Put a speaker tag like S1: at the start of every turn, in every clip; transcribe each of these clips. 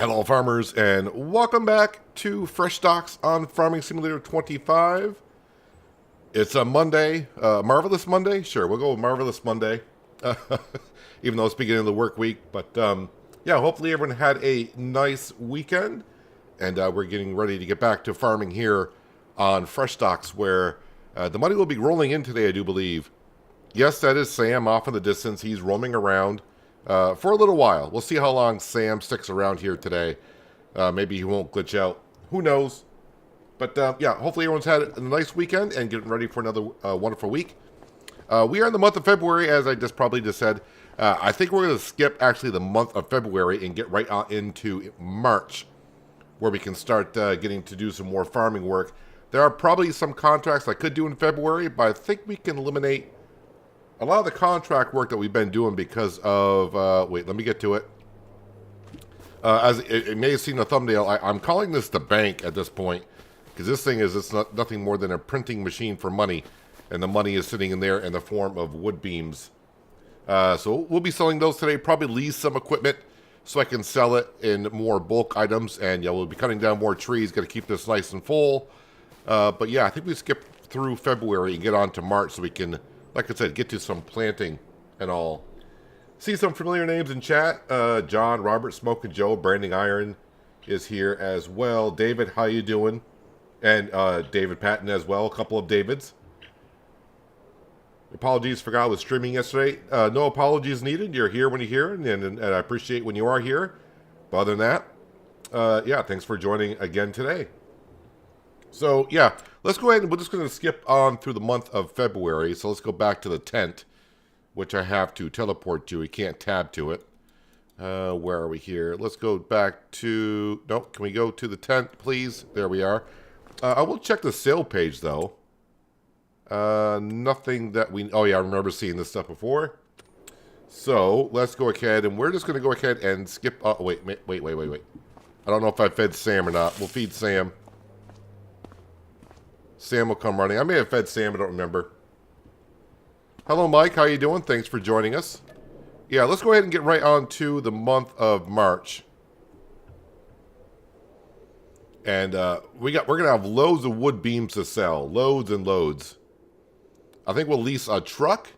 S1: Hello farmers and welcome back to Frechdachs on Farming Simulator 25. It's a Monday, Marvelous Monday? Sure, we'll go with Marvelous Monday, even though it's beginning of the work week. But yeah, hopefully everyone had a nice weekend, and we're getting ready to get back to farming here on Frechdachs, where the money will be rolling in today, I do believe. Yes, that is Sam off in the distance. He's roaming around for a little while. We'll see how long Sam sticks around here today. Maybe he won't glitch out. Who knows? But yeah, hopefully everyone's had a nice weekend and getting ready for another wonderful week. We are in the month of February, as I probably just said. I think we're going to skip actually the month of February and get right on into March, where we can start getting to do some more farming work. There are probably some contracts I could do in February, but I think we can eliminate a lot of the contract work that we've been doing because of, wait, let me get to it. As it may have seen a thumbnail, I'm calling this the bank at this point, because this thing is, it's nothing more than a printing machine for money, and the money is sitting in there in the form of wood beams. So we'll be selling those today, probably lease some equipment so I can sell it in more bulk items, and yeah, we'll be cutting down more trees, got to keep this nice and full. But yeah, I think we skip through February and get on to March so we can, like I said, get to some planting and all. See some familiar names in chat. John, Robert, Smoke and Joe, Branding Iron is here as well. David, how you doing? And David Patton as well, a couple of Davids. Apologies, forgot I was streaming yesterday. No apologies needed. You're here when you're here, and I appreciate when you are here. But other than that, yeah, thanks for joining again today. So, yeah, let's go ahead and we're just going to skip on through the month of February. So let's go back to the tent, which I have to teleport to. We can't tab to it. Where are we here? Let's go back to... Nope, can we go to the tent, please? There we are. I will check the sale page, though. Nothing that we... Oh, yeah, I remember seeing this stuff before. So, let's go ahead, and we're just going to go ahead and skip... Oh, wait. I don't know if I fed Sam or not. We'll feed Sam. Sam will come running. I may have fed Sam, I don't remember. Hello, Mike. How you doing? Thanks for joining us. Yeah, let's go ahead and get right on to the month of March. And we're going to have loads of wood beams to sell. Loads and loads. I think we'll lease a truck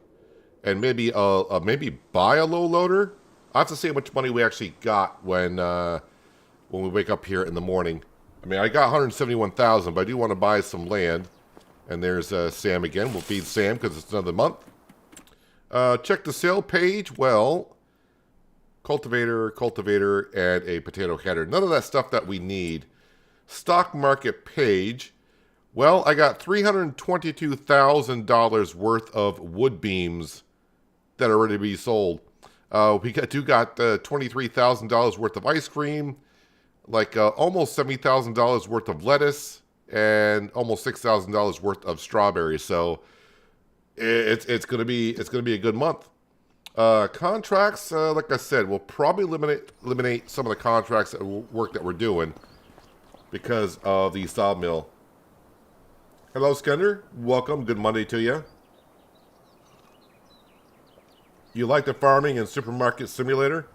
S1: and maybe buy a low loader. I have to see how much money we actually got when we wake up here in the morning. I mean, I got 171,000, but I do want to buy some land. And there's Sam again. We'll feed Sam because it's another month. Check the sale page. Well, cultivator, and a potato header. None of that stuff that we need. Stock market page. Well, I got $322,000 worth of wood beams that are ready to be sold. We got $23,000 worth of ice cream, like almost $70,000 worth of lettuce, and almost $6,000 worth of strawberries. So it's gonna be a good month. Contracts, like I said, we'll probably eliminate some of the contracts that work that we're doing because of the Sawmill. Hello, Skender. Welcome. Good Monday to you. You like the farming and supermarket simulator?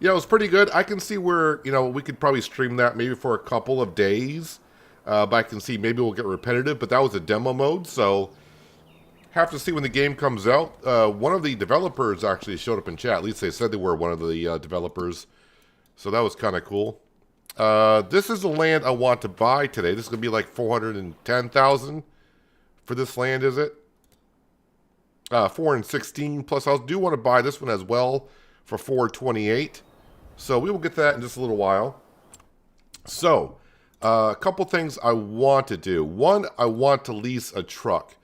S1: Yeah, it was pretty good. I can see where, we could probably stream that maybe for a couple of days. But I can see maybe we'll get repetitive. But that was a demo mode, so have to see when the game comes out. One of the developers actually showed up in chat. At least they said they were one of the developers. So that was kind of cool. This is the land I want to buy today. This is going to be like $410,000 for this land, is it? 416 plus. I do want to buy this one as well for 428. So we will get that in just a little while. So, a couple things I want to do. One, I want to lease a truck.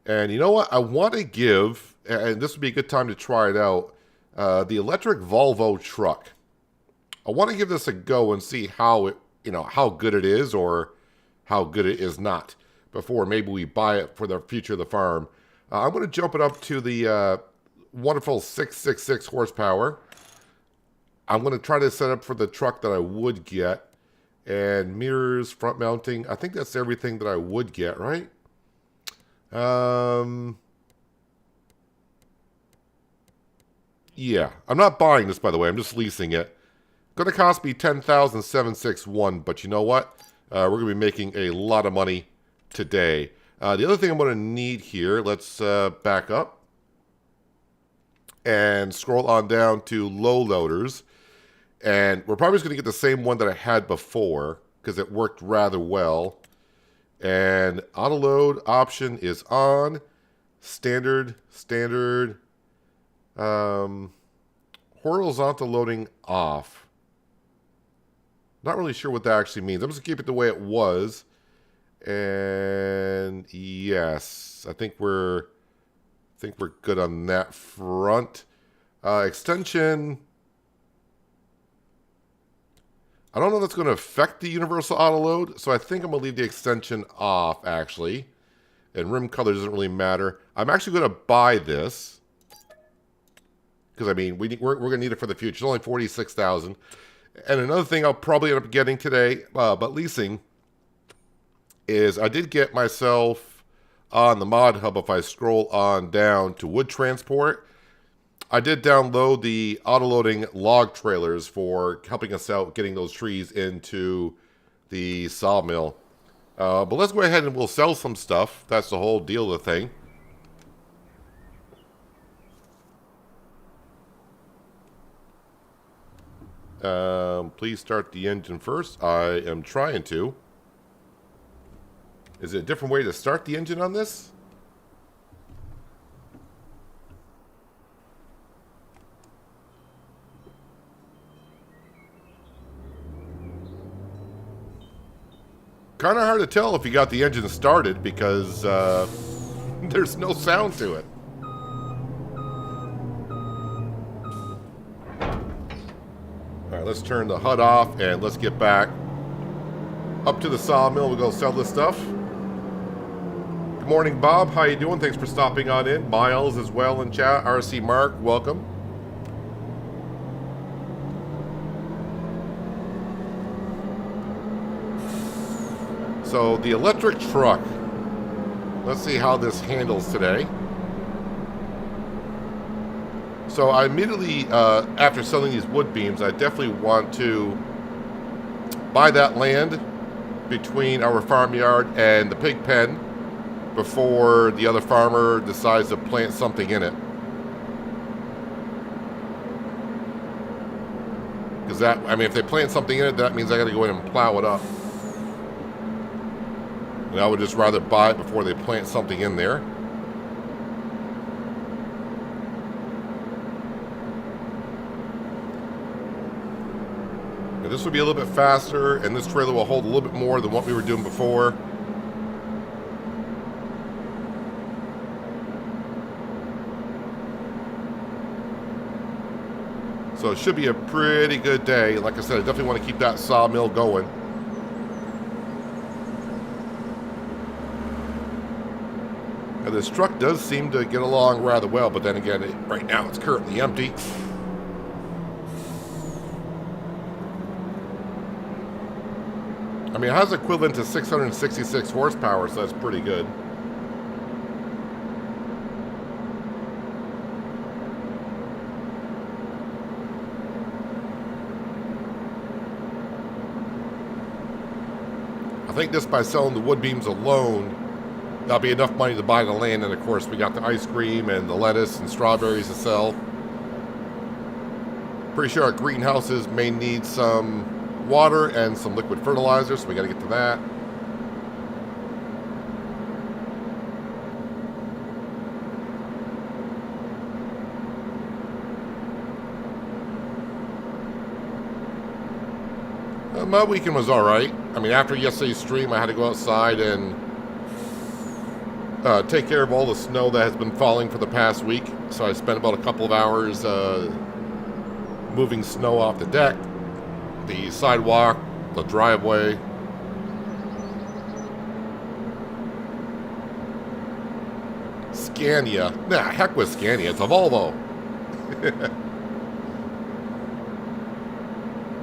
S1: And you know what? I want to give, and this would be a good time to try it out, the electric Volvo truck. I want to give this a go and see how it, how good it is or how good it is not before maybe we buy it for the future of the farm. I'm going to jump it up to the wonderful 666 horsepower. I'm going to try to set up for the truck that I would get. And mirrors, front mounting. I think that's everything that I would get, right? Yeah. I'm not buying this, by the way. I'm just leasing it. Going to cost me $10,761, but you know what? We're going to be making a lot of money today. The other thing I'm going to need here, let's back up and scroll on down to low loaders. And we're probably just going to get the same one that I had before because it worked rather well. And autoload option is on. Standard. Horizontal loading off. Not really sure what that actually means. I'm just going to keep it the way it was. And yes, I think we're good on that front. Extension. I don't know if that's going to affect the universal autoload, so I think I'm going to leave the extension off, actually. And rim color doesn't really matter. I'm actually going to buy this. Because, I mean, we're going to need it for the future. It's only $46,000. And another thing I'll probably end up getting today, but leasing, is I did get myself on the mod hub, if I scroll on down to wood transport, I did download the autoloading log trailers for helping us out getting those trees into the sawmill. But let's go ahead and we'll sell some stuff. That's the whole deal of the thing. Please start the engine first. I am trying to. Is it a different way to start the engine on this? Kind of hard to tell if you got the engine started because there's no sound to it. Alright, let's turn the HUD off and let's get back up to the sawmill. We'll go sell this stuff. Good morning, Bob. How you doing? Thanks for stopping on in. Miles as well in chat. RC Mark, welcome. So the electric truck. Let's see how this handles today. So I immediately, after selling these wood beams, I definitely want to buy that land between our farmyard and the pig pen before the other farmer decides to plant something in it. Because that, I mean, if they plant something in it, that means I got to go in and plow it up. And I would just rather buy it before they plant something in there. Now this will be a little bit faster, and this trailer will hold a little bit more than what we were doing before. So it should be a pretty good day. Like I said, I definitely want to keep that sawmill going. Now this truck does seem to get along rather well, but then again, right now it's currently empty. I mean, it has equivalent to 666 horsepower, so that's pretty good. I think just by selling the wood beams alone, that'll be enough money to buy the land, and of course we got the ice cream and the lettuce and strawberries to sell. Pretty sure our greenhouses may need some water and some liquid fertilizer, so we got to get to that. My weekend was alright. I mean, after yesterday's stream, I had to go outside and take care of all the snow that has been falling for the past week. So I spent about a couple of hours moving snow off the deck, the sidewalk, the driveway. Scania. Nah, heck with Scania. It's a Volvo.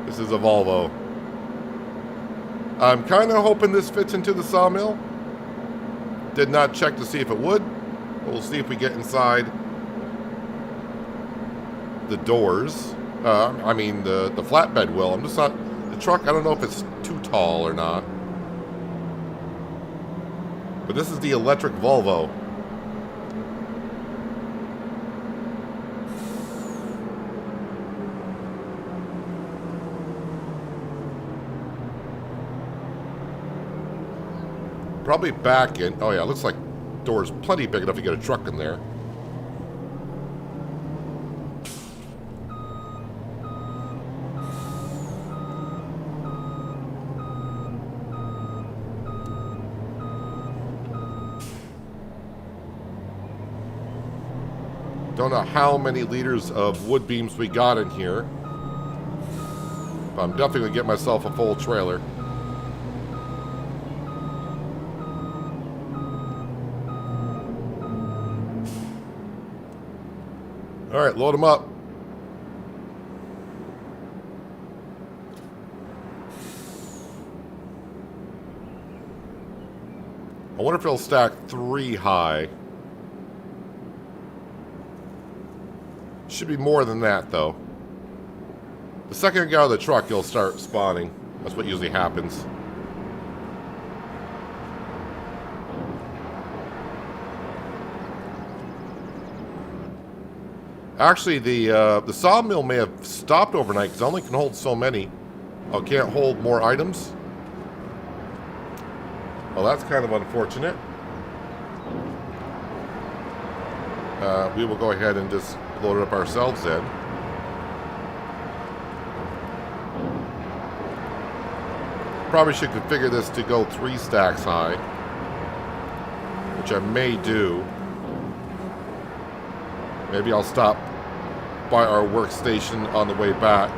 S1: This is a Volvo. I'm kind of hoping this fits into the sawmill. Did not check to see if it would. We'll see if we get inside the doors. I mean, the flatbed will. I'm just not... The truck, I don't know if it's too tall or not. But this is the electric Volvo. Probably back in... Oh yeah, it looks like the door's plenty big enough to get a truck in there. Don't know how many liters of wood beams we got in here. But I'm definitely going to get myself a full trailer. Alright, load them up. I wonder if it'll stack 3 high. Should be more than that, though. The second I get out of the truck, you'll start spawning. That's what usually happens. Actually, the sawmill may have stopped overnight because it only can hold so many. Oh, can't hold more items? Well, that's kind of unfortunate. We will go ahead and just load it up ourselves then. Probably should configure this to go 3 stacks high, which I may do. Maybe I'll stop by our workstation on the way back.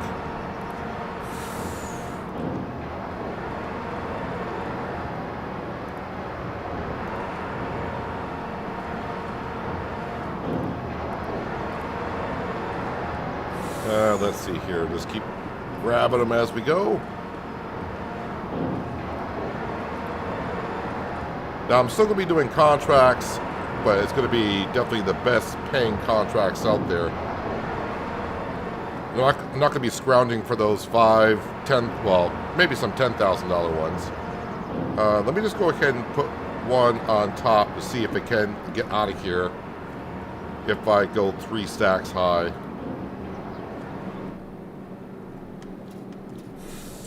S1: Let's see here. Just keep grabbing them as we go. Now, I'm still going to be doing contracts, but it's going to be definitely the best paying contracts out there. I'm not going to be scrounging for those 5, 10, well, maybe some $10,000 ones. Let me just go ahead and put one on top to see if it can get out of here if I go 3 stacks high.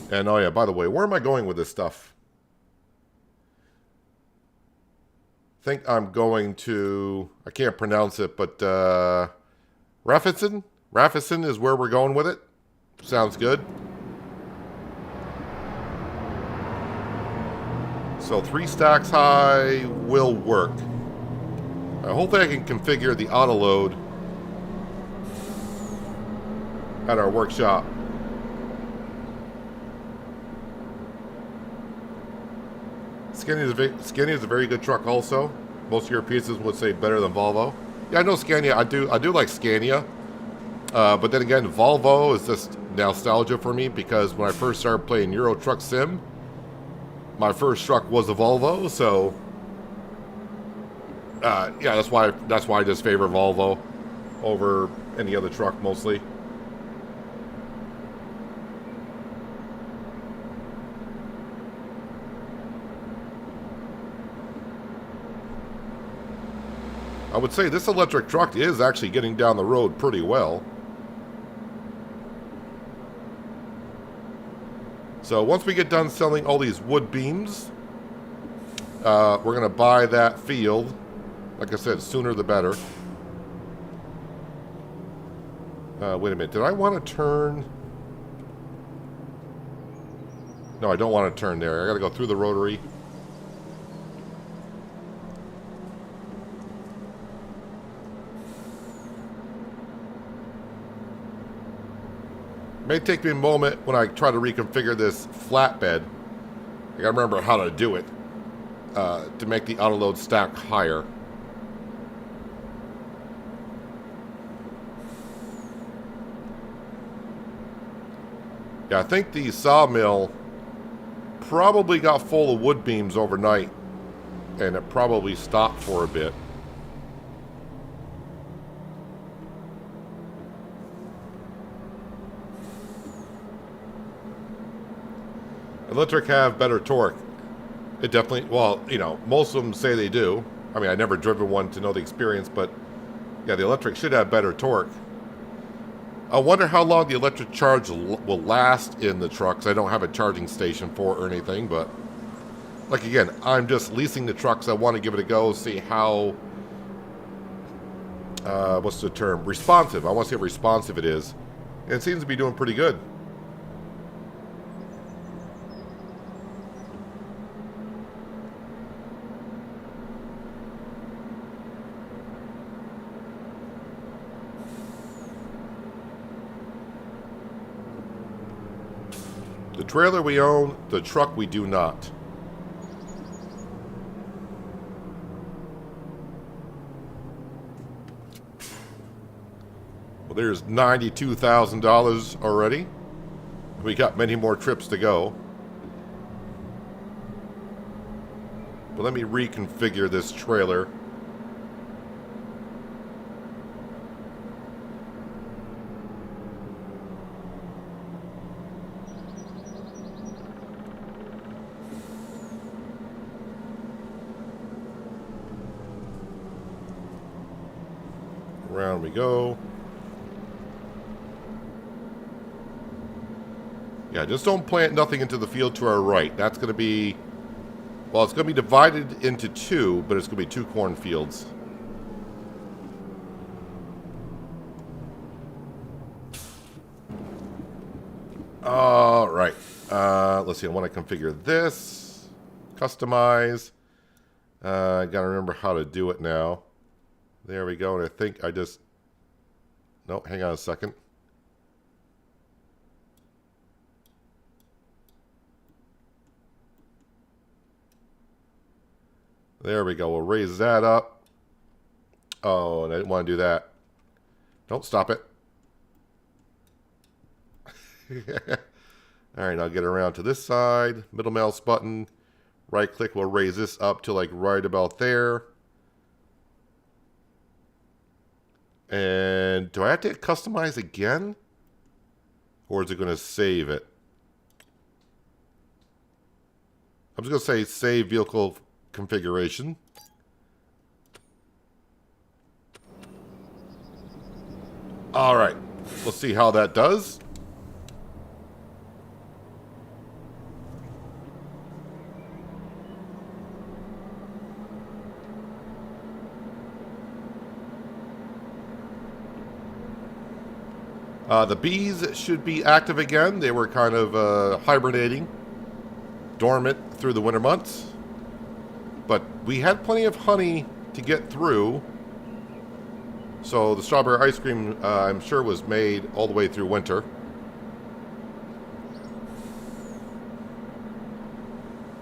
S1: And oh yeah, by the way, where am I going with this stuff? I think I'm going to, I can't pronounce it, but Raffison? Raffison is where we're going with it. Sounds good. So 3 stacks high will work. Hopefully I can configure the autoload at our workshop. Scania is a very good truck also. Most of your pieces would say better than Volvo. Yeah, I know Scania. I do like Scania. But then again, Volvo is just nostalgia for me because when I first started playing Euro Truck Sim, my first truck was a Volvo, so yeah, that's why I just favor Volvo over any other truck mostly. I would say this electric truck is actually getting down the road pretty well. So once we get done selling all these wood beams, we're going to buy that field. Like I said, sooner the better. Wait a minute. Did I want to turn? No, I don't want to turn there. I got to go through the rotary. It may take me a moment when I try to reconfigure this flatbed. I gotta remember how to do it to make the autoload stack higher. Yeah, I think the sawmill probably got full of wood beams overnight, and it probably stopped for a bit. Electric have better torque. It definitely, well, you know, most of them say they do. I mean, I never driven one to know the experience, but yeah, the electric should have better torque. I wonder how long the electric charge will last in the trucks. I don't have a charging station for it or anything, but like again, I'm just leasing the trucks. I want to give it a go, see how, what's the term? Responsive. I want to see how responsive it is. And it seems to be doing pretty good. The trailer we own, the truck we do not. Well, there's $92,000 already. We got many more trips to go. But let me reconfigure this trailer. Around we go. Yeah, just don't plant nothing into the field to our right. That's going to be, well, it's going to be divided into two, but it's going to be two cornfields. All right. Let's see. I want to configure this. Customize. I got to remember how to do it now. There we go, and I think I just... No, hang on a second. There we go. We'll raise that up. Oh, and I didn't want to do that. Don't stop it. All right, I'll get around to this side. Middle mouse button. Right click will raise this up to like right about there. And do I have to customize again? Or is it going to save it? I'm just going to say save vehicle configuration. All right. Let's see how that does. The bees should be active again. They were kind of hibernating, dormant through the winter months. But we had plenty of honey to get through. So the strawberry ice cream, I'm sure, was made all the way through winter.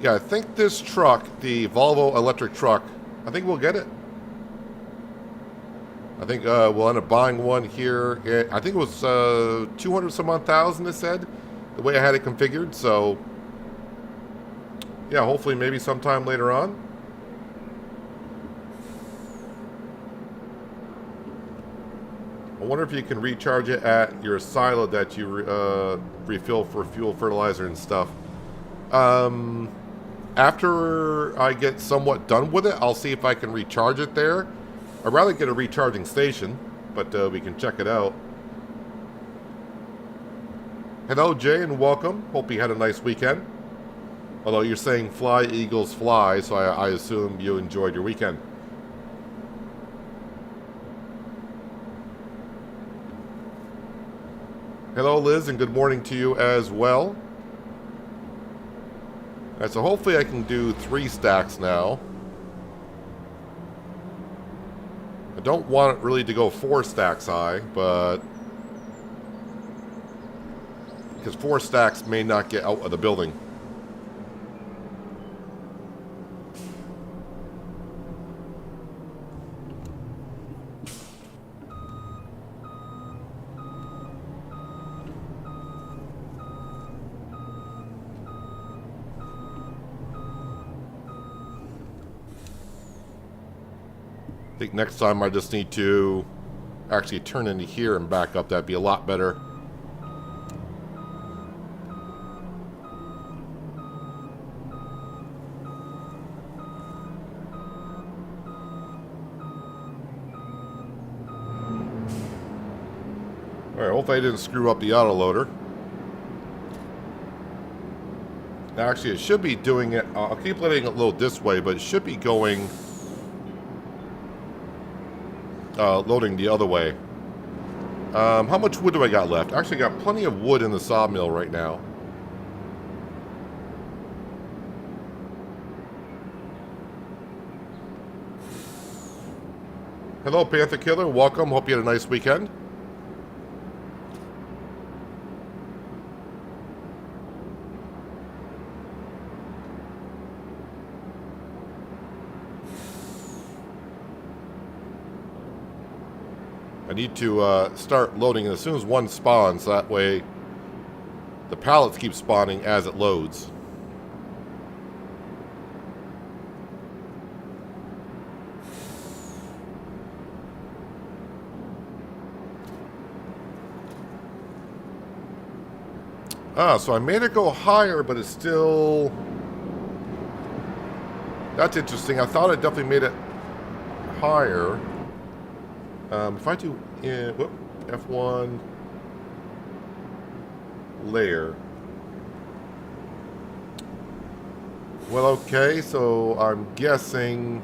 S1: Yeah, I think this truck, the Volvo electric truck, I think we'll get it. I think we'll end up buying one here. I think it was 200 some odd thousand, it said, the way I had it configured. So, yeah, hopefully maybe sometime later on. I wonder if you can recharge it at your silo that you refill for fuel, fertilizer, and stuff. After I get somewhat done with it, I'll see if I can recharge it there. I'd rather get a recharging station, but we can check it out. Hello, Jay, and welcome. Hope you had a nice weekend. Although you're saying fly, eagles, fly, so I assume you enjoyed your weekend. Hello, Liz, and good morning to you as well. All right, so hopefully I can do 3 stacks now. I don't want it really to go 4 stacks high, but because 4 stacks may not get out of the building. I think next time I just need to actually turn into here and back up. That'd be a lot better. Alright, hopefully I didn't screw up the autoloader. Actually, it should be doing it. I'll keep letting it load this way, but it should be going... loading the other way. How much wood do I got left? Actually, got plenty of wood in the sawmill right now. Hello, Panther Killer. Welcome. Hope you had a nice weekend. I need to start loading as soon as one spawns, so that way the pallets keep spawning as it loads. So I made it go higher, but it's still... That's interesting. I thought I definitely made it higher. If I do F1 layer. Well, okay, so I'm guessing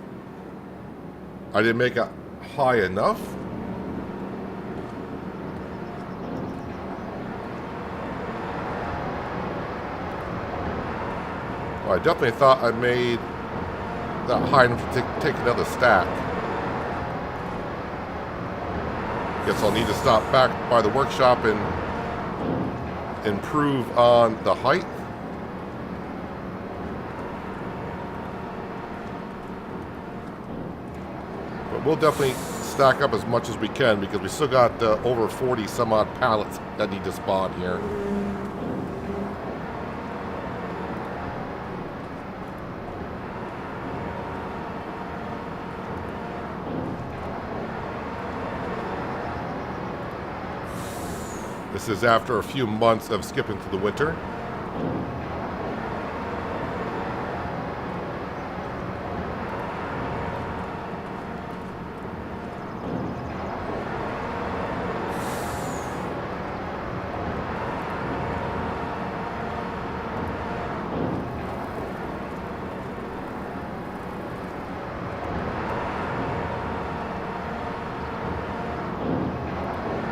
S1: I didn't make it high enough. Well, I definitely thought I made that high enough to take another stack. Guess I'll need to stop back by the workshop and improve on the height. But we'll definitely stack up as much as we can because we still got over 40 some odd pallets that need to spawn here. This is after a few months of skipping through the winter.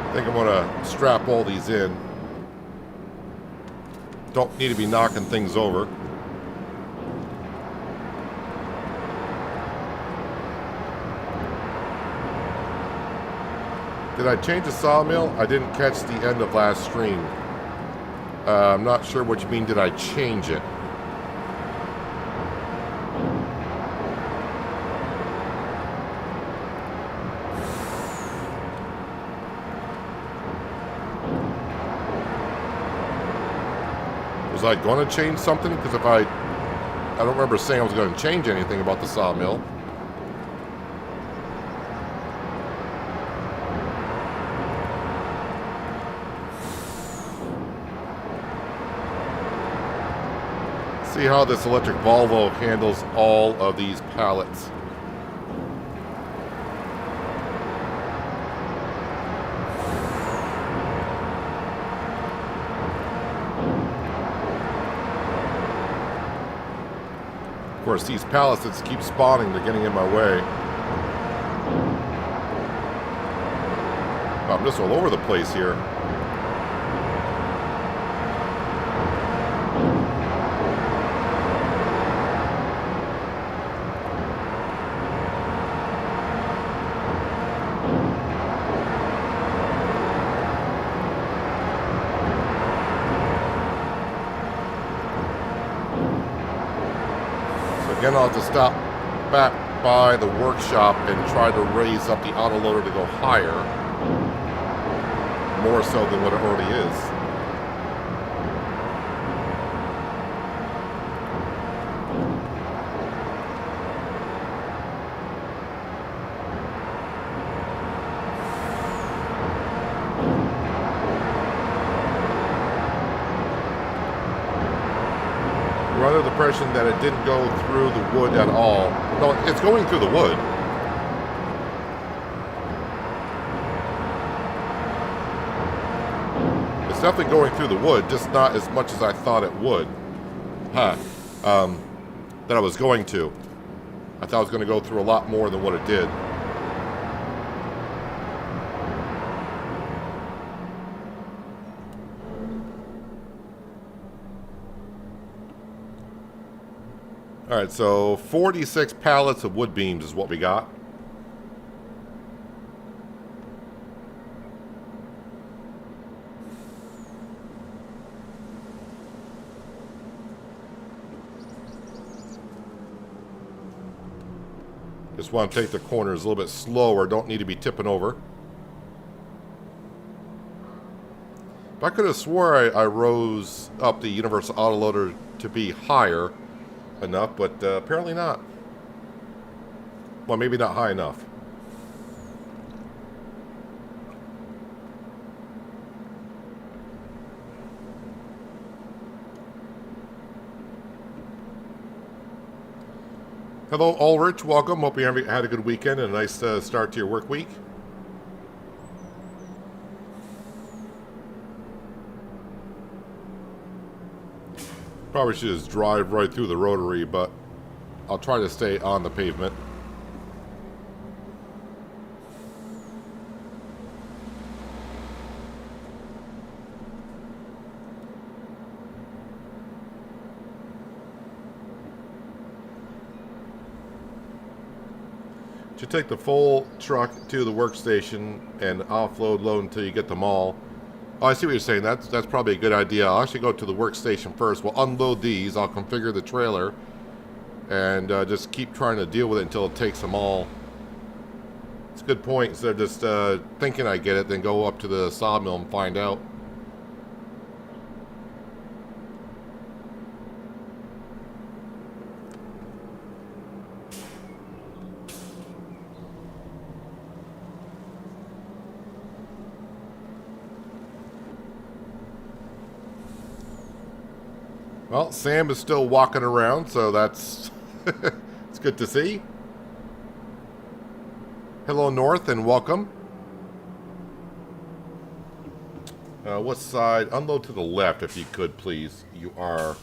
S1: I think I'm gonna strap all these in. Don't need to be knocking things over. Did I change the sawmill? I didn't catch the end of last stream. I'm not sure what you mean, did I change it? Was I going to change something? Because if I don't remember saying I was going to change anything about the sawmill. See how this electric Volvo handles all of these pallets. Of course, these pallets that keep spawning, they're getting in my way. I'm just all over the place here. Again, I'll have to stop back by the workshop and try to raise up the autoloader to go higher. More so than what it already is. We're under the impression that it didn't go through the wood at all. No, it's going through the wood. It's definitely going through the wood, just not as much as I thought it would. Huh. That I was going to. I thought it was going to go through a lot more than what it did. Alright, so 46 pallets of wood beams is what we got. Just want to take the corners a little bit slower. Don't need to be tipping over. But I could have swore I rose up the universal autoloader to be higher enough, but apparently not. Well, maybe not high enough. Hello, Ulrich. Welcome. Hope you had a good weekend and a nice start to your work week. Probably should just drive right through the rotary, but I'll try to stay on the pavement. You take the full truck to the workstation and offload load until you get them all. Oh, I see what you're saying. That's probably a good idea. I'll actually go to the workstation first. We'll unload these. I'll configure the trailer and just keep trying to deal with it until it takes them all. It's a good point. Instead of just thinking I get it, then go up to the sawmill and find out. Well, Sam is still walking around, so that's it's good to see. Hello, North, and welcome. What side? Unload to the left, if you could, please. You are.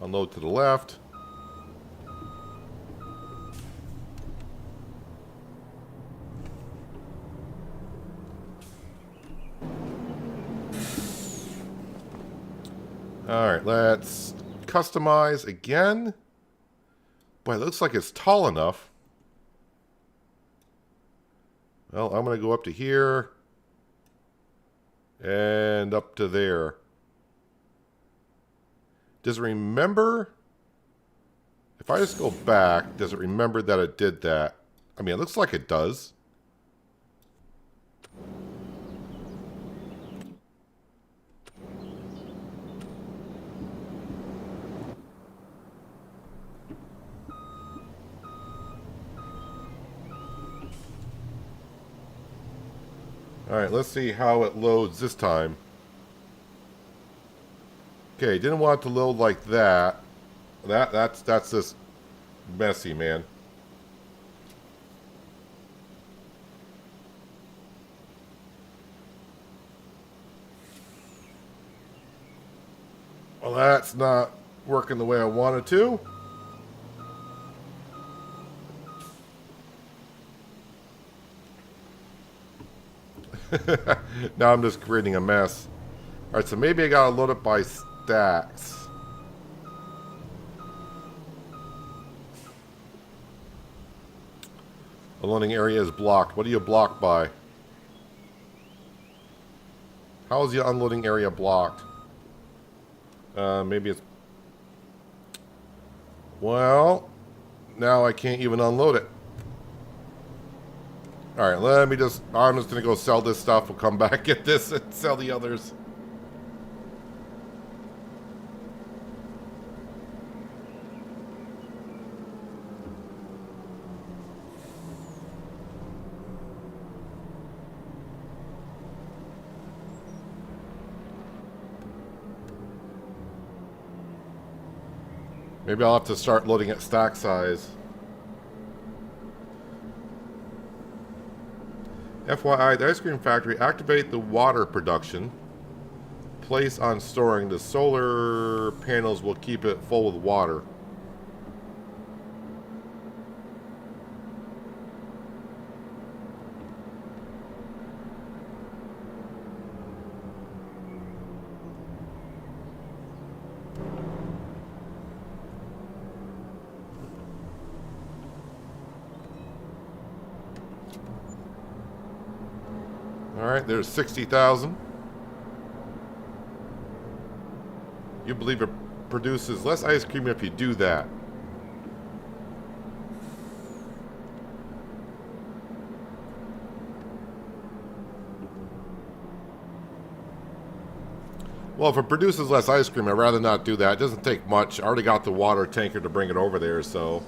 S1: Unload to the left. Alright, let's customize again. Boy, it looks like it's tall enough. Well, I'm going to go up to here. And up to there. Does it remember? If I just go back, does it remember that it did that? I mean, it looks like it does. Alright, let's see how it loads this time. Okay, didn't want it to load like that. That's just messy, man. Well, that's not working the way I wanted to. Now I'm just creating a mess. Alright, so maybe I gotta load it by stacks. The loading area is blocked. What are you blocked by? How is the unloading area blocked? Maybe it's... Well, now I can't even unload it. Alright, let me just... I'm just going to go sell this stuff. We'll come back, get this, and sell the others. Maybe I'll have to start loading at stack size. FYI, the ice cream factory activate the water production. place on storing. The solar panels will keep it full with water. Alright, there's 60,000. You believe it produces less ice cream if you do that. Well, if it produces less ice cream, I'd rather not do that. It doesn't take much. I already got the water tanker to bring it over there, so...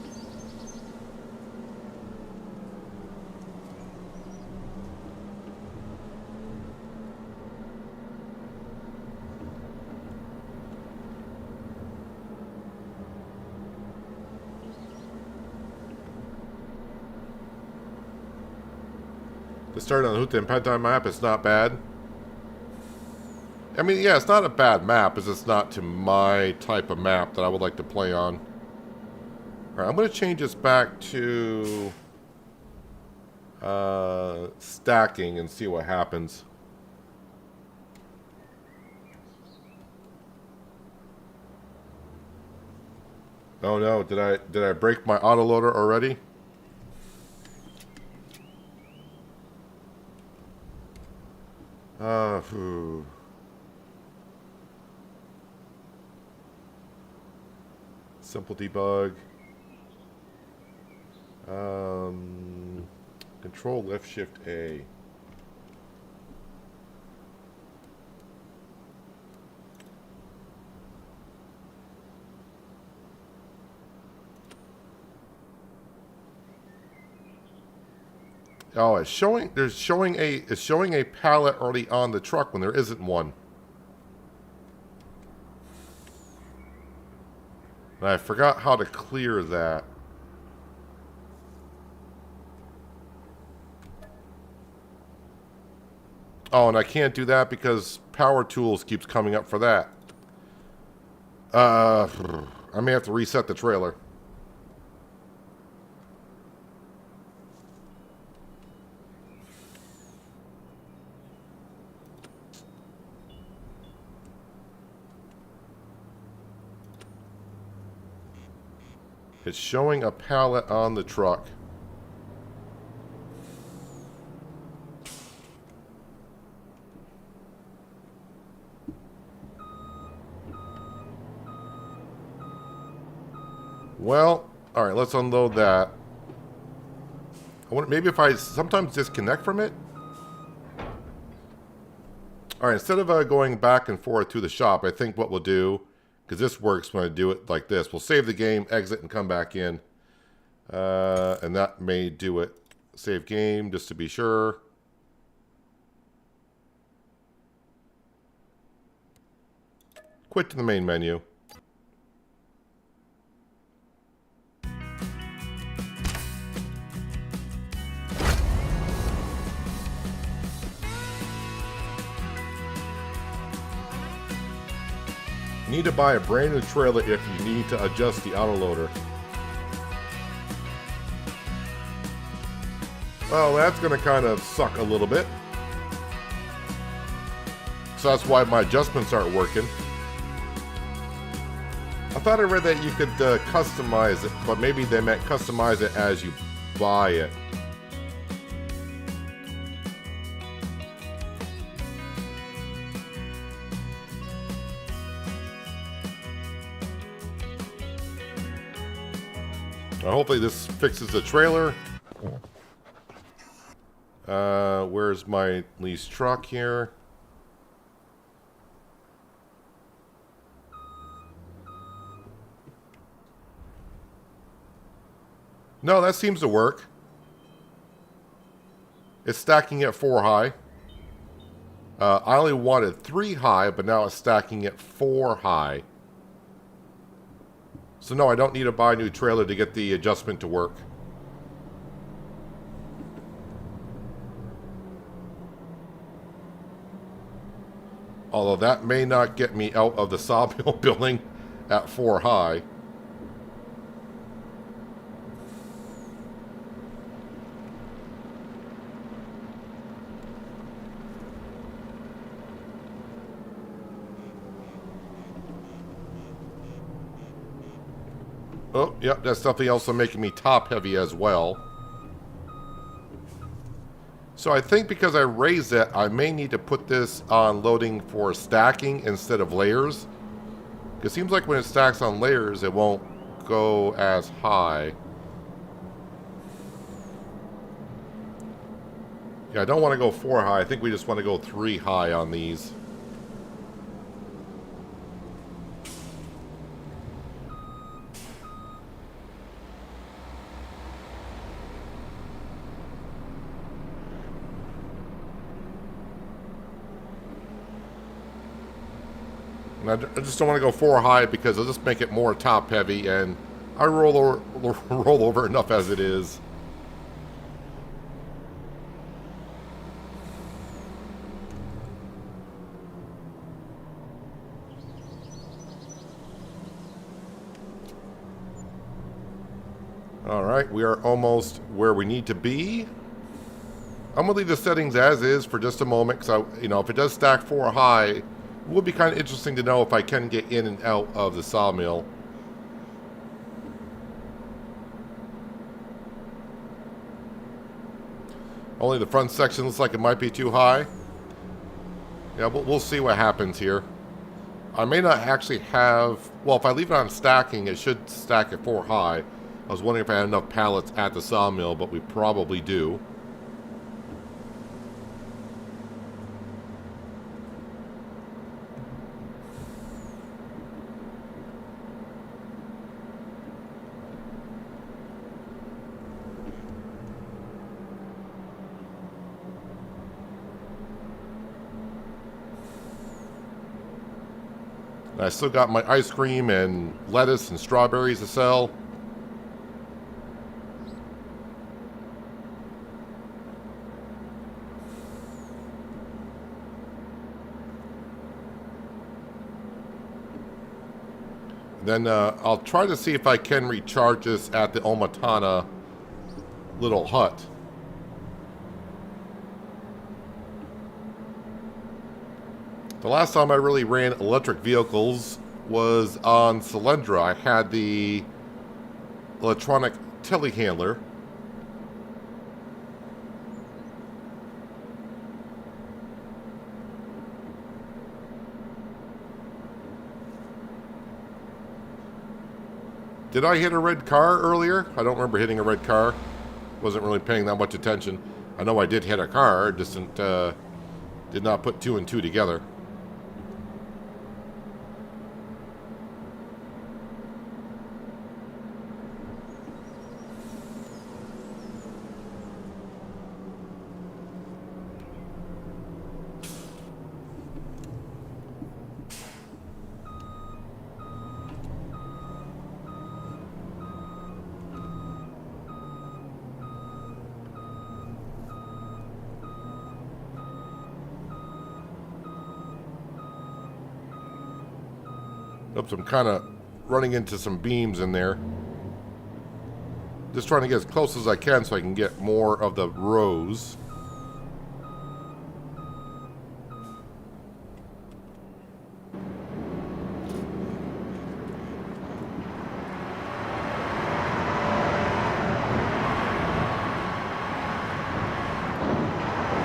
S1: To start on the Huta and Pentai map, it's not bad. I mean, yeah, it's not a bad map. It's just not to my type of map that I would like to play on. Alright, I'm going to change this back to stacking and see what happens. Oh no, did I break my autoloader already? Simple debug. Control left shift A. Oh, it's showing a pallet already on the truck when there isn't one. And I forgot how to clear that. Oh, and I can't do that because Power Tools keeps coming up for that. I may have to reset the trailer. It's showing a pallet on the truck. Well, all right, let's unload that. I wonder, maybe if I sometimes disconnect from it. All right, instead of going back and forth to the shop, I think what we'll do, because this works when I do it like this, we'll save the game, exit, and come back in. And that may do it. Save game, just to be sure. Quit to the main menu. You need to buy a brand new trailer if you need to adjust the autoloader. Well, that's going to kind of suck a little bit. So that's why my adjustments aren't working. I thought I read that you could customize it, but maybe they meant customize it as you buy it. Hopefully this fixes the trailer. Where's my leased truck here? No, that seems to work. It's stacking at 4 high. I only wanted 3 high, but now it's stacking at 4 high. So no, I don't need to buy a new trailer to get the adjustment to work. Although that may not get me out of the sawmill building at 4 high. Oh, yep, that's definitely also making me top heavy as well. So I think because I raised it, I may need to put this on loading for stacking instead of layers. It seems like when it stacks on layers, it won't go as high. Yeah, I don't want to go 4 high. I think we just want to go 3 high on these. And I just don't want to go 4 high because it'll just make it more top heavy, and I roll over enough as it is. Alright, we are almost where we need to be. I'm going to leave the settings as is for just a moment, because if it does stack 4 high, it would be kind of interesting to know if I can get in and out of the sawmill. Only the front section looks like it might be too high. Yeah, but we'll see what happens here. I may not actually have... Well, if I leave it on stacking, it should stack at 4 high. I was wondering if I had enough pallets at the sawmill, but we probably do. I still got my ice cream and lettuce and strawberries to sell. Then I'll try to see if I can recharge this at the Omatana little hut. The last time I really ran electric vehicles was on Solyndra. I had the electronic telehandler. Did I hit a red car earlier? I don't remember hitting a red car. Wasn't really paying that much attention. I know I did hit a car, just did not put 2 and 2 together. Oops, I'm kind of running into some beams in there. Just trying to get as close as I can so I can get more of the rows.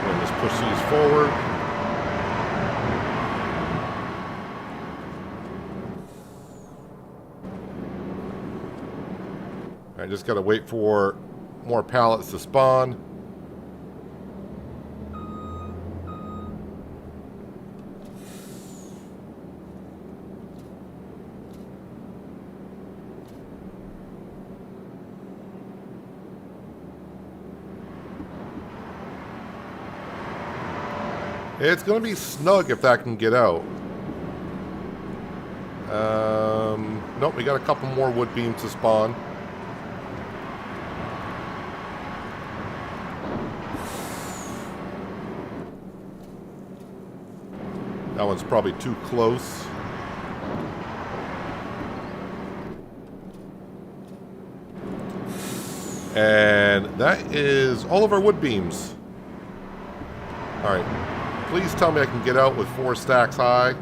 S1: And just push these forward. I just gotta wait for more pallets to spawn. It's gonna be snug if that can get out. Nope, we got a couple more wood beams to spawn. That one's probably too close. And that is all of our wood beams. Alright. Please tell me I can get out with 4 stacks high.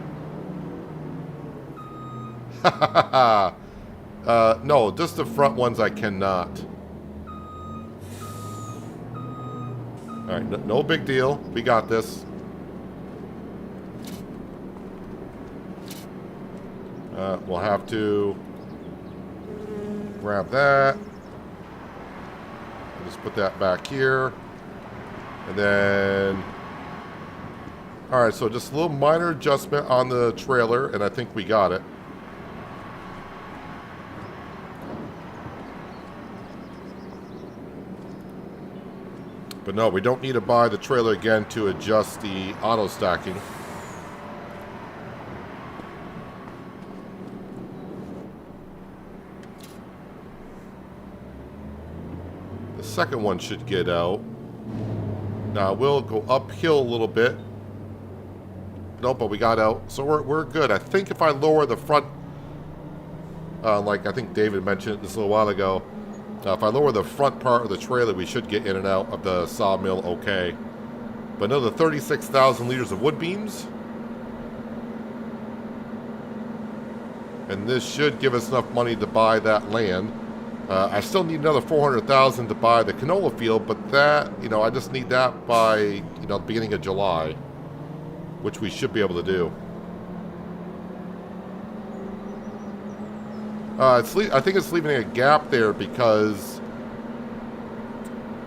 S1: No, just the front ones I cannot. Alright, no big deal. We got this. We'll have to grab that. Just put that back here. And then... Alright, so just a little minor adjustment on the trailer, and I think we got it. But no, we don't need to buy the trailer again to adjust the auto stacking. The second one should get out. Now we'll go uphill a little bit. Nope, but we got out. So we're good. I think if I lower the front, like I think David mentioned this a little while ago, if I lower the front part of the trailer, we should get in and out of the sawmill okay. But another 36,000 liters of wood beams. And this should give us enough money to buy that land. I still need another 400,000 to buy the canola field, but that, you know, I just need that by, you know, the beginning of July, which we should be able to do. I think it's leaving a gap there because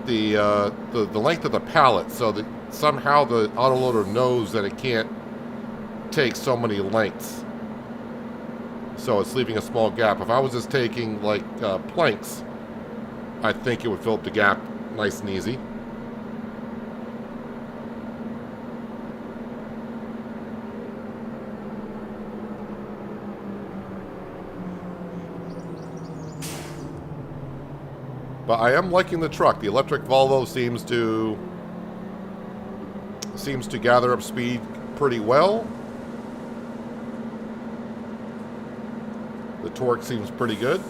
S1: the length of the pallet, so that somehow the autoloader knows that it can't take so many lengths. So it's leaving a small gap. If I was just taking like planks, I think it would fill up the gap nice and easy. But I am liking the truck. The electric Volvo seems to gather up speed pretty well. The torque seems pretty good.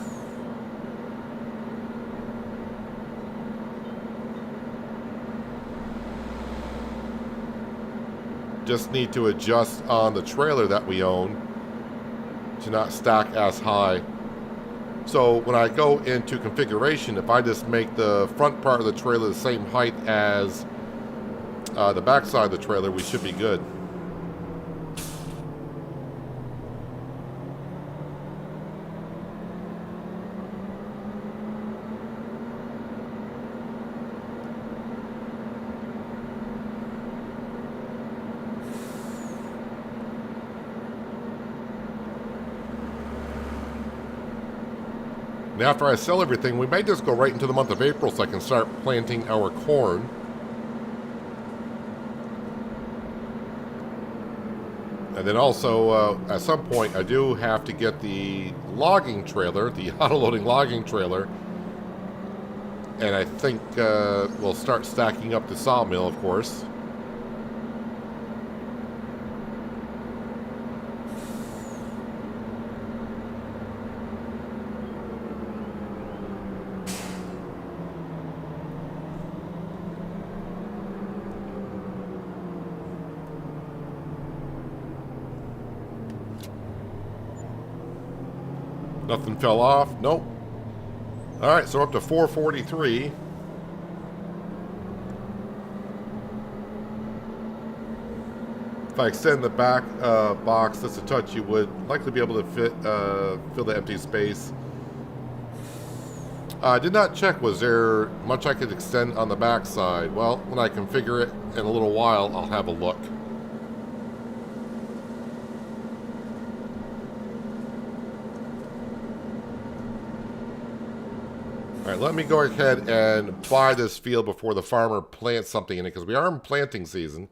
S1: Just need to adjust on the trailer that we own to not stack as high. So when I go into configuration, if I just make the front part of the trailer the same height as the back side of the trailer, we should be good. And after I sell everything, we may just go right into the month of April so I can start planting our corn. And then also, at some point, I do have to get the logging trailer, the autoloading logging trailer. And I think we'll start stacking up the sawmill, of course. Nothing fell off. Nope. All right, so we're up to 443. If I extend the back box just a touch, you would likely be able to fill the empty space. I did not check. Was there much I could extend on the back side? Well, when I configure it in a little while, I'll have a look. All right, let me go ahead and buy this field before the farmer plants something in it, because we are in planting season.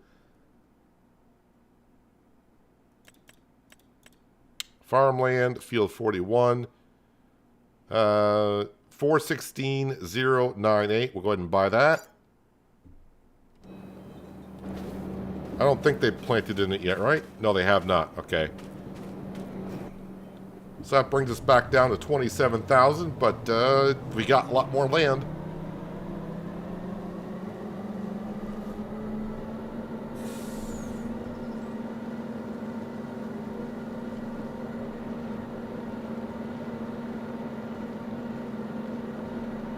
S1: Farmland, field 41. 416098. We'll go ahead and buy that. I don't think they've planted in it yet, right? No, they have not. Okay. So that brings us back down to 27,000, but we got a lot more land.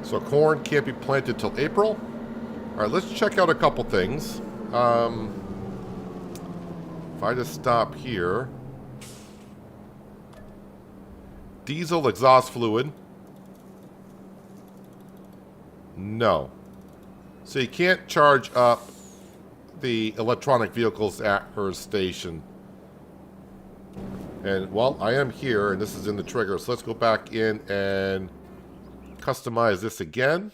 S1: So corn can't be planted till April. All right, let's check out a couple things. If I just stop here. Diesel exhaust fluid. No. So you can't charge up the electronic vehicles at her station. And, well, I am here, and this is in the trigger. So let's go back in and customize this again.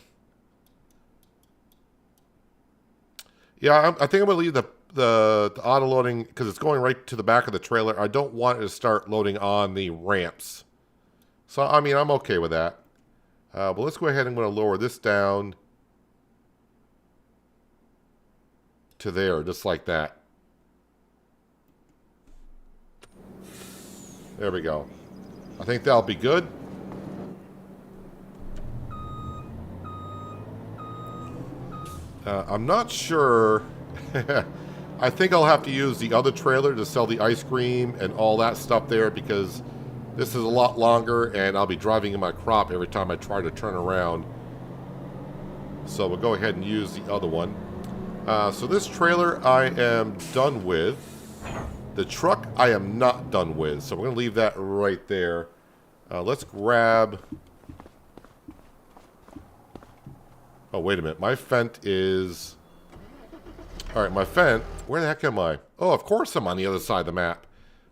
S1: Yeah, I think I'm going to leave the auto loading because it's going right to the back of the trailer. I don't want it to start loading on the ramps. So, I mean, I'm okay with that. But let's go ahead and I'm going to lower this down to there, just like that. There we go. I think that'll be good. I'm not sure. I think I'll have to use the other trailer to sell the ice cream and all that stuff there because this is a lot longer and I'll be driving in my crop every time I try to turn around. So we'll go ahead and use the other one. So this trailer I am done with. The truck I am not done with. So we're going to leave that right there. Let's grab... Oh, wait a minute. My Fent is... Alright, my Fent... Where the heck am I? Oh, of course I'm on the other side of the map.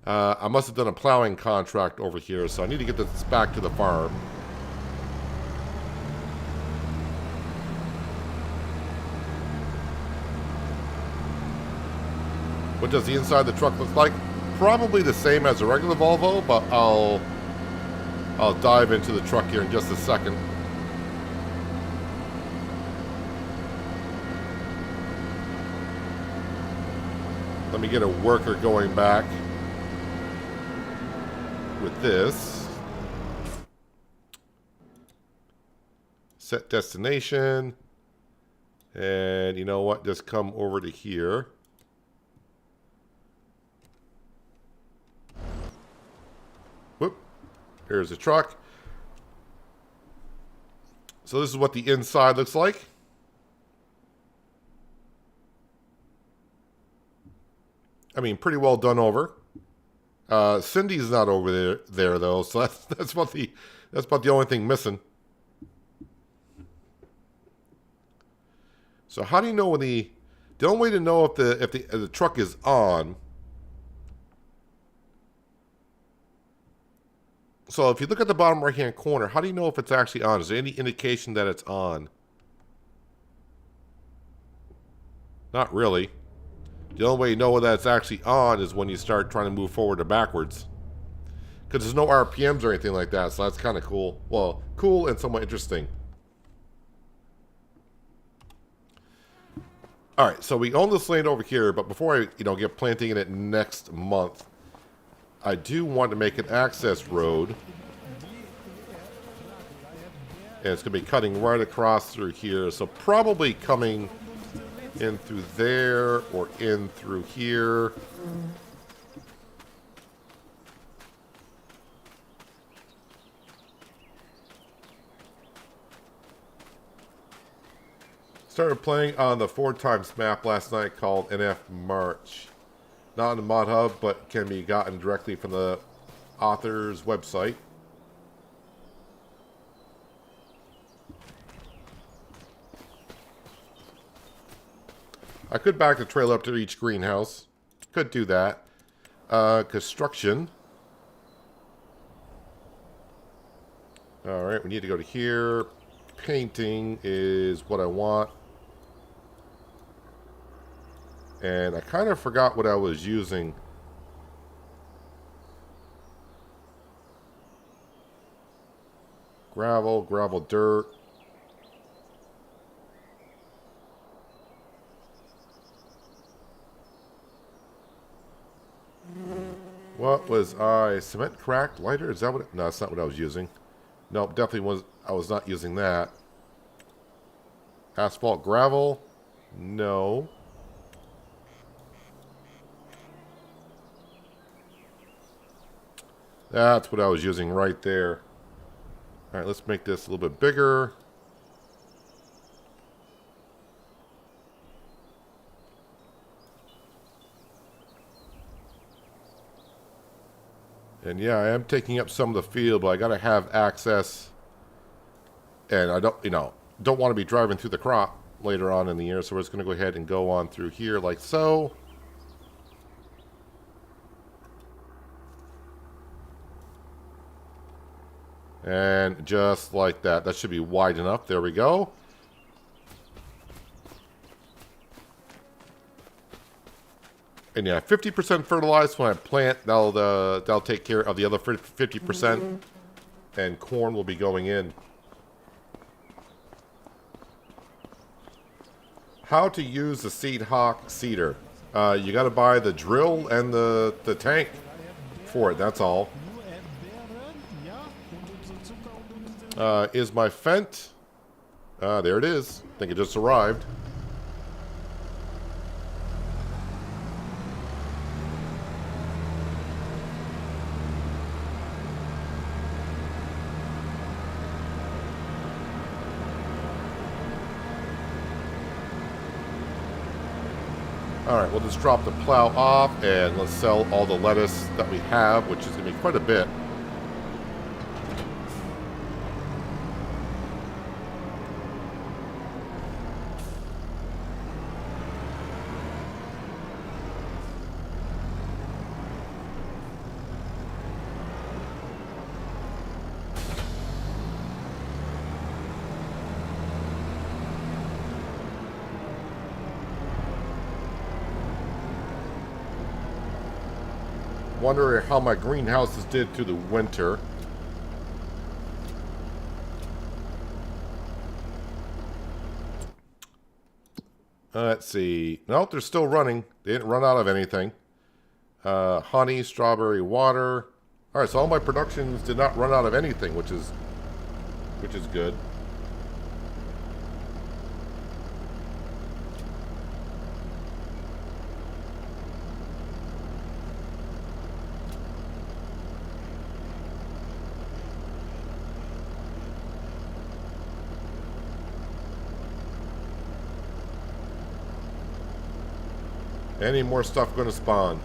S1: I must have done a plowing contract over here, so I need to get this back to the farm. What does the inside of the truck look like? Probably the same as a regular Volvo, but I'll dive into the truck here in just a second. Let me get a worker going back with this. Set destination. And you know what? Just come over to here. Whoop. Here's the truck. So this is what the inside looks like. I mean, pretty well done over. Cindy's not over there though, so that's about the only thing missing. So how do you know when the only way to know if the truck is on? So if you look at the bottom right hand corner, how do you know if it's actually on? Is there any indication that it's on? Not really. The only way you know that it's actually on is when you start trying to move forward or backwards. Because there's no RPMs or anything like that, so that's kind of cool. Well, cool and somewhat interesting. Alright, so we own this land over here, but before I get planting in it next month, I do want to make an access road. And it's going to be cutting right across through here, so probably coming in through there or in through here. Started playing on the 4x map last night called NF March. Not on the mod hub, but can be gotten directly from the author's website. I could back the trailer up to each greenhouse. Could do that. Construction. Alright, we need to go to here. Painting is what I want. And I kind of forgot what I was using. Gravel, dirt. What was I? Cement cracked lighter? Is that what? No, that's not what I was using. Nope, definitely was. I was not using that. Asphalt gravel? No. That's what I was using right there. All right, let's make this a little bit bigger. And yeah, I am taking up some of the field, but I got to have access. And I don't, don't want to be driving through the crop later on in the year. So we're just going to go ahead and go on through here like so. And just like that. That should be wide enough. There we go. And yeah, 50% fertilized when I plant. That'll take care of the other 50%. And corn will be going in. How to use the Seed Hawk seeder. You got to buy the drill and the tank for it. That's all. Is my Fent? There it is. I think it just arrived. Alright, we'll just drop the plow off and let's sell all the lettuce that we have, which is going to be quite a bit. Wondering how my greenhouses did through the winter. Let's see. Nope, they're still running. They didn't run out of anything. Honey, strawberry, water. All right, so all my productions did not run out of anything, which is good. Any more stuff going to spawn?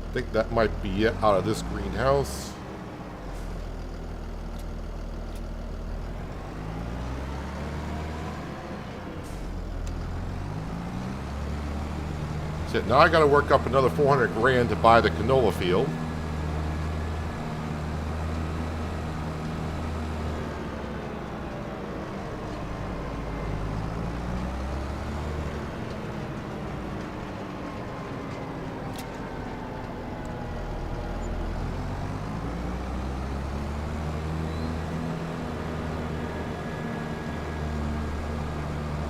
S1: I think that might be it out of this greenhouse. That's it. Now I got to work up another 400 grand to buy the canola field.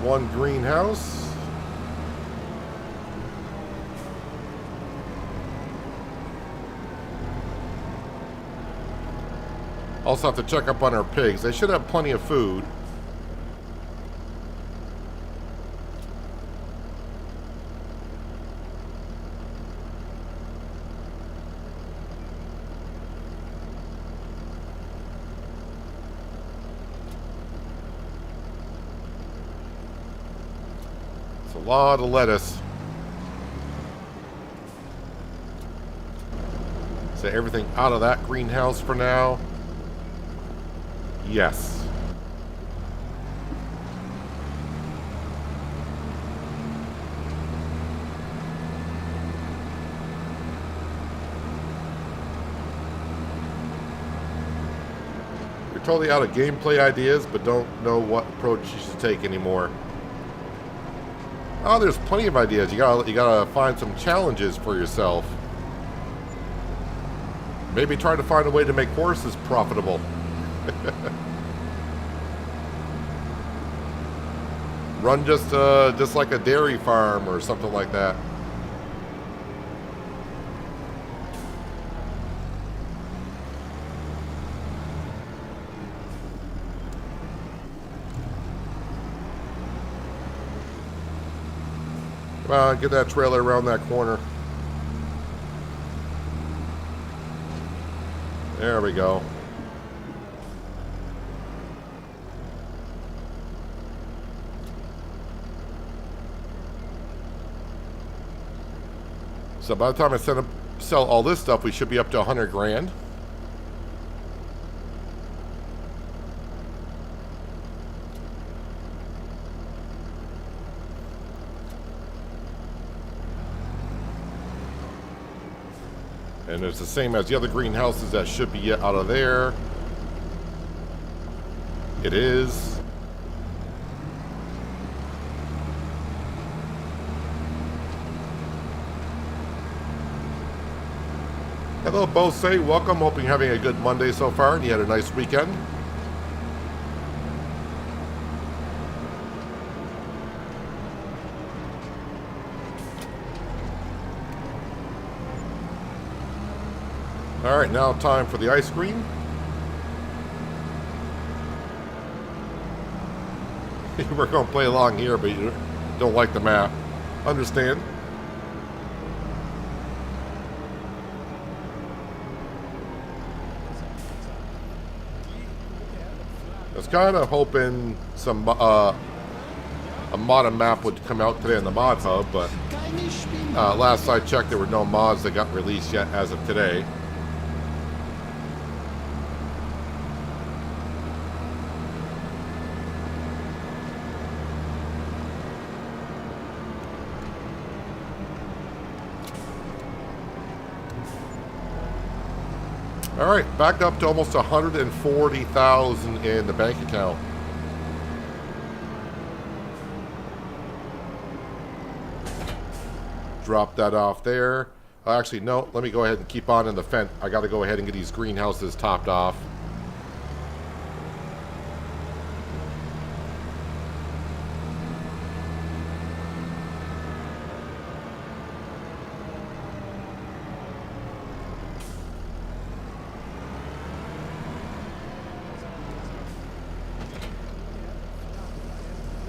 S1: One greenhouse. Also have to check up on our pigs. They should have plenty of food. A lot of lettuce. So everything out of that greenhouse for now? Yes. You're totally out of gameplay ideas, but don't know what approach you should take anymore. Oh, there's plenty of ideas. You gotta find some challenges for yourself. Maybe try to find a way to make horses profitable. Run just like a dairy farm or something like that. Come on, get that trailer around that corner. There we go. So by the time I sell all this stuff, we should be up to 100 grand. And it's the same as the other greenhouses that should be out of there. It is. Hello, Bose. Welcome. Hoping you're having a good Monday so far and you had a nice weekend. All right, now time for the ice cream. We're going to play along here, but you don't like the map. Understand? I was kind of hoping some a modded map would come out today in the mod hub, but last I checked, there were no mods that got released yet as of today. All right, back up to almost 140,000 in the bank account. Drop that off there. Actually, no, let me go ahead and keep on in the fence. I got to go ahead and get these greenhouses topped off.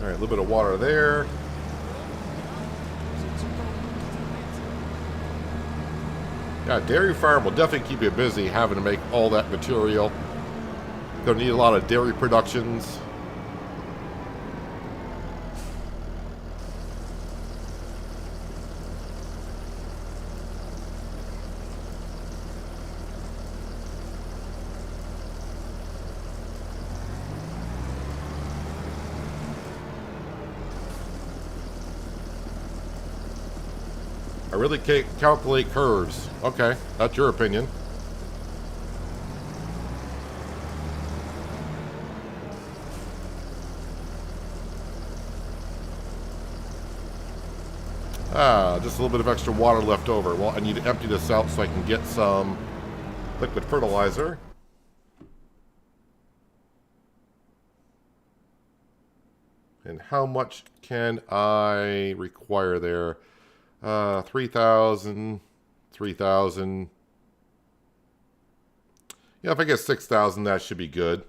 S1: All right, a little bit of water there. Yeah, dairy farm will definitely keep you busy having to make all that material. Gonna need a lot of dairy productions. I really can't calculate curves. Okay, that's your opinion. Just a little bit of extra water left over. Well, I need to empty this out so I can get some liquid fertilizer. And how much can I require there? 3,000, 3,000. Yeah, if I get 6,000, that should be good.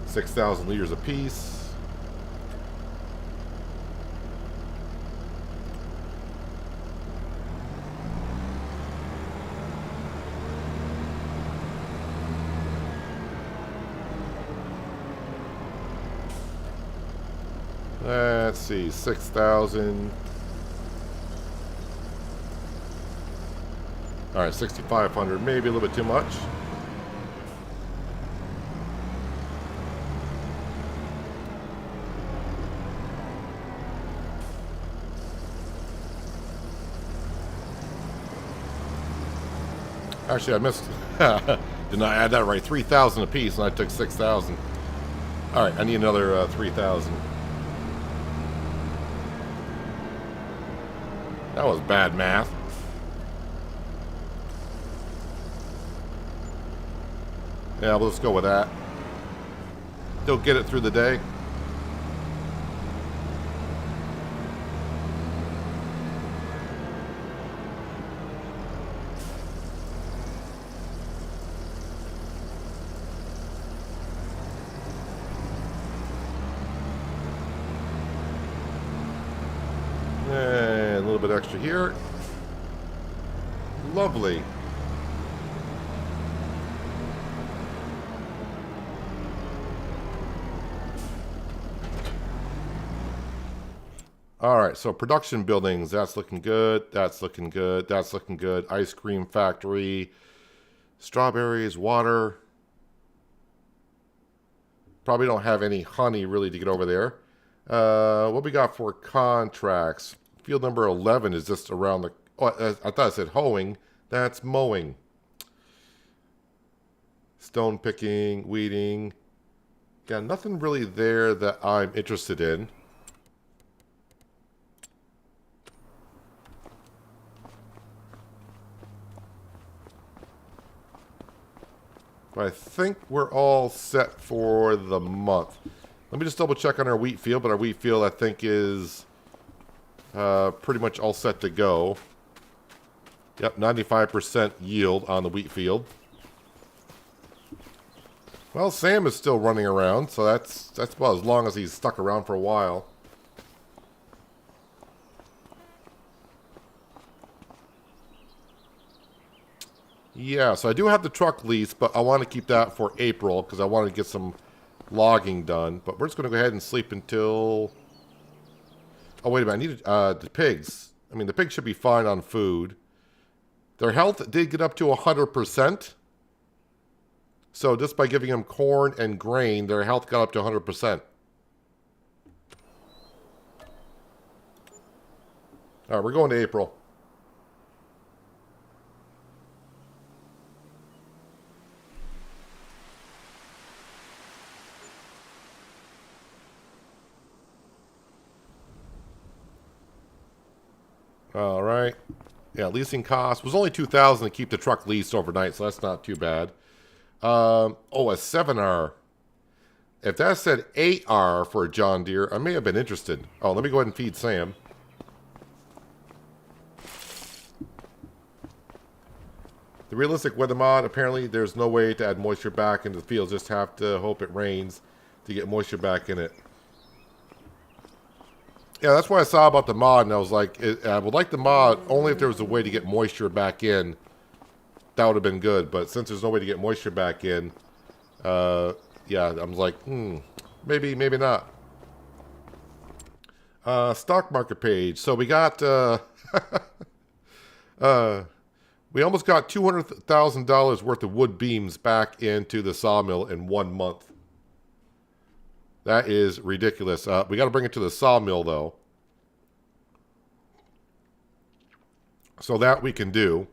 S1: 6,000 liters apiece. Let's see, 6,000. All right, 6,500, maybe a little bit too much. Actually, I missed. Did not add that right. 3,000 a piece, and I took 6,000. All right, I need another 3,000. That was bad math. Yeah, well, let's go with that. They'll get it through the day. A little bit extra here. Lovely. All right, so production buildings, that's looking good. That's looking good. That's looking good. Ice cream factory, strawberries, water. Probably don't have any honey really to get over there. What we got for contracts? Field number 11 is just around the... Oh, I thought I said hoeing. That's mowing. Stone picking, weeding. Yeah, nothing really there that I'm interested in. But I think we're all set for the month. Let me just double check on our wheat field, but our wheat field I think is pretty much all set to go. Yep, 95% yield on the wheat field. Well, Sam is still running around, so that's about as long as he's stuck around for a while. Yeah, so I do have the truck lease, but I want to keep that for April because I want to get some logging done. But we're just going to go ahead and sleep until... Oh, wait a minute. I need the pigs. I mean, the pigs should be fine on food. Their health did get up to 100%. So just by giving them corn and grain, their health got up to 100%. All right, we're going to April. All right. Yeah, leasing cost was only $2,000 to keep the truck leased overnight, so that's not too bad. Oh, a 7R. If that said 8R for a John Deere, I may have been interested. Oh, let me go ahead and feed Sam. The realistic weather mod, apparently there's no way to add moisture back into the field. Just have to hope it rains to get moisture back in it. Yeah, that's what I saw about the mod, and I was like, I would like the mod only if there was a way to get moisture back in. That would have been good, but since there's no way to get moisture back in, yeah, I was like, maybe, maybe not. Stock market page. So we got, we almost got $200,000 worth of wood beams back into the sawmill in 1 month. That is ridiculous. We got to bring it to the sawmill, though. So that we can do.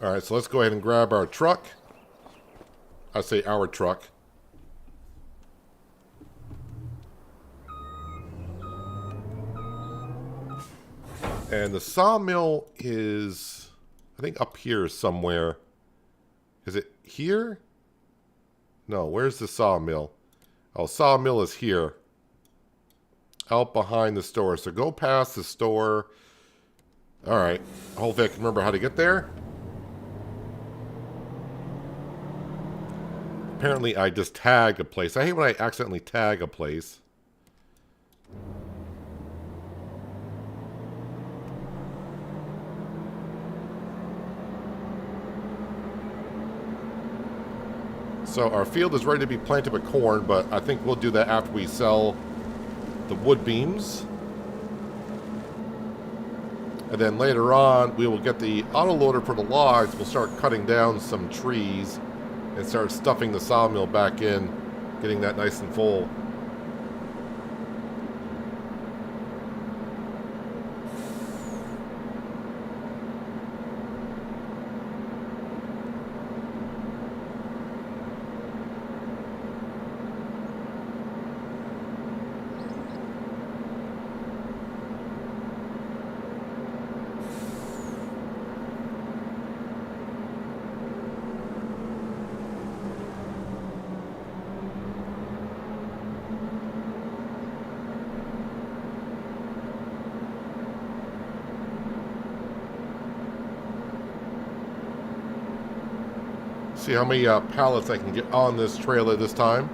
S1: All right, so let's go ahead and grab our truck. I say our truck. And the sawmill is, I think, up here somewhere. Is it here? No, where's the sawmill? Oh, sawmill is here. Out behind the store. So go past the store. All right. Hopefully I can remember how to get there. Apparently I just tagged a place. I hate when I accidentally tag a place. So our field is ready to be planted with corn, but I think we'll do that after we sell the wood beams. And then later on, we will get the autoloader for the logs. We'll start cutting down some trees and start stuffing the sawmill back in, getting that nice and full. See how many pallets I can get on this trailer this time.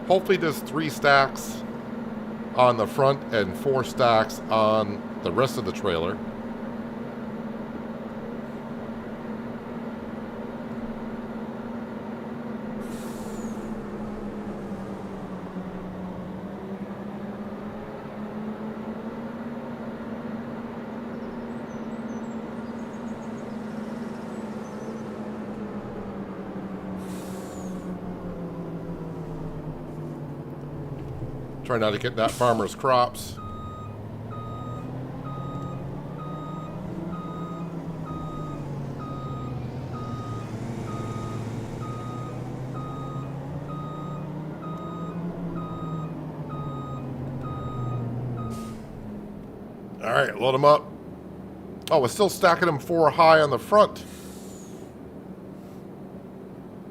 S1: Hopefully there's 3 stacks on the front and 4 stacks on the rest of the trailer. Try not to get that farmer's crops. All right, load them up. Oh, we're still stacking them 4 high on the front.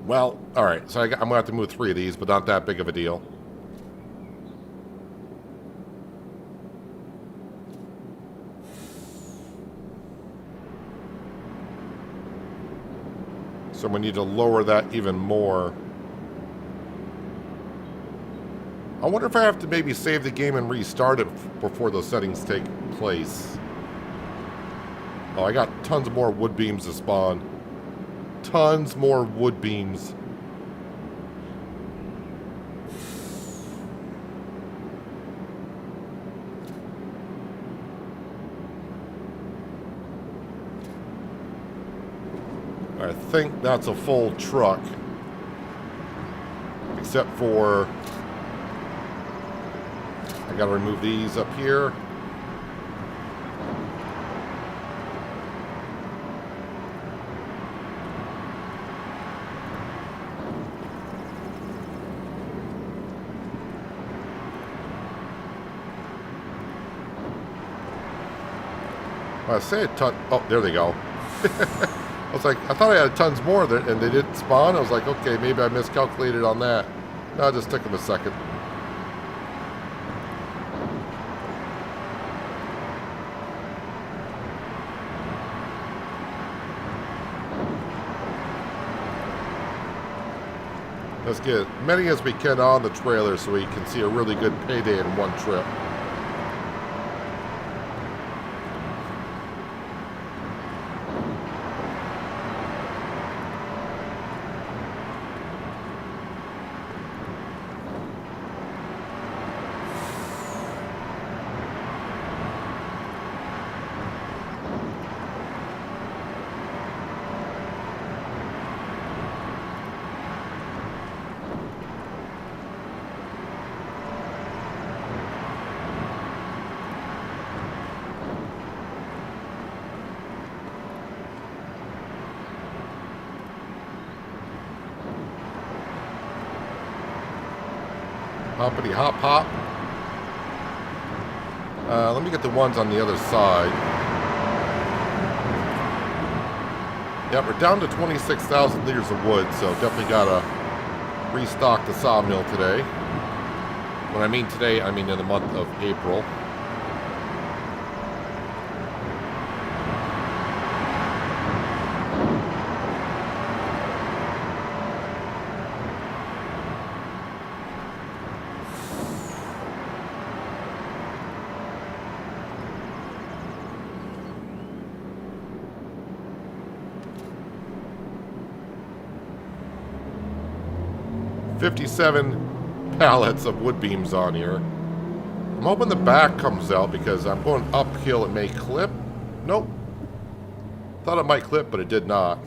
S1: Well, all right, so I'm going to have to move 3 of these, but not that big of a deal. So we need to lower that even more. I wonder if I have to maybe save the game and restart it before those settings take place. Oh, I got tons more wood beams to spawn. Tons more wood beams. I think that's a full truck. Except for I gotta remove these up here. I say a ton. Oh, there they go. I was like, I thought I had tons more there, and they didn't spawn. I was like, okay, maybe I miscalculated on that. No, it just took them a second. Let's get as many as we can on the trailer so we can see a really good payday in one trip. Hoppity hop hop. Let me get the ones on the other side. Yeah, we're down to 26,000 liters of wood, so definitely gotta restock the sawmill today. When I mean today, I mean in the month of April. $57 pallets of wood beams on here. I'm hoping the back comes out because I'm going uphill. It may clip. Nope. Thought it might clip, but it did not.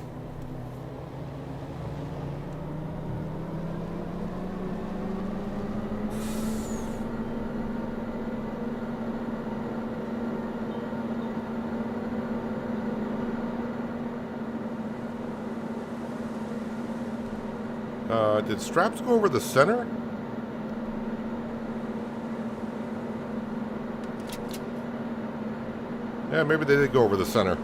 S1: Did straps go over the center? Yeah, maybe they did go over the center.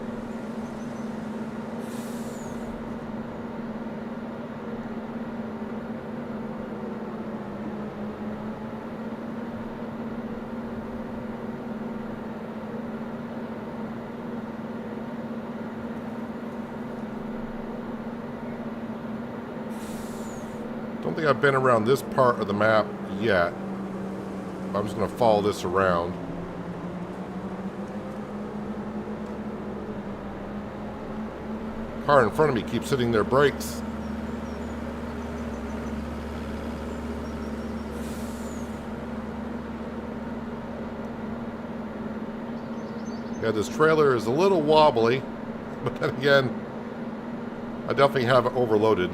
S1: Don't think I've been around this part of the map yet. I'm just going to follow this around. Car in front of me keeps hitting their brakes. Yeah, this trailer is a little wobbly, but then again, I definitely have it overloaded.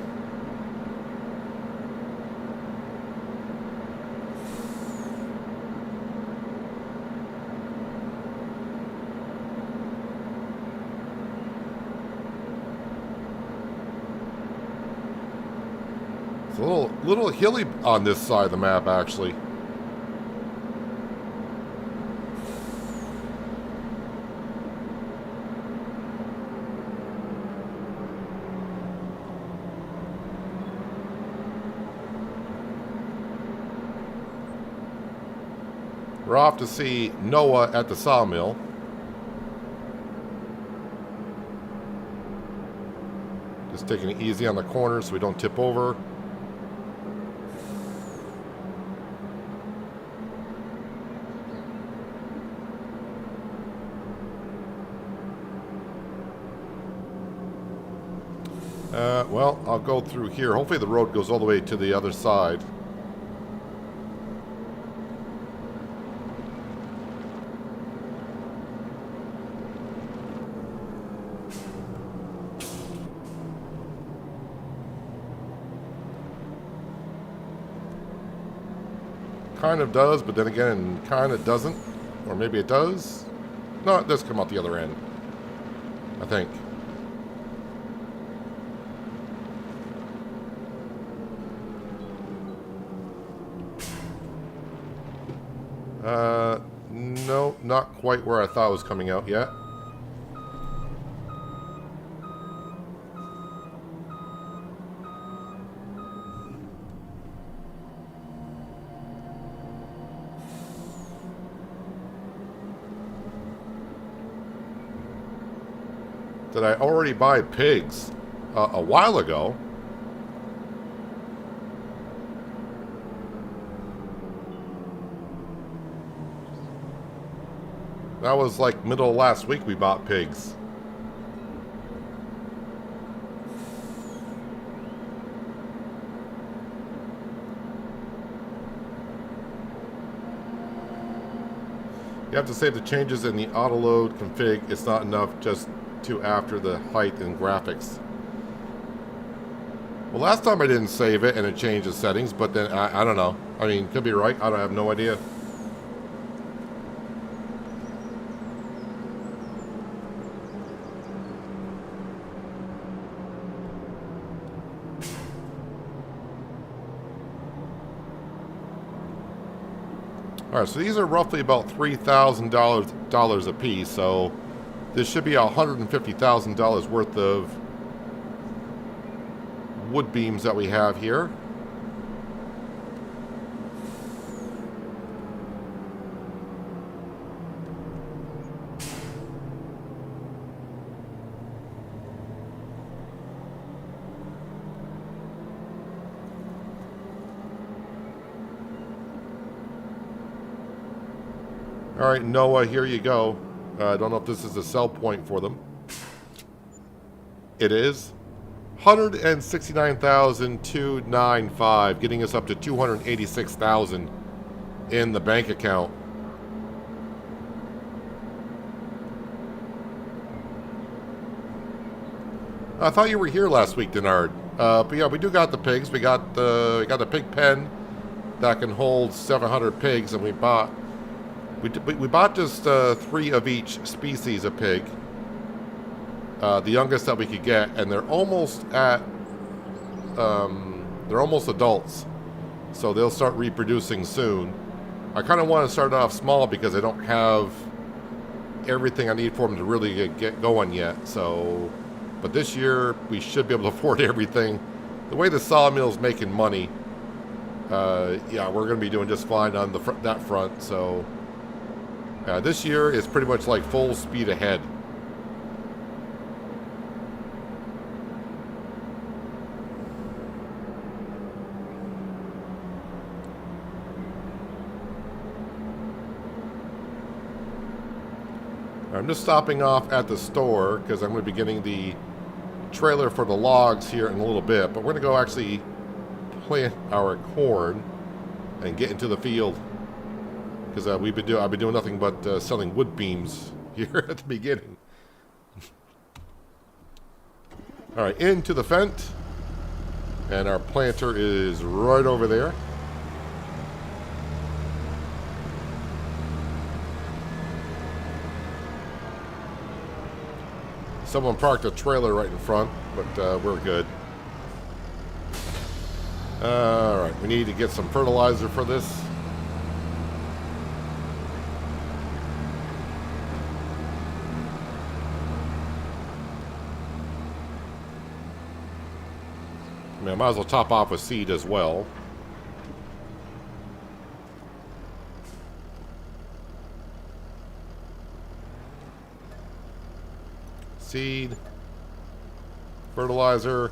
S1: It's a little hilly on this side of the map, actually. We're off to see Noah at the sawmill. Just taking it easy on the corners so we don't tip over. Well, I'll go through here. Hopefully the road goes all the way to the other side. Kind of does, but then again, kind of doesn't. Or maybe it does. No, it does come out the other end, I think. No, not quite where I thought it was coming out yet. Did I already buy pigs a while ago? That was like middle of last week we bought pigs. You have to save the changes in the autoload config. It's not enough just to after the height and graphics. Well, last time I didn't save it and it changed the settings, but then I don't know. I mean, could be right. I don't have no idea. Alright, so these are roughly about $3,000 a piece, so this should be $150,000 worth of wood beams that we have here. Alright, Noah, here you go. I don't know if this is a sell point for them. It is. $169,295, getting us up to $286,000 in the bank account. I thought you were here last week, Denard. But yeah, we do got the pigs. We got the pig pen that can hold 700 pigs, and we bought just 3 of each species of pig. The youngest that we could get, and they're almost adults, so they'll start reproducing soon. I kind of want to start off small because I don't have everything I need for them to really get going yet. So, but this year we should be able to afford everything. The way the sawmill's making money, yeah, we're going to be doing just fine on that front. So, this year is pretty much like full speed ahead. I'm just stopping off at the store because I'm going to be getting the trailer for the logs here in a little bit. But we're going to go actually plant our corn and get into the field because I've been doing nothing but selling wood beams here at the beginning. All right, into the fence, and our planter is right over there. Someone parked a trailer right in front, but we're good. All right, we need to get some fertilizer for this. I mean, I might as well top off with seed as well. Seed, fertilizer,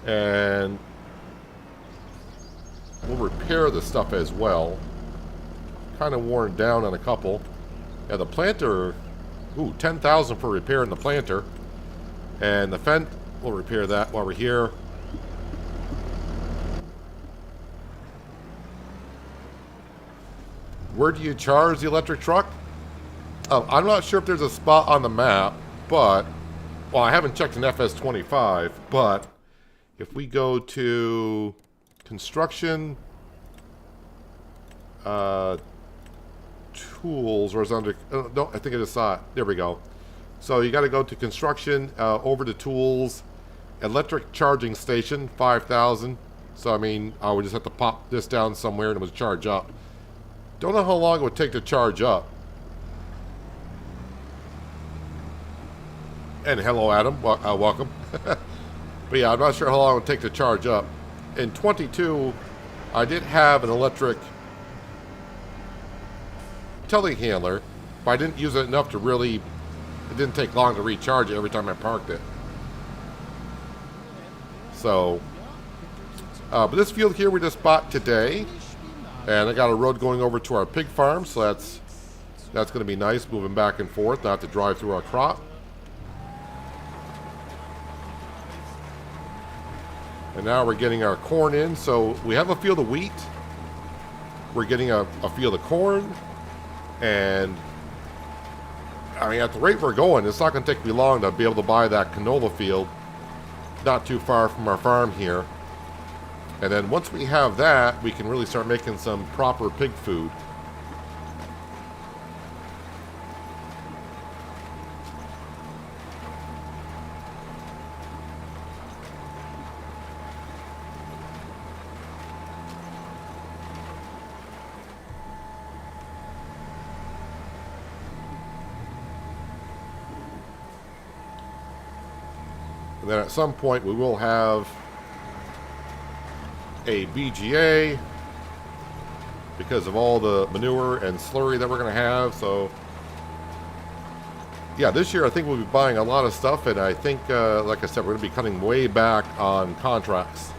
S1: and we'll repair the stuff as well. Kind of worn down on a couple. Yeah, the planter, ooh, 10,000 for repairing the planter. And the fence, we'll repair that while we're here. Where do you charge the electric truck? I'm not sure if there's a spot on the map, but, well, I haven't checked an FS25, but if we go to construction, tools, or is it under, no, I think I just saw it. There we go. So you got to go to construction, over to tools, electric charging station, 5,000. So, I mean, I would just have to pop this down somewhere and it would charge up. Don't know how long it would take to charge up. And hello, Adam. Welcome. But yeah, I'm not sure how long it would take to charge up. In 22, I did have an electric telehandler, but I didn't use it enough to really... It didn't take long to recharge it every time I parked it. So, but this field here we just bought today. And I got a road going over to our pig farm, so that's going to be nice, moving back and forth, not to drive through our crop. And now we're getting our corn in. So we have a field of wheat. We're getting a field of corn. And I mean, at the rate we're going, it's not going to take me long to be able to buy that canola field not too far from our farm here. And then once we have that, we can really start making some proper pig food. And then at some point we will have a BGA because of all the manure and slurry that we're going to have. So yeah, this year I think we'll be buying a lot of stuff, and I think like I said, we're going to be cutting way back on contracts.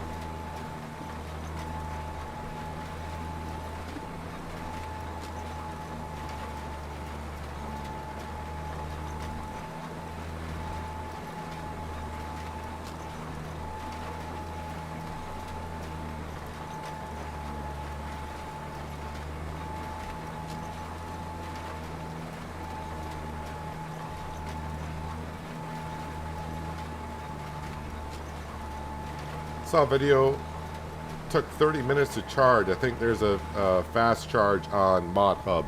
S1: Saw a video, took 30 minutes to charge. I think there's a fast charge on Mod Hub.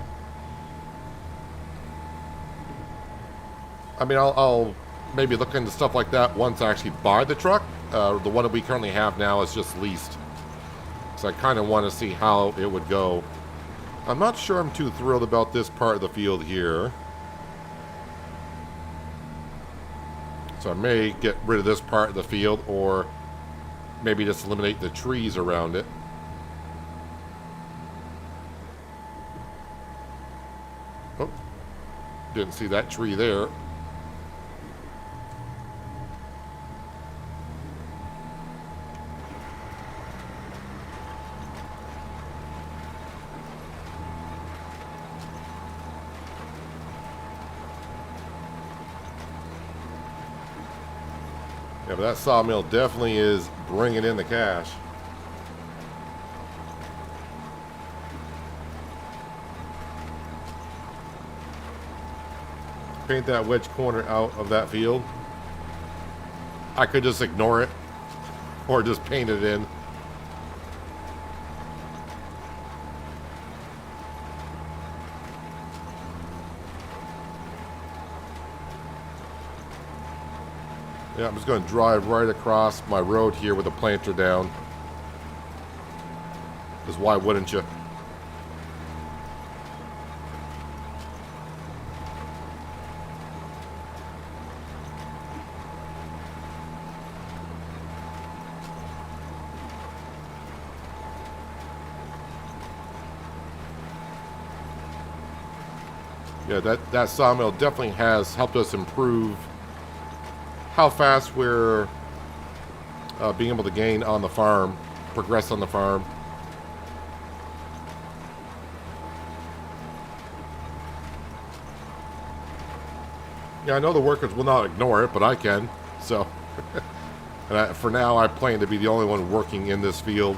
S1: I mean, I'll maybe look into stuff like that once I actually buy the truck. The one that we currently have now is just leased. So I kind of want to see how it would go. I'm not sure I'm too thrilled about this part of the field here. So I may get rid of this part of the field, or maybe just eliminate the trees around it. Oh, didn't see that tree there. Yeah, but that sawmill definitely is bringing in the cash. Paint that wedge corner out of that field. I could just ignore it or just paint it in. Yeah, I'm just going to drive right across my road here with a planter down. Because why wouldn't you? Yeah, that sawmill definitely has helped us improve how fast we're being able to gain on the farm, progress on the farm. Yeah, I know the workers will not ignore it, but I can. So, and for now, I plan to be the only one working in this field.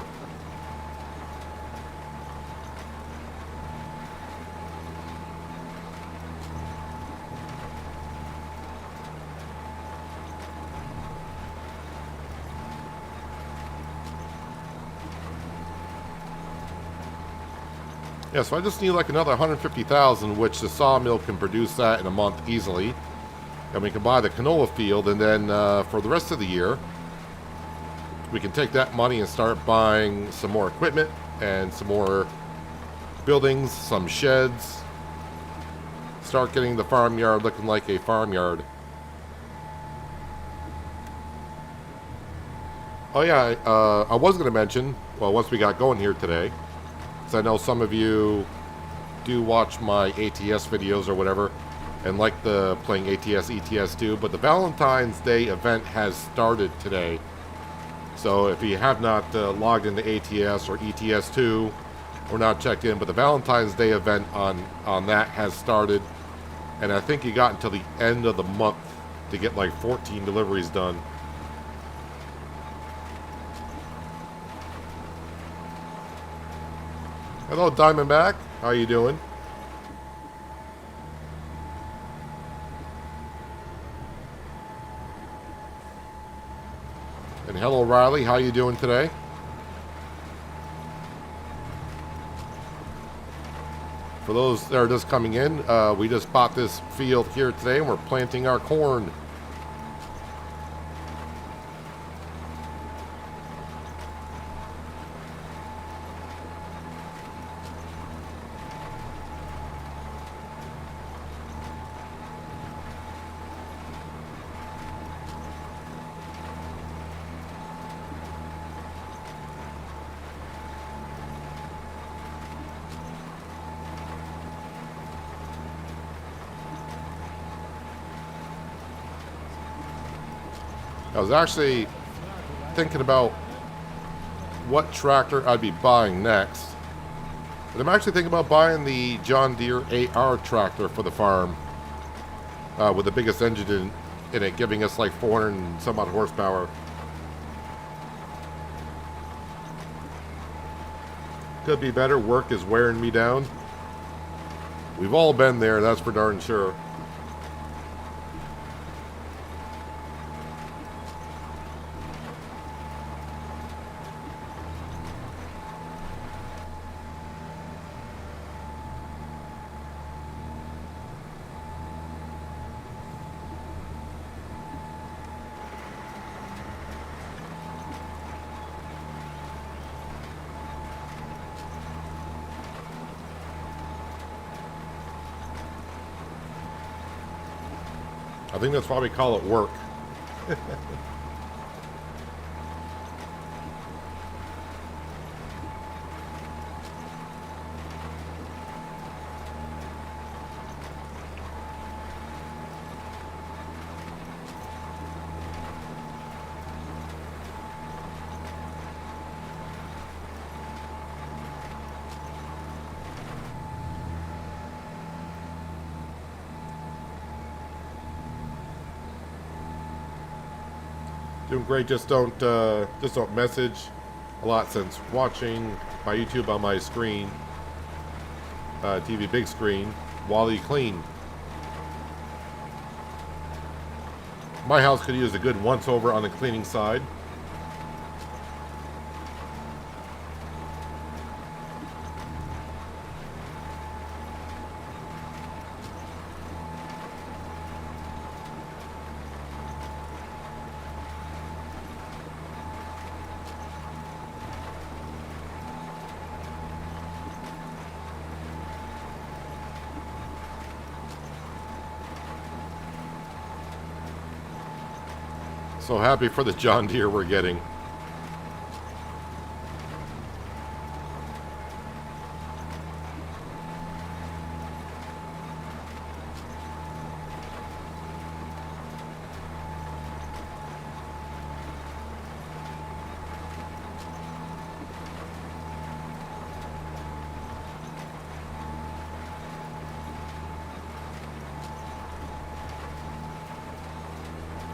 S1: Yeah, so I just need like another 150,000, which the sawmill can produce that in a month easily. And we can buy the canola field, and then for the rest of the year, we can take that money and start buying some more equipment and some more buildings, some sheds. Start getting the farmyard looking like a farmyard. Oh yeah, I was going to mention, well, once we got going here today, because I know some of you do watch my ATS videos or whatever, and like the playing ATS, ETS too, but the Valentine's Day event has started today. So if you have not logged into ATS or ETS2, or not checked in, but the Valentine's Day event on that has started, and I think you got until the end of the month to get like 14 deliveries done. Hello, Diamondback. How you doing? And hello, Riley. How you doing today? For those that are just coming in, we just bought this field here today, and we're planting our corn. I was actually thinking about what tractor I'd be buying next. But I'm actually thinking about buying the John Deere AR tractor for the farm. With the biggest engine in it, giving us like 400 and some odd horsepower. Could be better. Work is wearing me down. We've all been there, that's for darn sure. I think that's why we call it work. Doing great. Just don't message a lot since watching my YouTube on my screen, TV big screen, while you clean. My house could use a good once over on the cleaning side. So happy for the John Deere we're getting.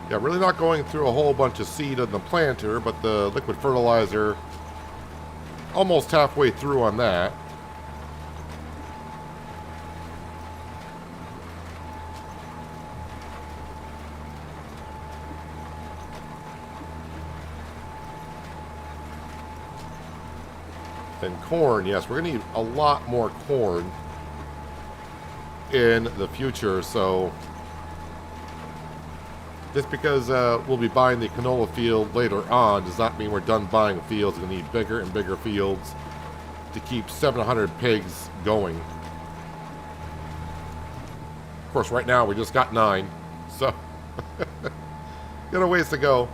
S1: Yeah, really not going through a whole bunch of seed on the planter, but the liquid fertilizer almost halfway through on that. And corn, yes, we're going to need a lot more corn in the future, so just because we'll be buying the canola field later on does not mean we're done buying fields. We're going to need bigger and bigger fields to keep 700 pigs going. Of course, right now we just got 9, so got a ways to go.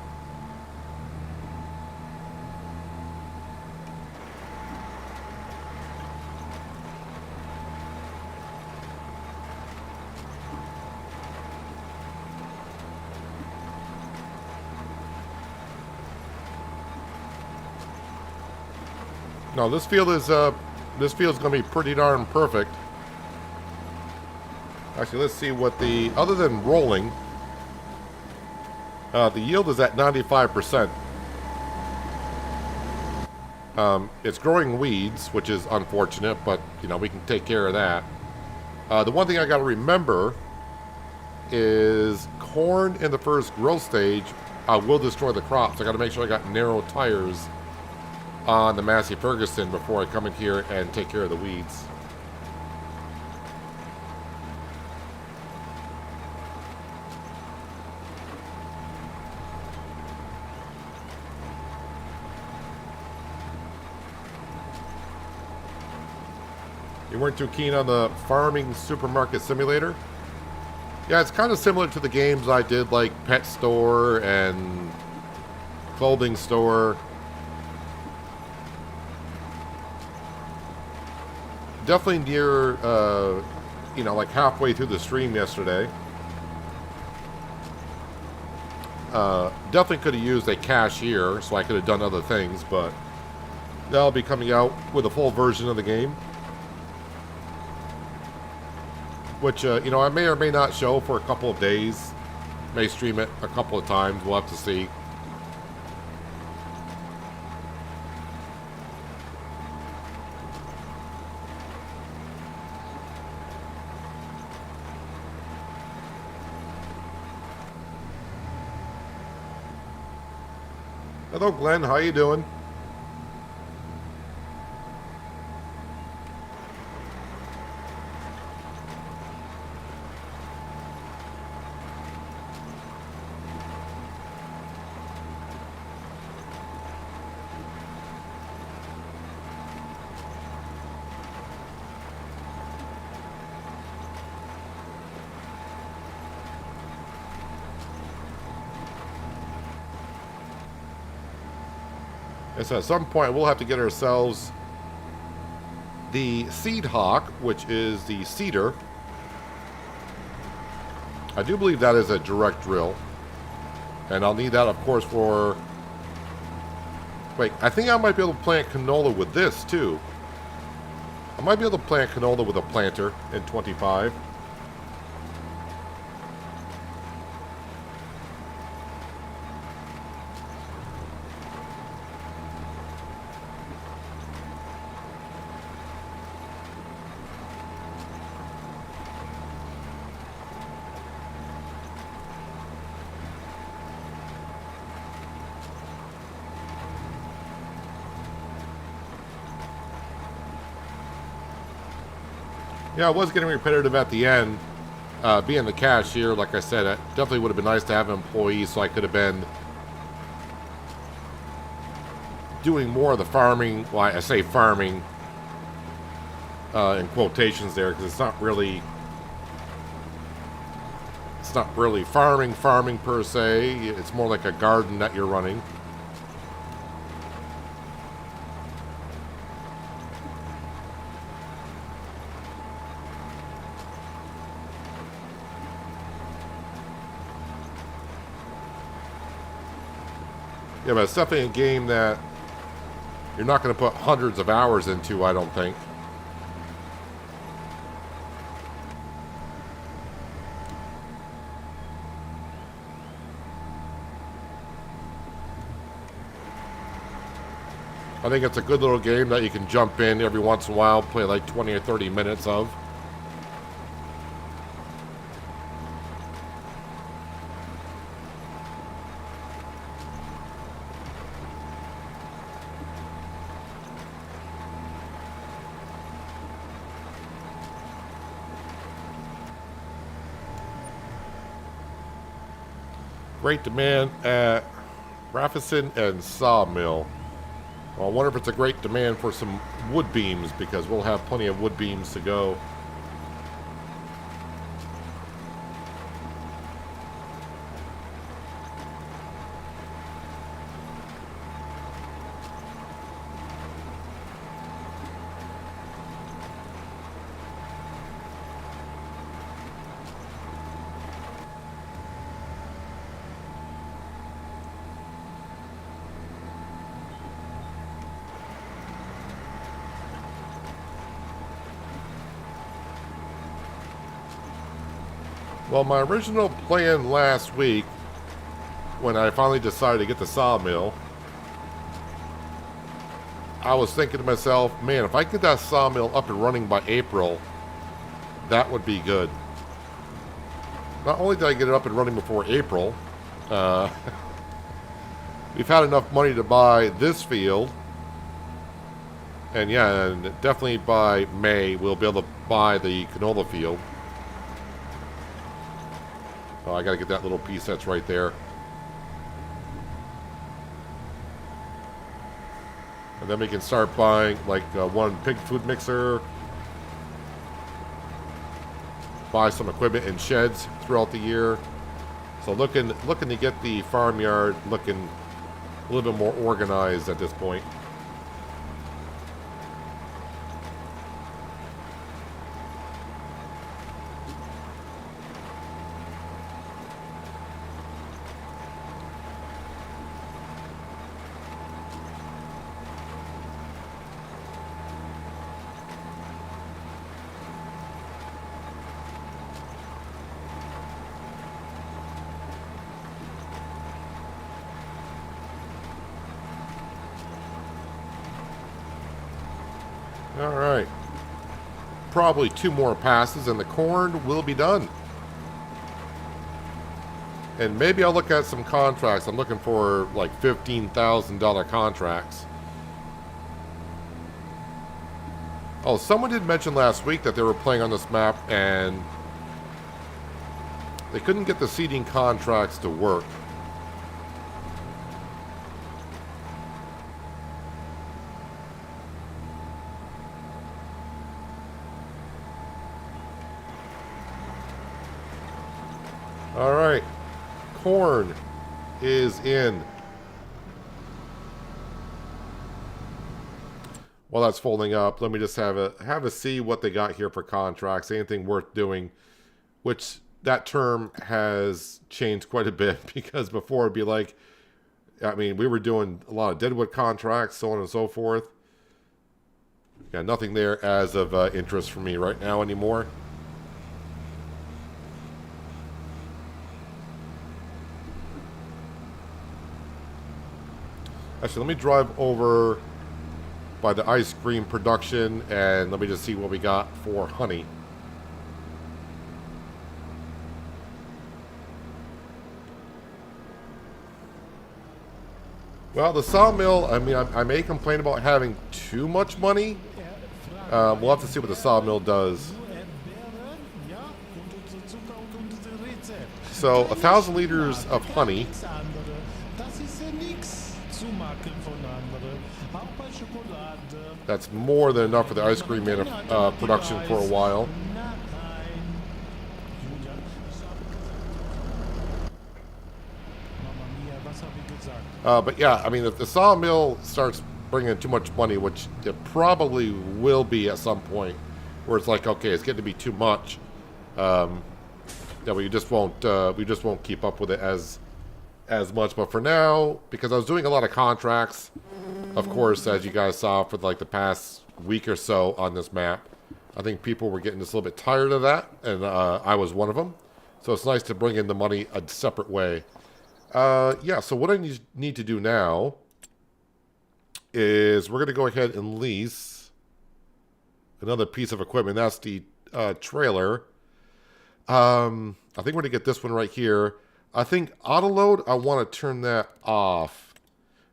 S1: No, this field is going to be pretty darn perfect. Actually, let's see what the, other than rolling, the yield is at 95%. It's growing weeds, which is unfortunate, but you know, we can take care of that. The one thing I got to remember is corn in the first growth stage will destroy the crops. I got to make sure I got narrow tires on the Massey Ferguson before I come in here and take care of the weeds. You weren't too keen on the farming supermarket simulator? Yeah, it's kind of similar to the games I did, like Pet Store and Clothing Store. Definitely near, you know, like halfway through the stream yesterday. Definitely could have used a cashier, so I could have done other things, but that'll be coming out with a full version of the game. Which, you know, I may or may not show for a couple of days. May stream it a couple of times, we'll have to see. Hello, Glenn. How you doing? So at some point we'll have to get ourselves the Seed Hawk, which is the seeder. I do believe that is a direct drill. And I'll need that, of course, for... Wait, I think I might be able to plant canola with this, too. I might be able to plant canola with a planter in 25. Yeah, I was getting repetitive at the end. Being the cashier, like I said, it definitely would have been nice to have an employee, so I could have been doing more of the farming. Well, I say farming in quotations there, because it's not really farming per se. It's more like a garden that you're running. Yeah, but it's definitely a game that you're not going to put hundreds of hours into, I don't think. I think it's a good little game that you can jump in every once in a while, play like 20 or 30 minutes of. Great demand at Raffison and Sawmill. Well, I wonder if it's a great demand for some wood beams, because we'll have plenty of wood beams to go. Well, my original plan last week, when I finally decided to get the sawmill, I was thinking to myself, man, if I get that sawmill up and running by April, that would be good. Not only did I get it up and running before April, we've had enough money to buy this field. And yeah, and definitely by May, we'll be able to buy the canola field. Oh, I gotta get that little piece that's right there. And then we can start buying like one pig food mixer. Buy some equipment and sheds throughout the year. So looking to get the farmyard looking a little bit more organized at this point. All right. Probably 2 more passes and the corn will be done. And maybe I'll look at some contracts. I'm looking for like $15,000 contracts. Oh, someone did mention last week that they were playing on this map and they couldn't get the seeding contracts to work. All right, corn is in. While that's folding up, let me just have a see what they got here for contracts. Anything worth doing, which that term has changed quite a bit, because before it'd be like, I mean, we were doing a lot of deadwood contracts, so on and so forth. Yeah, nothing there as of interest for me right now anymore. Actually, let me drive over by the ice cream production and let me just see what we got for honey. Well, the sawmill, I mean, I may complain about having too much money. We'll have to see what the sawmill does. So 1,000 liters of honey. That's more than enough for the ice cream production for a while. But yeah, I mean, if the sawmill starts bringing too much money, which it probably will be at some point, where it's like, okay, it's getting to be too much, yeah, we just won't keep up with it as much. But for now, because I was doing a lot of contracts, of course, as you guys saw for like the past week or so on this map, I think people were getting just a little bit tired of that, and I was one of them. So it's nice to bring in the money a separate way. Yeah, so what I need to do now is we're going to go ahead and lease another piece of equipment. That's the trailer. I think we're going to get this one right here. I think autoload, I want to turn that off.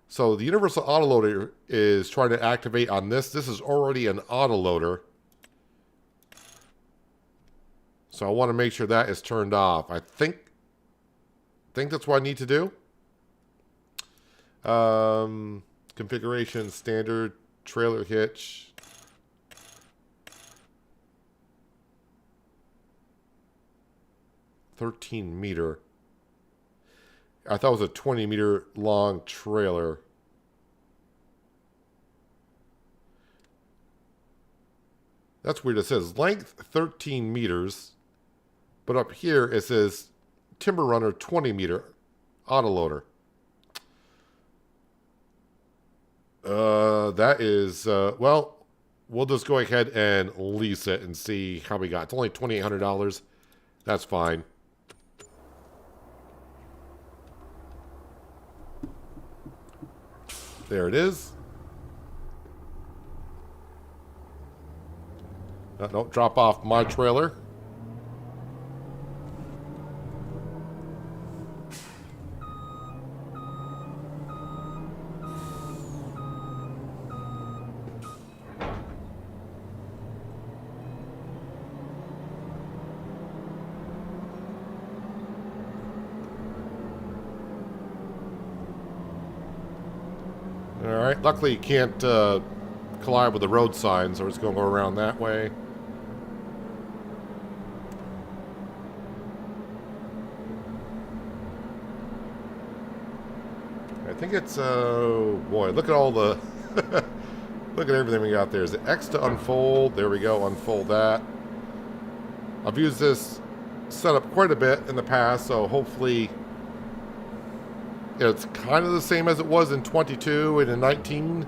S1: So the universal autoloader is trying to activate on this. This is already an autoloader. So I want to make sure that is turned off. I think that's what I need to do. Configuration, standard, trailer hitch. $13-meter. I thought it was a 20-meter long trailer. That's weird. It says length 13 meters, but up here it says Timber Runner 20-meter autoloader. That is, well, we'll just go ahead and lease it and see how we got. It's only $2,800. That's fine. There it is. Don't drop off my trailer. Alright, luckily you can't collide with the road signs, or it's going to go around that way. I think it's, boy, look at all the, look at everything we got there. Is it X to unfold? There we go, unfold that. I've used this setup quite a bit in the past, so hopefully it's kind of the same as it was in 22 and in 19.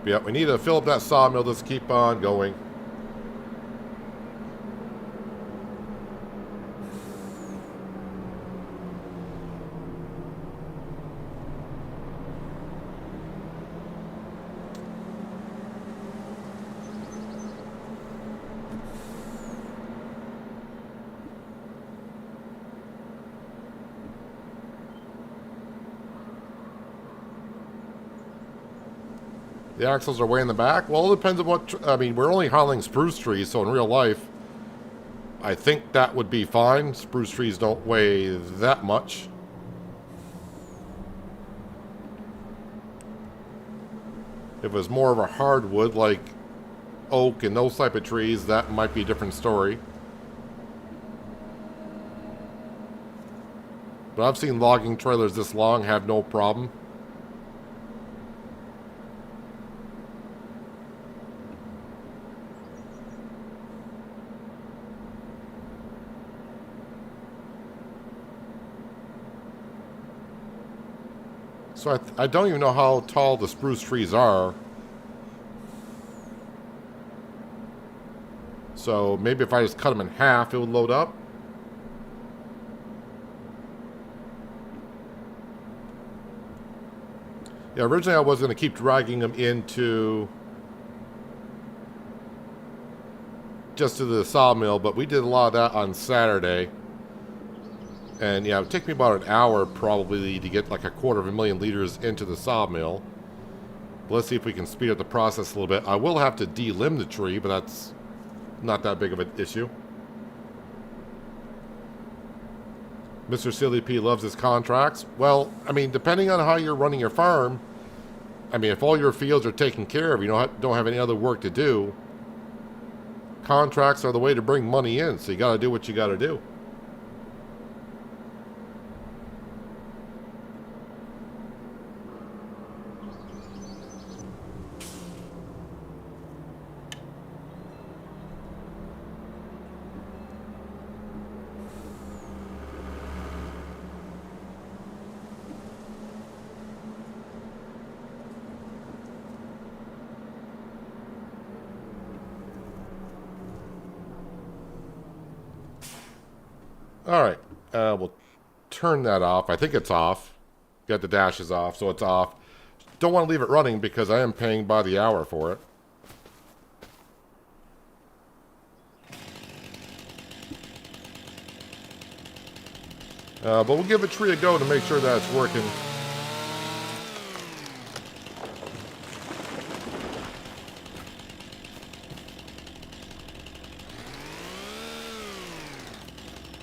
S1: Yeah, we need to fill up that sawmill. Just keep on going. The axles are way in the back. Well, it depends on what... I mean, we're only hauling spruce trees, so in real life, I think that would be fine. Spruce trees don't weigh that much. If it was more of a hardwood, like oak and those type of trees, that might be a different story. But I've seen logging trailers this long have no problem. So I don't even know how tall the spruce trees are. So maybe if I just cut them in half, it would load up. Yeah, originally I was going to keep dragging them into just to the sawmill, but we did a lot of that on Saturday. And yeah, it would take me about an hour probably to get like 250,000 liters into the sawmill. But let's see if we can speed up the process a little bit. I will have to delimb the tree, but that's not that big of an issue. Mr. Silly P loves his contracts. Well, I mean, depending on how you're running your farm, I mean, if all your fields are taken care of, you don't have any other work to do, contracts are the way to bring money in, so you got to do what you got to do. Alright, we'll turn that off. I think it's off. Got the dashes off, so it's off. Don't want to leave it running because I am paying by the hour for it. But we'll give the tree a go to make sure that it's working.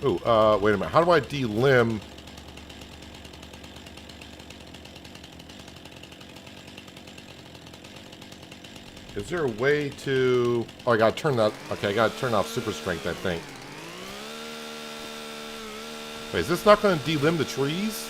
S1: Ooh, wait a minute. How do I delimb? Is there a way to... Oh, I gotta turn that... Okay, I gotta turn off super strength, I think. Wait, is this not gonna delimb the trees?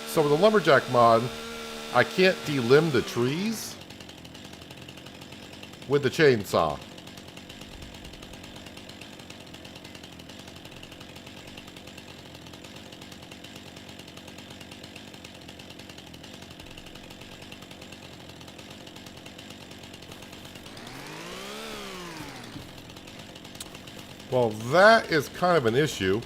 S1: So with the lumberjack mod, I can't delimb the trees with the chainsaw. Well, that is kind of an issue.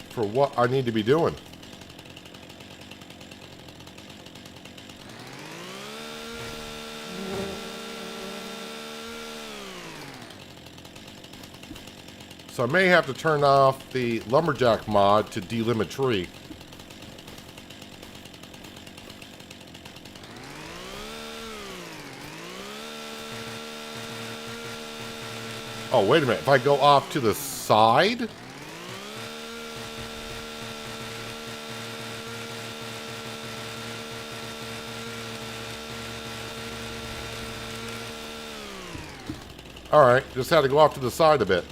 S1: For what I need to be doing. So I may have to turn off the lumberjack mod to delimb a tree. Oh, wait a minute. If I go off to the side... Alright, just had to go off to the side a bit.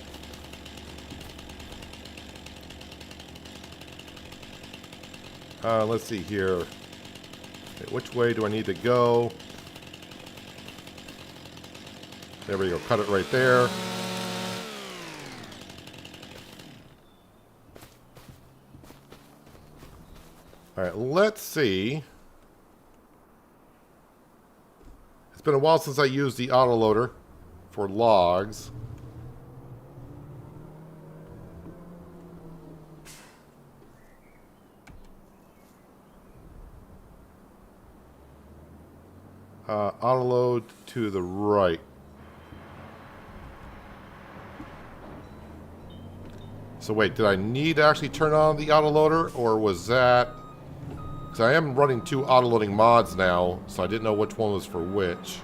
S1: Let's see here. Okay, which way do I need to go? There we go, cut it right there. Alright, let's see. It's been a while since I used the autoloader for logs. Autoload to the right. So wait, did I need to actually turn on the autoloader, or was that... Because I am running two autoloading mods now, so I didn't know which one was for which.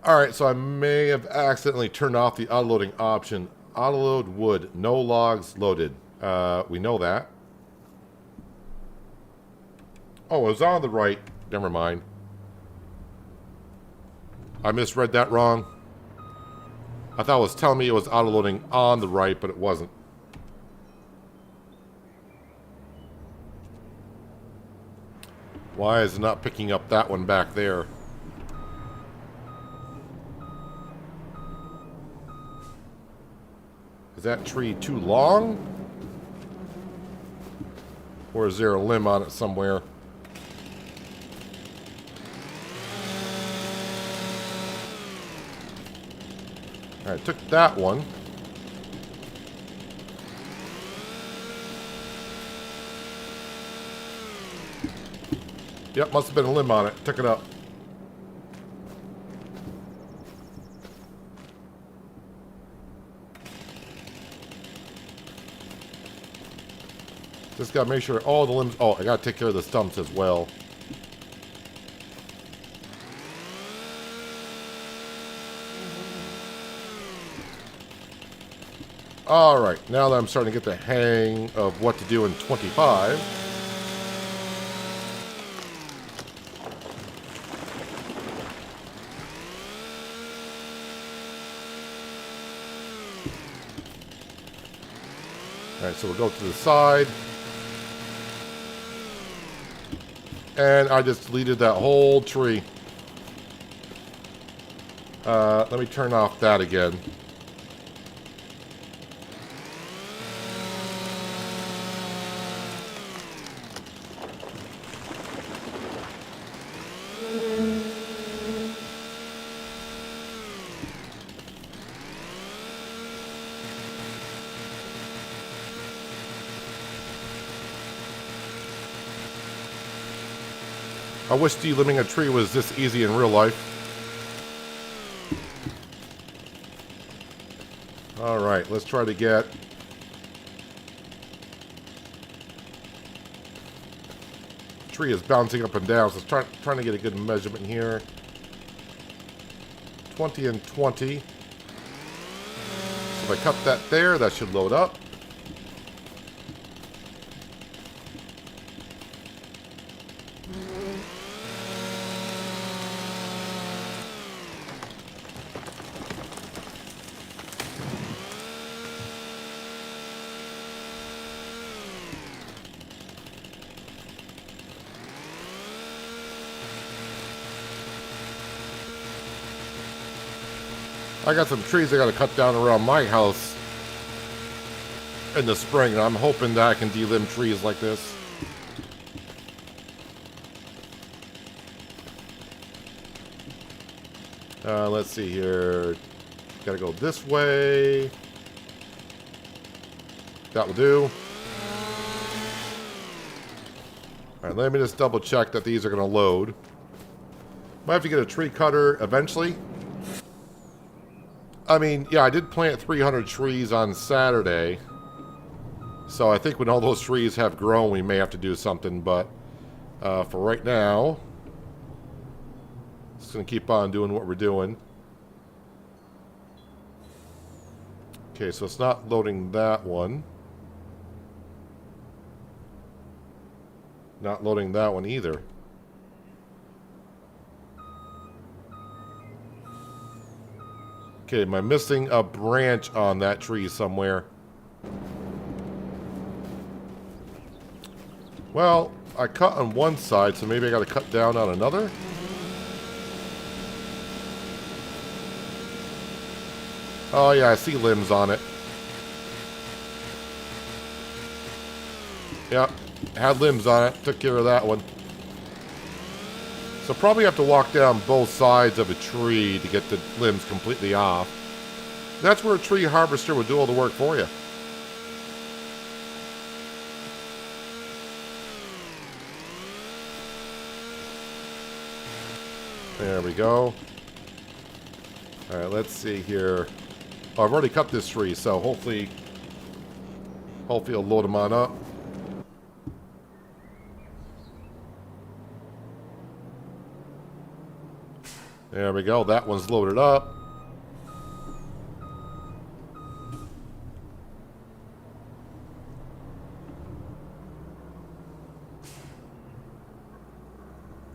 S1: Alright, so I may have accidentally turned off the autoloading option. Autoload wood, no logs loaded. We know that. Oh, it was on the right. Never mind. I misread that wrong. I thought it was telling me it was autoloading on the right, but it wasn't. Why is it not picking up that one back there? Is that tree too long? Or is there a limb on it somewhere? Alright, took that one. Yep, must have been a limb on it. Took it up. Just gotta make sure all the limbs... Oh, I gotta take care of the stumps as well. Alright, now that I'm starting to get the hang of what to do in 25... Alright, so we'll go to the side. And I just deleted that whole tree. Let me turn off that again. I wish delimbing a tree was this easy in real life. Alright, let's try to get... The tree is bouncing up and down, so trying to get a good measurement here. 20 and 20. So if I cut that there, that should load up. I got some trees I got to cut down around my house in the spring, and I'm hoping that I can delimb trees like this. Let's see here. Got to go this way. That will do. Alright, let me just double check that these are going to load. Might have to get a tree cutter eventually. I mean, yeah, I did plant 300 trees on Saturday. So I think when all those trees have grown, we may have to do something. But for right now, just going to keep on doing what we're doing. Okay, so it's not loading that one. Not loading that one either. Okay, am I missing a branch on that tree somewhere? Well, I cut on one side, so maybe I gotta cut down on another? Oh yeah, I see limbs on it. Yep, had limbs on it, took care of that one. So probably have to walk down both sides of a tree to get the limbs completely off. That's where a tree harvester would do all the work for you. There we go. Alright, let's see here. Oh, I've already cut this tree, so hopefully I'll load them on up. There we go. That one's loaded up.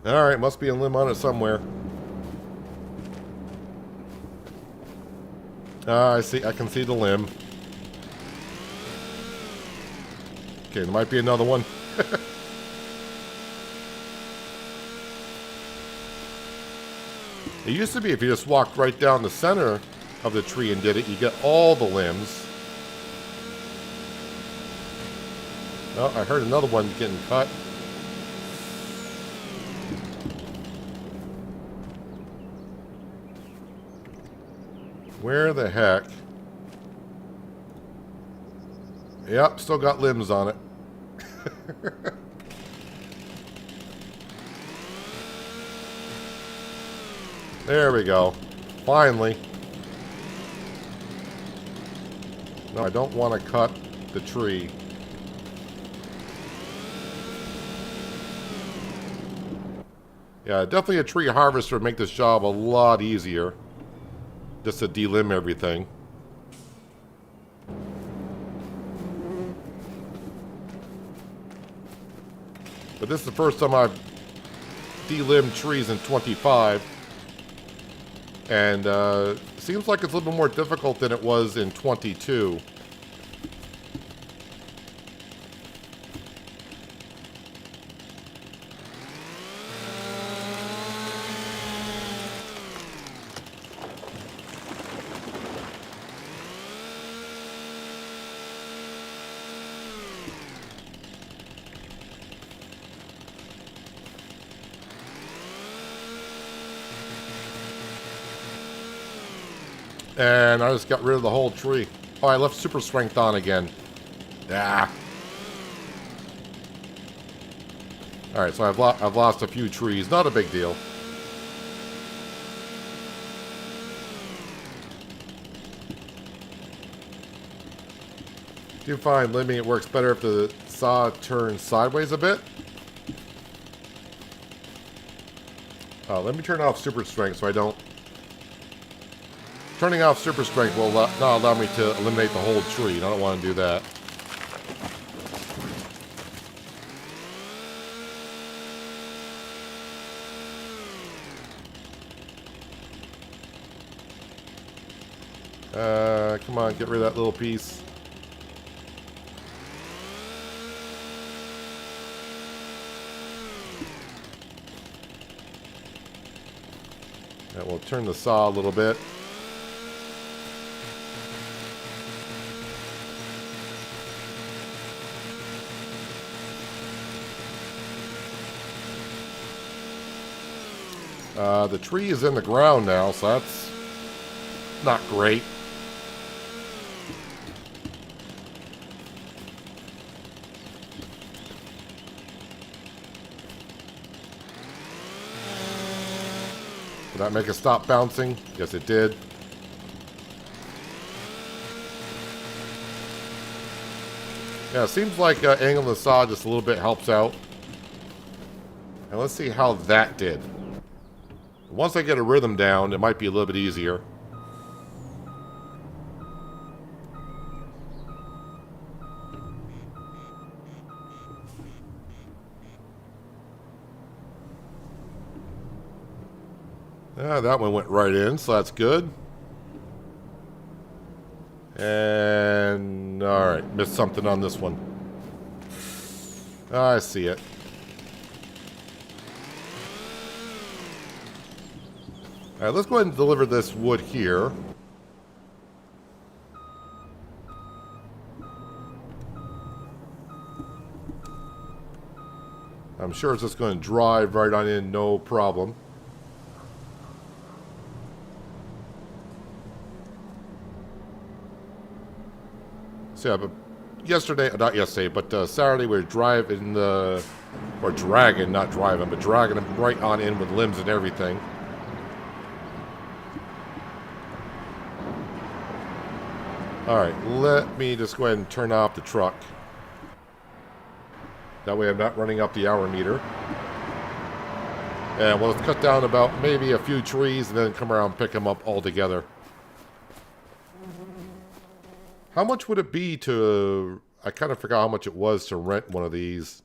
S1: Alright, must be a limb on it somewhere. I see. I can see the limb. Okay, there might be another one. It used to be if you just walked right down the center of the tree and did it, you get all the limbs. Oh, I heard another one getting cut. Where the heck? Yep, still got limbs on it. There we go. Finally. No, I don't want to cut the tree. Yeah, definitely a tree harvester would make this job a lot easier. Just to delimb everything. But this is the first time I've delimbed trees in 25. And seems like it's a little bit more difficult than it was in 22. And I just got rid of the whole tree. Oh, I left super strength on again. Ah. Alright, so I've lost a few trees. Not a big deal. Do you find limbing it works better if the saw turns sideways a bit? Let me turn off super strength so I don't... Turning off super strength will not allow me to eliminate the whole tree. And I don't want to do that. Come on, get rid of that little piece. And we'll turn the saw a little bit. The tree is in the ground now, so that's not great. Did that make it stop bouncing? Yes, it did. Yeah, it seems like angling the saw just a little bit helps out. And let's see how that did. Once I get a rhythm down, it might be a little bit easier. Yeah, that one went right in, so that's good. And, alright, missed something on this one. I see it. Alright, let's go ahead and deliver this wood here. I'm sure it's just going to drive right on in, no problem. So yeah, but yesterday, not yesterday, but Saturday we were driving or dragging, not driving, but dragging them right on in with limbs and everything. Alright, let me just go ahead and turn off the truck. That way I'm not running up the hour meter. And we'll cut down about maybe a few trees and then come around and pick them up all together. How much would it be to... I kind of forgot how much it was to rent one of these.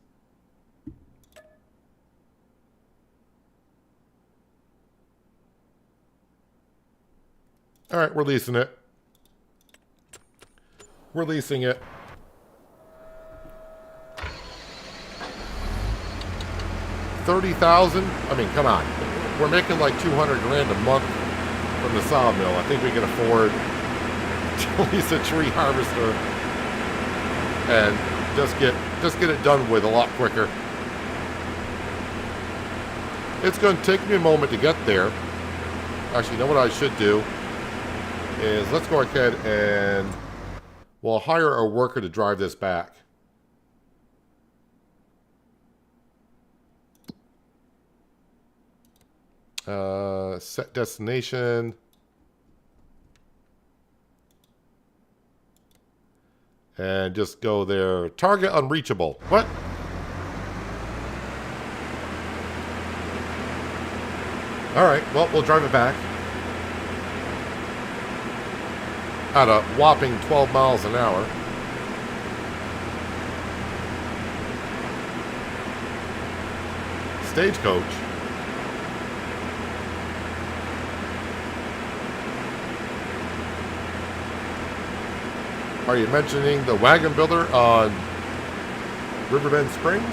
S1: Alright, we're leasing it. We're leasing it. $30,000? I mean, come on. we're making like 200 grand a month from the sawmill. I think we can afford to lease a tree harvester and just get it done with a lot quicker. It's going to take me a moment to get there. Actually, you know what I should do is let's go ahead and we'll hire a worker to drive this back. Set destination. And just go there. Target unreachable. What? Alright, well, we'll drive it back. At a whopping 12 miles an hour. Stagecoach. Are you mentioning the wagon builder on Riverbend Springs?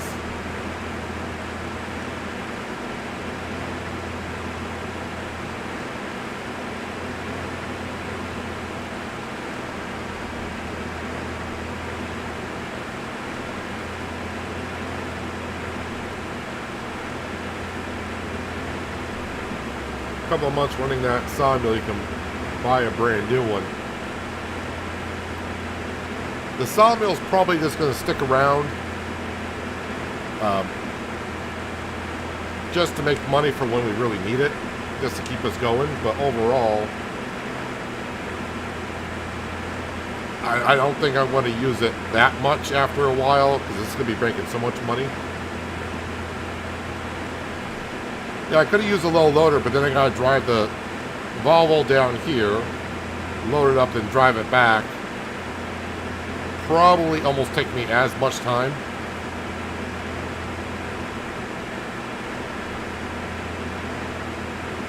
S1: A couple of months running that sawmill, you can buy a brand new one. The sawmill's probably just going to stick around just to make money for when we really need it, just to keep us going. But overall, I don't think I want to use it that much after a while because it's going to be making so much money. Yeah, I could have used a low loader, but then I got to drive the Volvo down here, load it up, and drive it back. Probably almost take me as much time.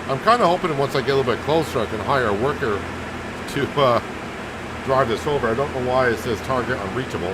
S1: I'm kind of hoping once I get a little bit closer I can hire a worker to drive this over. I don't know why it says target unreachable.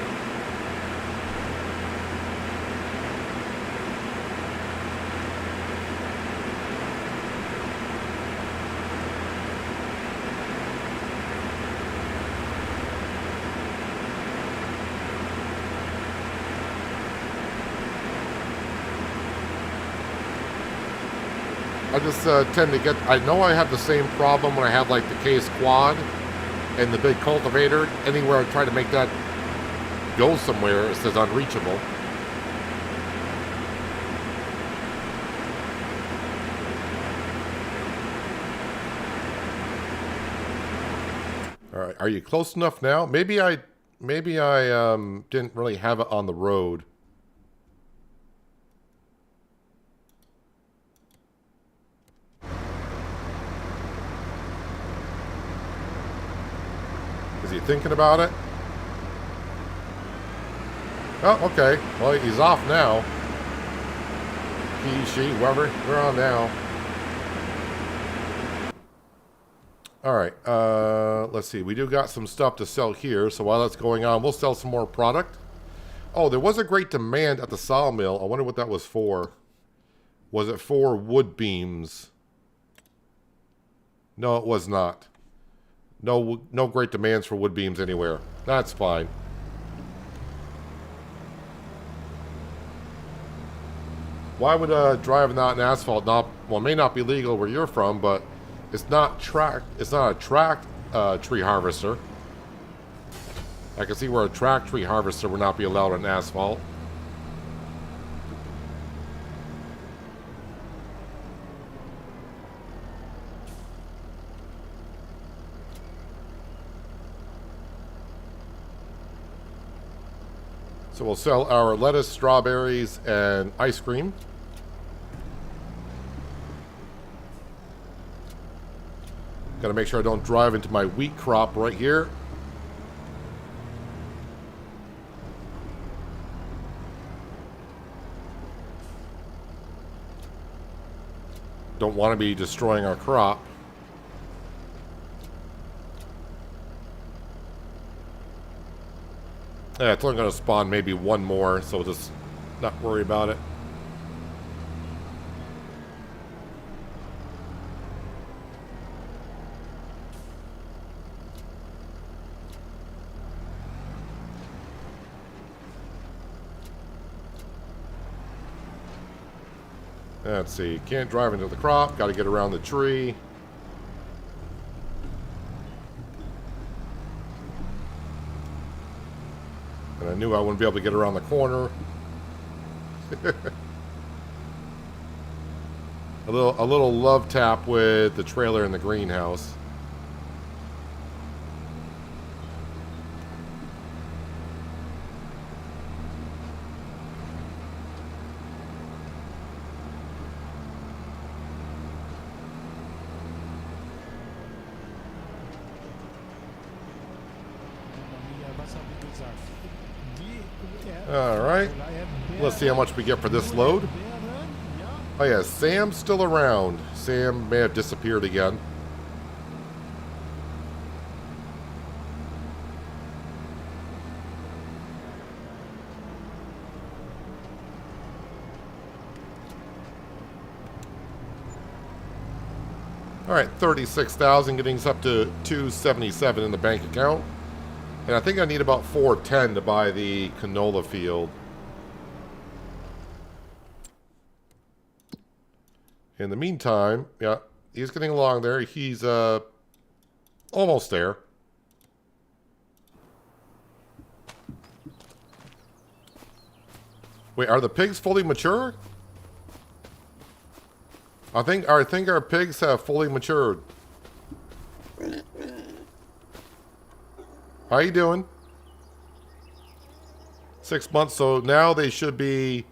S1: I just tend to get, I know I have the same problem when I have like the case quad and the big cultivator. Anywhere I try to make that go somewhere, it says unreachable. All right, are you close enough now? Maybe I didn't really have it on the road. Is he thinking about it? Oh, okay. Well, he's off now. He, she, whoever. We're on now. All right. Let's see. We do got some stuff to sell here. So while that's going on, we'll sell some more product. Oh, there was a great demand at the sawmill. I wonder what that was for. Was it for wood beams? No, it was not. No great demands for wood beams anywhere. That's fine. Why would driving out in asphalt not? Well, it may not be legal where you're from, but it's not track. It's not a track tree harvester. I can see where a track tree harvester would not be allowed on asphalt. So we'll sell our lettuce, strawberries, and ice cream. Gotta make sure I don't drive into my wheat crop right here. Don't want to be destroying our crop. Yeah, it's only going to spawn maybe one more, so we'll just not worry about it. Let's see. Can't drive into the crop. Got to get around the tree. And I knew I wouldn't be able to get around the corner. A little love tap with the trailer in the greenhouse. Alright, let's see how much we get for this load. Oh yeah, Sam's still around. Sam may have disappeared again. Alright, 36,000, getting us up to 277 in the bank account. And I think I need about 410 to buy the canola field. In the meantime, yeah, he's getting along there. He's almost there. Wait, are the pigs fully mature? I think our pigs have fully matured. How you doing? 6 months, so now they should be...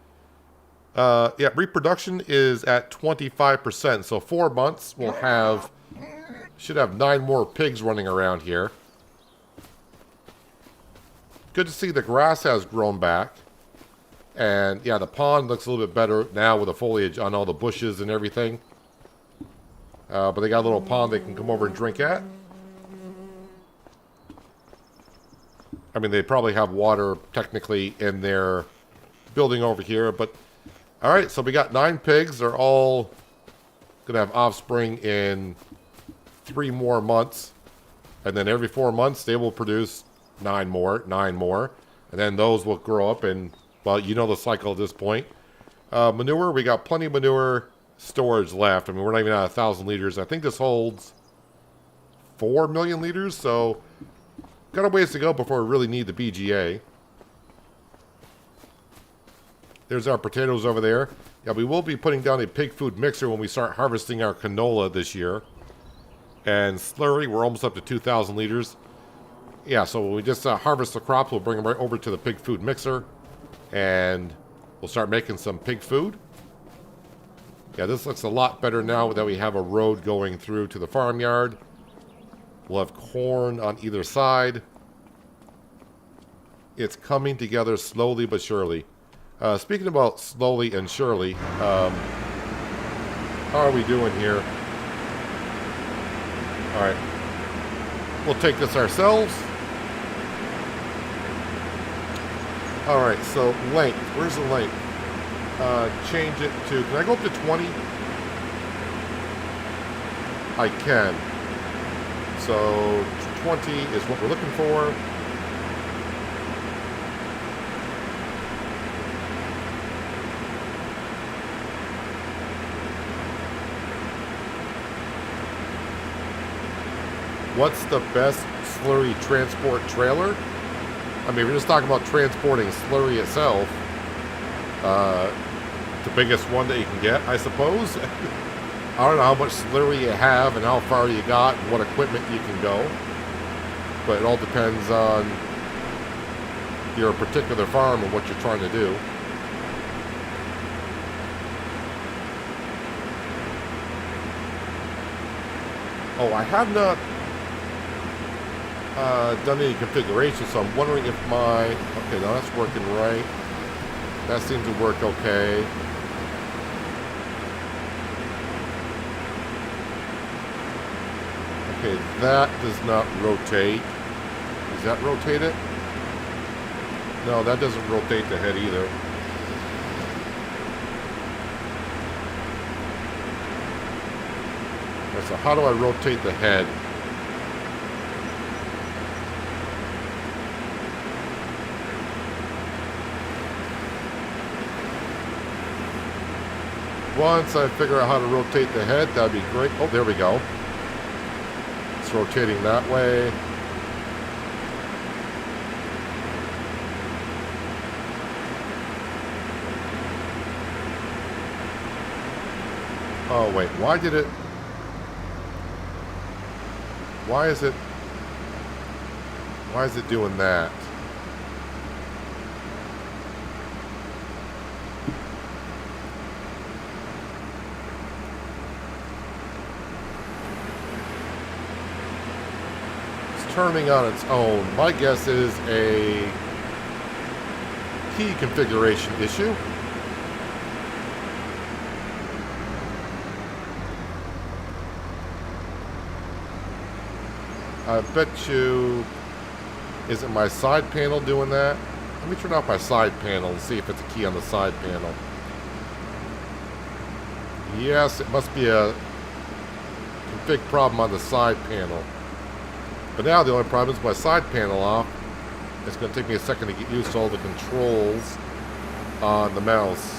S1: yeah, reproduction is at 25%, so 4 months we'll have... Should have 9 more pigs running around here. Good to see the grass has grown back. And, yeah, the pond looks a little bit better now with the foliage on all the bushes and everything. But they got a little pond they can come over and drink at. I mean, they probably have water technically in their building over here, but... Alright, so we got 9 pigs. They're all going to have offspring in 3 more months. And then every 4 months, they will produce 9 more. And then those will grow up and, well, you know the cycle at this point. Manure, we got plenty of manure storage left. I mean, we're not even at 1,000 liters. I think this holds 4 million liters, so... Got a ways to go before we really need the BGA. There's our potatoes over there. Yeah, we will be putting down a pig food mixer when we start harvesting our canola this year. And slurry, we're almost up to 2,000 liters. Yeah, so when we just harvest the crops, we'll bring them right over to the pig food mixer. And we'll start making some pig food. Yeah, this looks a lot better now that we have a road going through to the farmyard. We'll have corn on either side. It's coming together slowly but surely. Speaking about slowly and surely, how are we doing here? Alright. We'll take this ourselves. Alright, so length. Where's the length? Change it to... Can I go up to 20? I can. So 20 is what we're looking for. What's the best slurry transport trailer? I mean, we're just talking about transporting slurry itself. The biggest one that you can get, I suppose. I don't know how much slurry you have and how far you got and what equipment you can go. But it all depends on your particular farm and what you're trying to do. Oh, I have not done any configuration, so I'm wondering if my... Okay, now that's working right. That seems to work okay. Okay, that does not rotate. Does that rotate it? No, that doesn't rotate the head either. Okay, so how do I rotate the head? Once I figure out how to rotate the head, that'd be great. Oh, there we go. It's rotating that way. Oh, wait. Why is it doing that? It's turning on its own. My guess is a key configuration issue. I bet you... Is it my side panel doing that? Let me turn off my side panel and see if it's a key on the side panel. Yes, it must be a config problem on the side panel. But now the only problem is my side panel off. It's going to take me a second to get used to all the controls on the mouse.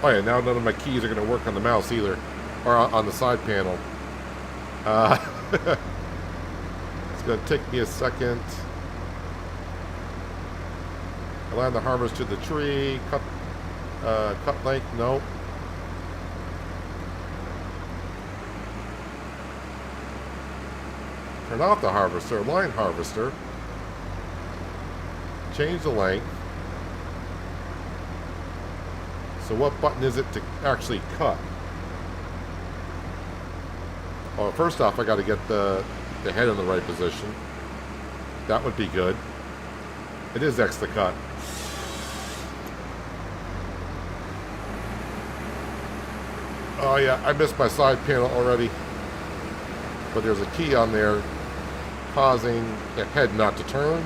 S1: Oh yeah, now none of my keys are going to work on the mouse either. Or on the side panel. It's going to take me a second. Align the harvest to the tree. Cut length, no. Turn off the harvester, line harvester. Change the length. So what button is it to actually cut? Oh, first off, I got to get the head in the right position. That would be good. It is X to cut. Oh yeah, I missed my side panel already. But there's a key on there causing the head not to turn.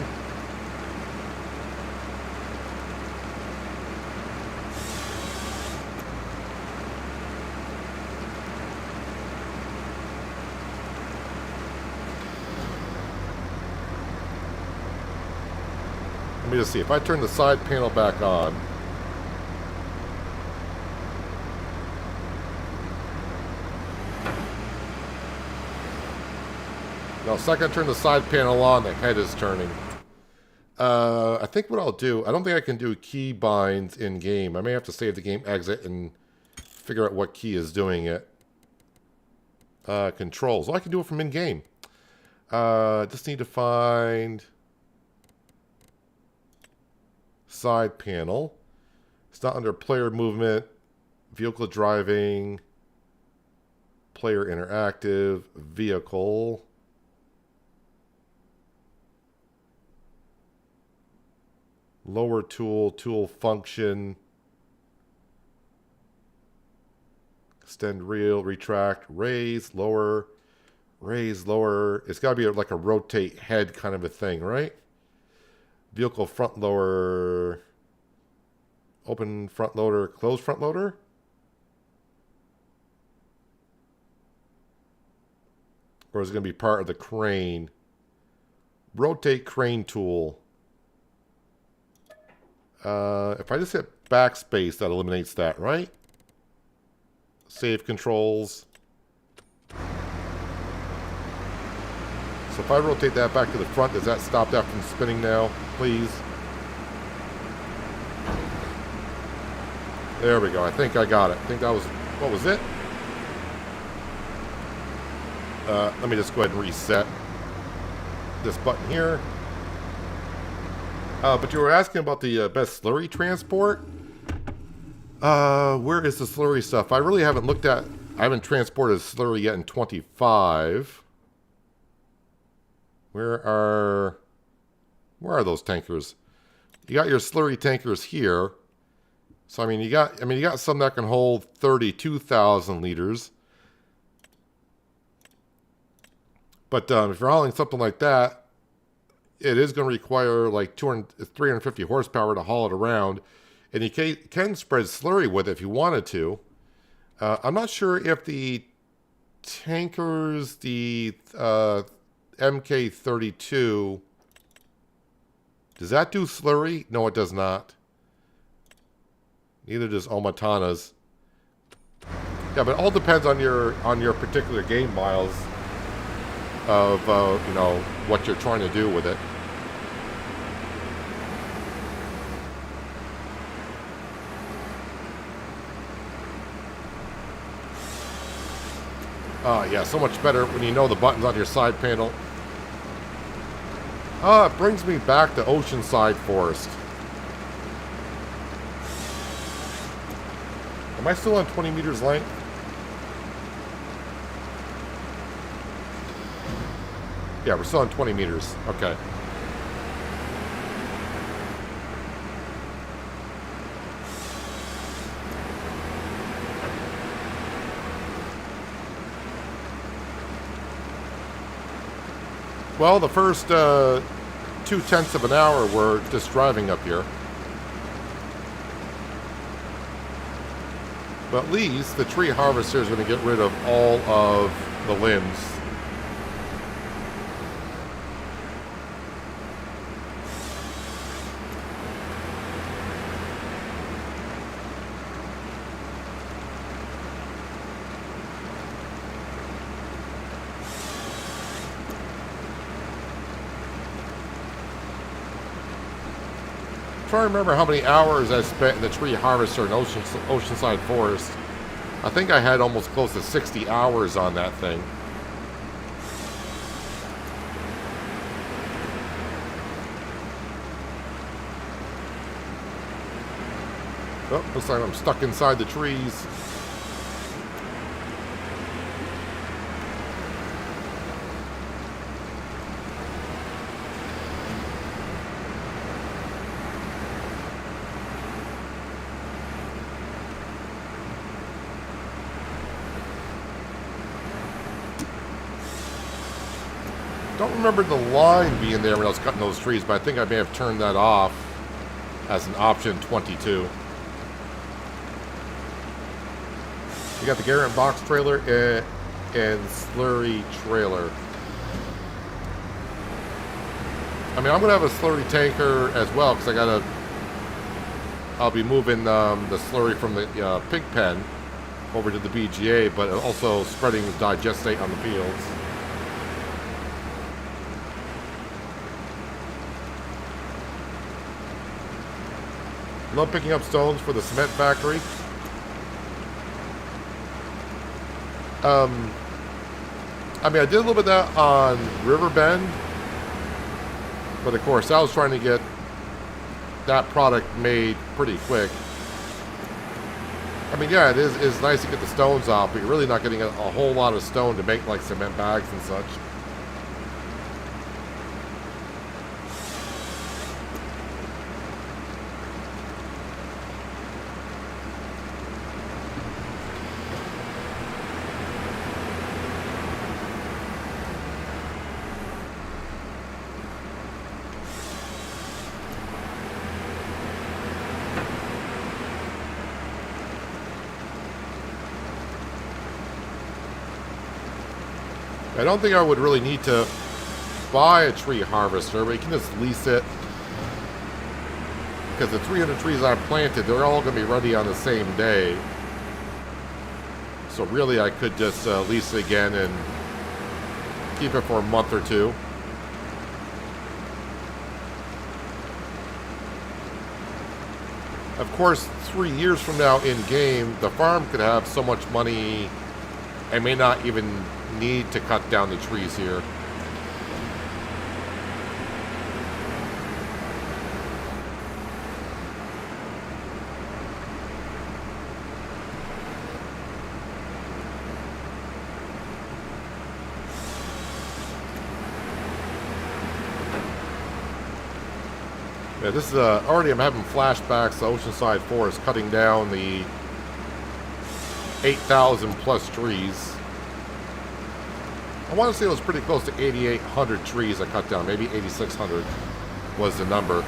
S1: Let me just see. If I turn the side panel back on. Now, second I turn the side panel on, the head is turning. I think what I'll do, I don't think I can do key binds in game. I may have to save the game exit and figure out what key is doing it. Controls. Well, I can do it from in game. Just need to find side panel. It's not under player movement, vehicle driving, player interactive, vehicle. Lower tool, tool function, extend reel, retract, raise, lower, raise, lower. It's got to be like a rotate head kind of a thing, right? Vehicle front loader, open front loader, close front loader. Or is it going to be part of the crane? Rotate crane tool. If I just hit backspace, that eliminates that, right? Save controls. So if I rotate that back to the front, does that stop that from spinning now, please? There we go. I think I got it. I think that was, what was it? Let me just go ahead and reset this button here. But you were asking about the best slurry transport. Where is the slurry stuff? I really haven't looked at... I haven't transported slurry yet in 25. Where are those tankers? You got your slurry tankers here. So I mean you got some that can hold 32,000 liters. But if you're hauling something like that, it is going to require like 350 horsepower to haul it around. And you can spread slurry with it if you wanted to. I'm not sure if the tankers, the MK32. Does that do slurry? No, it does not. Neither does Omatana's. Yeah, but it all depends on your particular game miles of you know, what you're trying to do with it. Yeah, so much better when you know the buttons on your side panel. It brings me back to Oceanside Forest. Am I still on 20 meters length? Yeah, we're still on 20 meters. Okay. Well, the first 2/10 of an hour we're just driving up here. But at least the tree harvester is going to get rid of all of the limbs. I'm trying to remember how many hours I spent in the tree harvester in Oceanside Forest. I think I had almost close to 60 hours on that thing. Oh, looks like I'm stuck inside the trees. Don't remember the line being there when I was cutting those trees, but I think I may have turned that off as an option 22. You got the Garrett box trailer and slurry trailer. I mean, I'm gonna have a slurry tanker as well because I'll be moving the slurry from the pig pen over to the BGA, but also spreading digestate on the fields. Love picking up stones for the cement factory. I mean, I did a little bit of that on Riverbend, but of course, I was trying to get that product made pretty quick. I mean, yeah, it's nice to get the stones off, but you're really not getting a whole lot of stone to make like cement bags and such. I don't think I would really need to buy a tree harvester, but you can just lease it. Because the 300 trees I planted, they're all going to be ready on the same day. So really I could just lease it again and keep it for a month or two. Of course, 3 years from now in game, the farm could have so much money I may not even need to cut down the trees here. Yeah, this is already I'm having flashbacks to Oceanside Forest cutting down the 8,000 plus trees. I want to say it was pretty close to 8,800 trees I cut down. Maybe 8,600 was the number.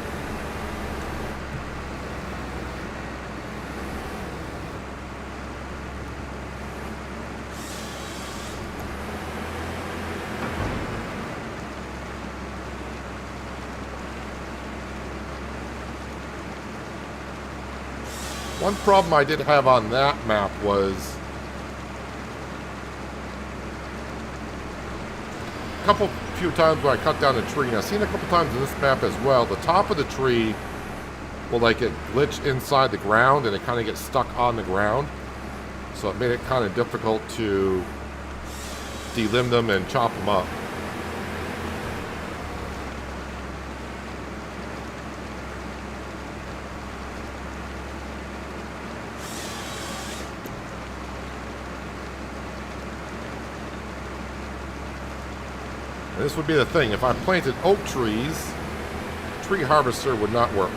S1: One problem I did have on that map was few times when I cut down a tree, and I've seen a couple times in this map as well, the top of the tree will like get glitched inside the ground and it kind of gets stuck on the ground. So it made it kind of difficult to delimb them and chop them up. And this would be the thing. If I planted oak trees, tree harvester would not work.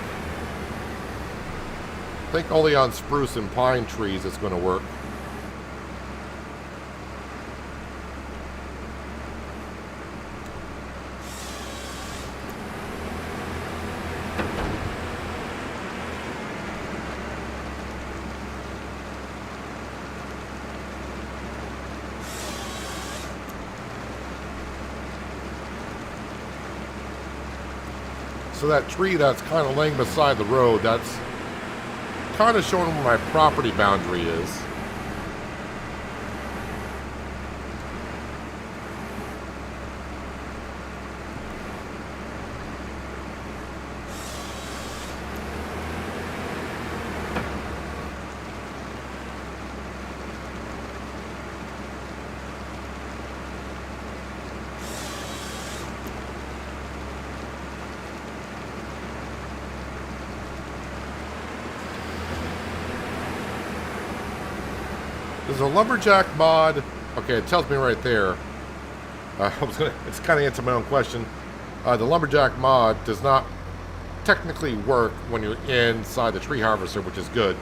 S1: I think only on spruce and pine trees it's going to work. So that tree that's kind of laying beside the road, that's kind of showing where my property boundary is. There's a lumberjack mod. Okay, it tells me right there. It's kind of answer my own question. The lumberjack mod does not technically work when you're inside the tree harvester, which is good.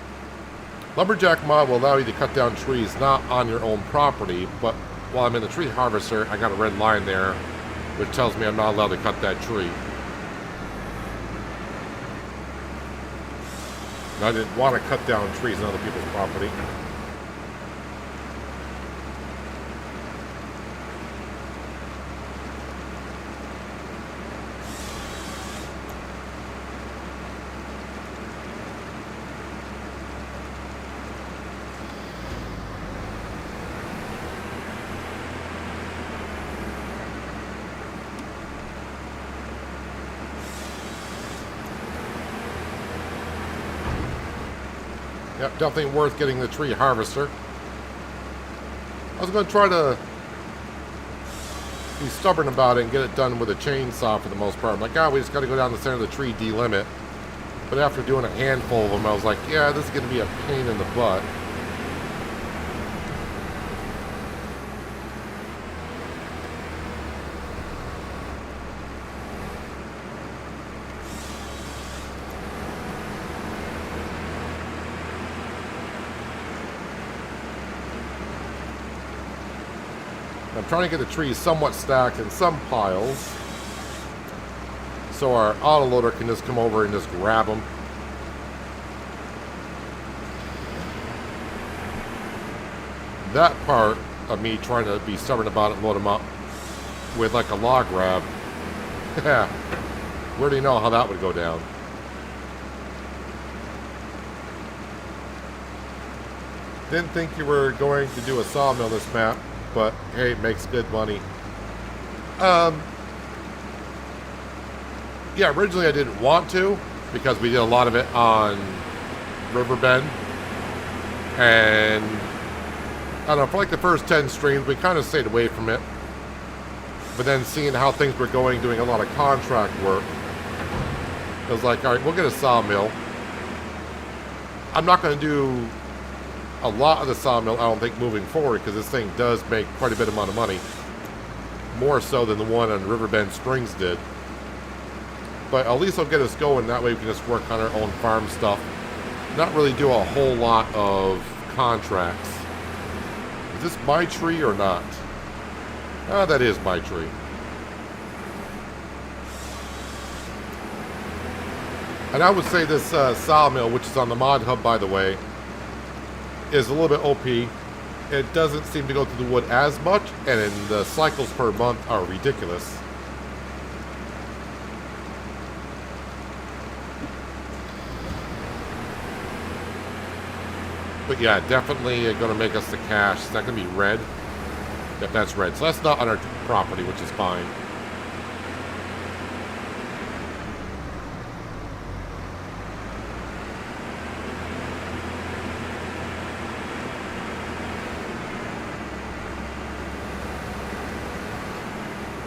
S1: Lumberjack mod will allow you to cut down trees not on your own property, but while I'm in the tree harvester, I got a red line there, which tells me I'm not allowed to cut that tree. And I didn't want to cut down trees on other people's property. Yep, definitely worth getting the tree harvester. I was going to try to be stubborn about it and get it done with a chainsaw for the most part. I'm like, we just got to go down the center of the tree, delimb it. But after doing a handful of them, I was like, yeah, this is going to be a pain in the butt. I'm trying to get the trees somewhat stacked in some piles so our autoloader can just come over and just grab them. That part of me trying to be stubborn about it, load them up with like a log grab. Yeah, where do you know how that would go down? Didn't think you were going to do a sawmill this map. But hey, it makes good money. Yeah, originally I didn't want to because we did a lot of it on Riverbend. And I don't know, for like the first 10 streams, we kind of stayed away from it. But then seeing how things were going, doing a lot of contract work, it was like, all right, we'll get a sawmill. I'm not going to do a lot of the sawmill, I don't think, moving forward, because this thing does make quite a bit amount of money. More so than the one on Riverbend Springs did. But at least it'll get us going, that way we can just work on our own farm stuff. Not really do a whole lot of contracts. Is this my tree or not? Ah, that is my tree. And I would say this sawmill, which is on the mod hub, by the way, is a little bit OP. It doesn't seem to go through the wood as much, and then the cycles per month are ridiculous. But yeah, definitely going to make us the cash. It's not going to be red. Yep, that's red. So that's not on our property, which is fine.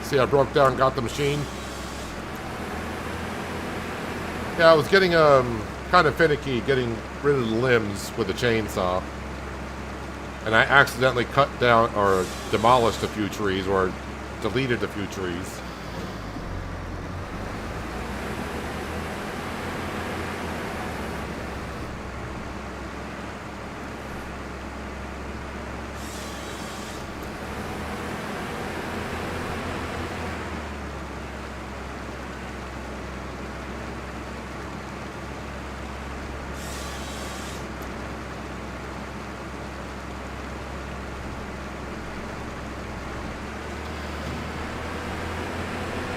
S1: See, I broke down, got the machine. Yeah, I was getting kind of finicky getting rid of the limbs with the chainsaw. And I accidentally cut down or demolished a few trees or deleted a few trees.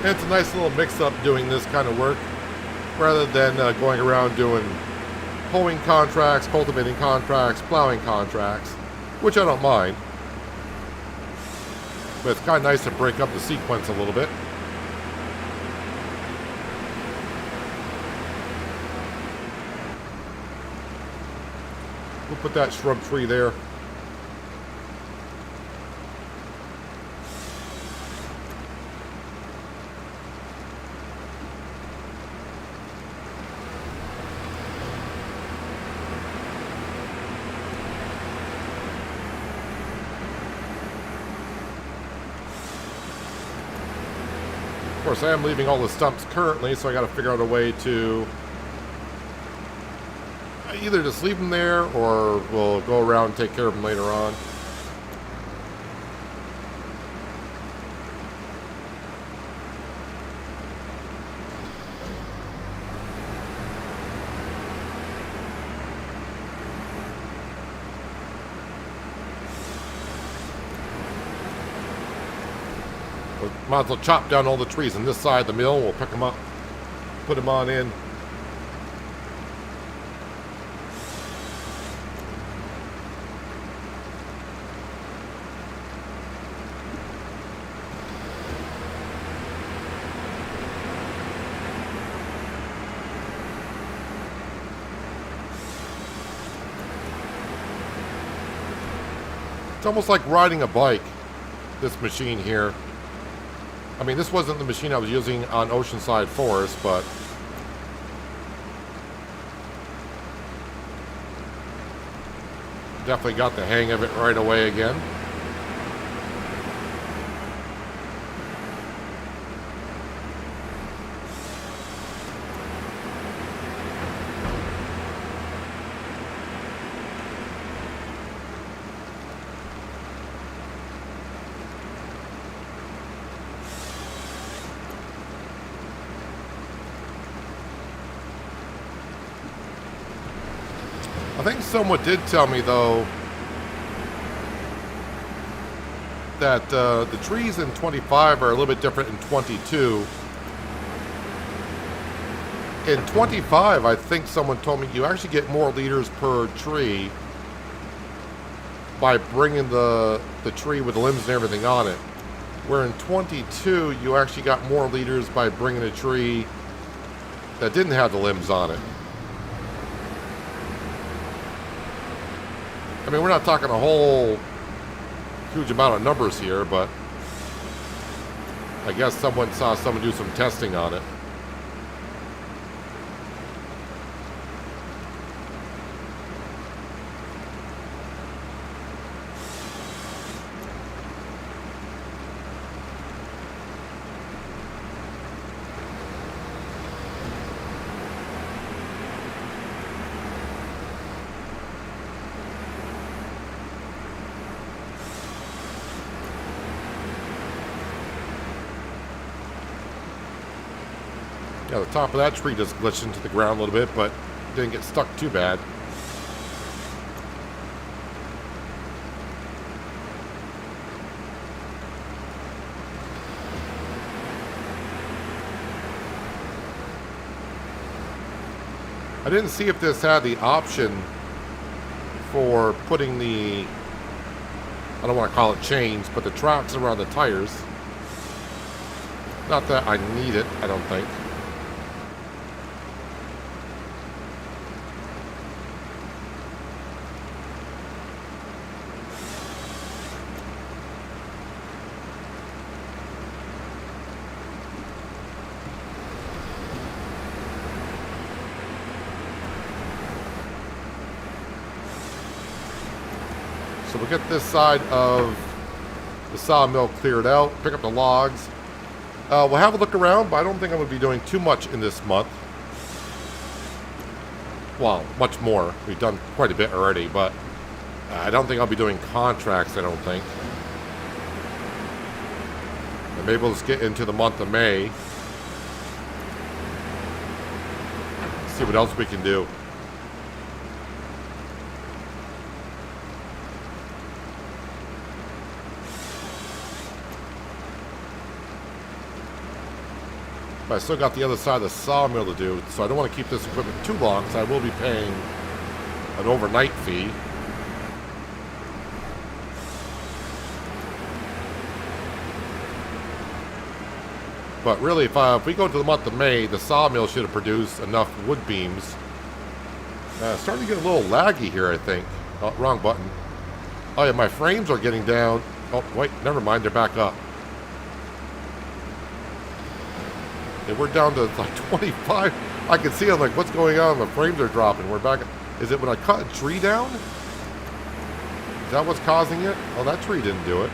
S1: And it's a nice little mix-up doing this kind of work, rather than going around doing hoeing contracts, cultivating contracts, plowing contracts, which I don't mind. But it's kind of nice to break up the sequence a little bit. We'll put that shrub tree there. Of course, I am leaving all the stumps currently, so I got to figure out a way to either just leave them there or we'll go around and take care of them later on. Might as well chop down all the trees on this side of the mill. We'll pick them up, put them on in. It's almost like riding a bike, this machine here. I mean, this wasn't the machine I was using on Oceanside Forest, but definitely got the hang of it right away again. I think someone did tell me, though, that the trees in 25 are a little bit different in 22. In 25, I think someone told me you actually get more liters per tree by bringing the tree with the limbs and everything on it. Where in 22, you actually got more liters by bringing a tree that didn't have the limbs on it. I mean, we're not talking a whole huge amount of numbers here, but I guess someone saw someone do some testing on it. Yeah, the top of that tree just glitched into the ground a little bit, but didn't get stuck too bad. I didn't see if this had the option for putting the, I don't want to call it chains, but the tracks around the tires. Not that I need it, I don't think. So we'll get this side of the sawmill cleared out, pick up the logs. We'll have a look around, but I don't think I'm going to be doing too much in this month. Well, much more. We've done quite a bit already, but I don't think I'll be doing contracts, I don't think. And maybe we'll just get into the month of May. See what else we can do. But I still got the other side of the sawmill to do, so I don't want to keep this equipment too long, because I will be paying an overnight fee. But really, if we go to the month of May, the sawmill should have produced enough wood beams. Starting to get a little laggy here, I think. Oh, wrong button. Oh yeah, my frames are getting down. Oh, wait, never mind, they're back up. And we're down to like 25. I can see, I'm like, what's going on? The frames are dropping. We're back. Is it when I cut a tree down? Is that what's causing it? Oh, that tree didn't do it.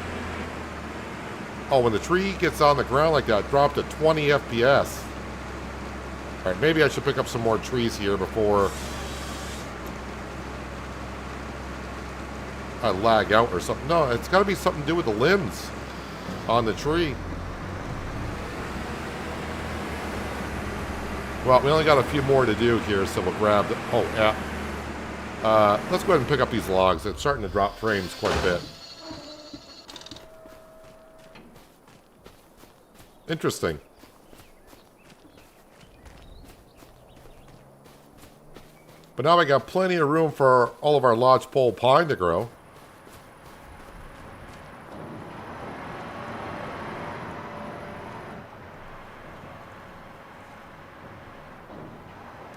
S1: Oh, when the tree gets on the ground like that, drop to 20 FPS. All right, maybe I should pick up some more trees here before I lag out or something. No, it's got to be something to do with the limbs on the tree. Well, we only got a few more to do here, so we'll grab the... Oh, yeah. Let's go ahead and pick up these logs. It's starting to drop frames quite a bit. Interesting. But now we got plenty of room for all of our lodgepole pine to grow.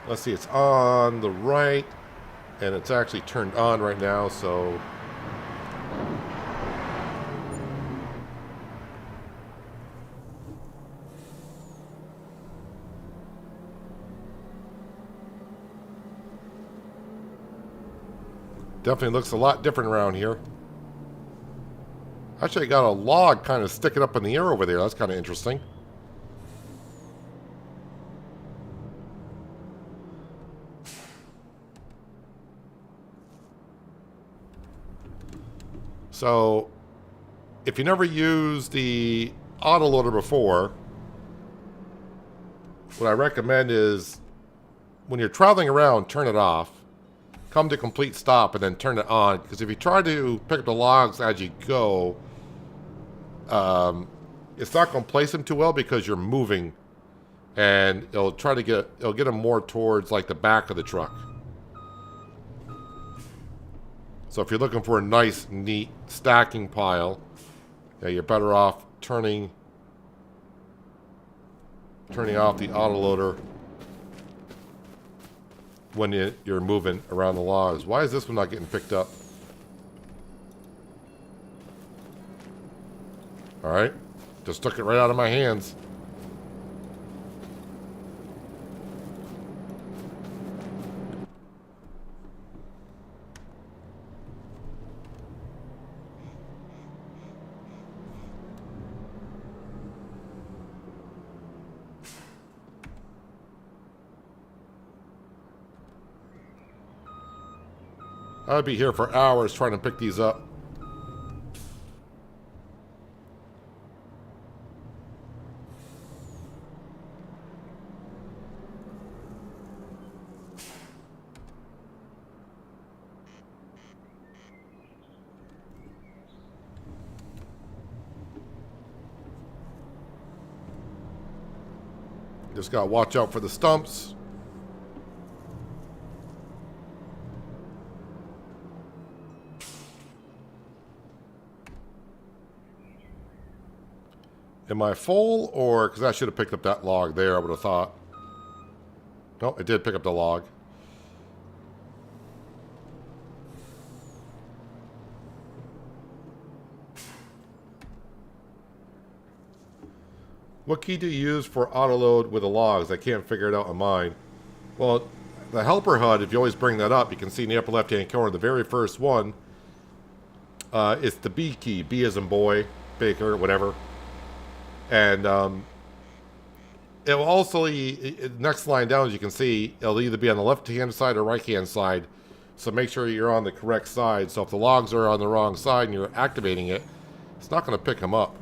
S1: Let's see, it's on the right, and it's actually turned on right now, so... Definitely looks a lot different around here. Actually, I got a log kind of sticking up in the air over there. That's kind of interesting. So, if you never used the autoloader before, what I recommend is when you're traveling around, turn it off. Come to complete stop and then turn it on. Because if you try to pick up the logs as you go, it's not going to place them too well because you're moving. And it'll get them more towards like the back of the truck. So if you're looking for a nice, neat stacking pile, yeah, you're better off turning off the autoloader when you're moving around the logs. Why is this one not getting picked up? Alright. Just took it right out of my hands. I'd be here for hours trying to pick these up. Just gotta watch out for the stumps. Am I full, or because I should have picked up that log there, I would have thought. No, it did pick up the log. What key do you use for autoload with the logs? I can't figure it out on mine. Well, the helper HUD, if you always bring that up, you can see in the upper left-hand corner, the very first one, it's the B key. B as in boy, baker, whatever. And it will also, next line down, as you can see, it'll either be on the left-hand side or right-hand side. So make sure you're on the correct side. So if the logs are on the wrong side and you're activating it, it's not going to pick them up.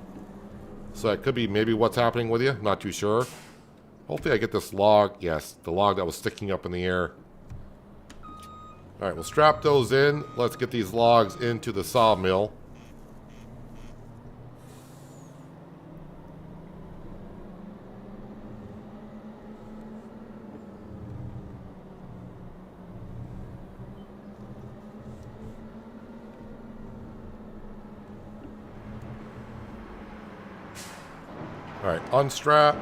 S1: So that could be maybe what's happening with you. Not too sure. Hopefully I get this log. Yes, the log that was sticking up in the air. Alright, we'll strap those in. Let's get these logs into the sawmill. Alright, unstrap.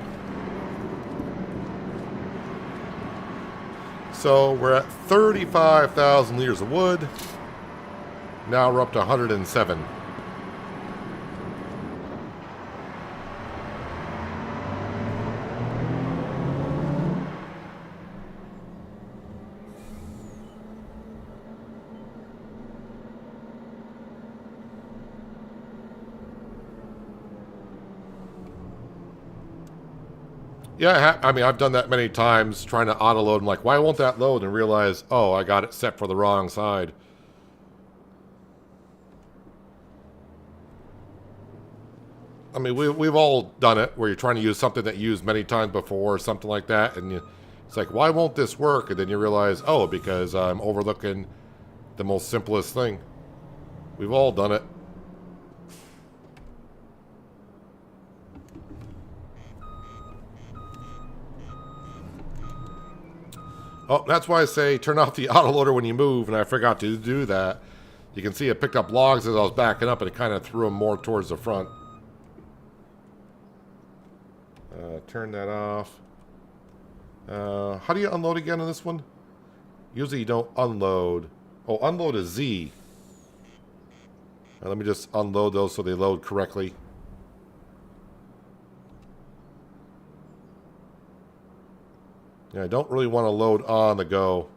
S1: So we're at 35,000 liters of wood. Now we're up to 107. Yeah, I mean, I've done that many times, trying to auto-load. I'm like, why won't that load? And realize, oh, I got it set for the wrong side. I mean, we've all done it, where you're trying to use something that you used many times before, or something like that, and it's like, why won't this work? And then you realize, oh, because I'm overlooking the most simplest thing. We've all done it. Oh, that's why I say turn off the autoloader when you move, and I forgot to do that. You can see it picked up logs as I was backing up, and it kind of threw them more towards the front. Turn that off. How do you unload again on this one? Usually you don't unload. Oh, unload is Z. Let me just unload those so they load correctly. Yeah, I don't really want to load on the go.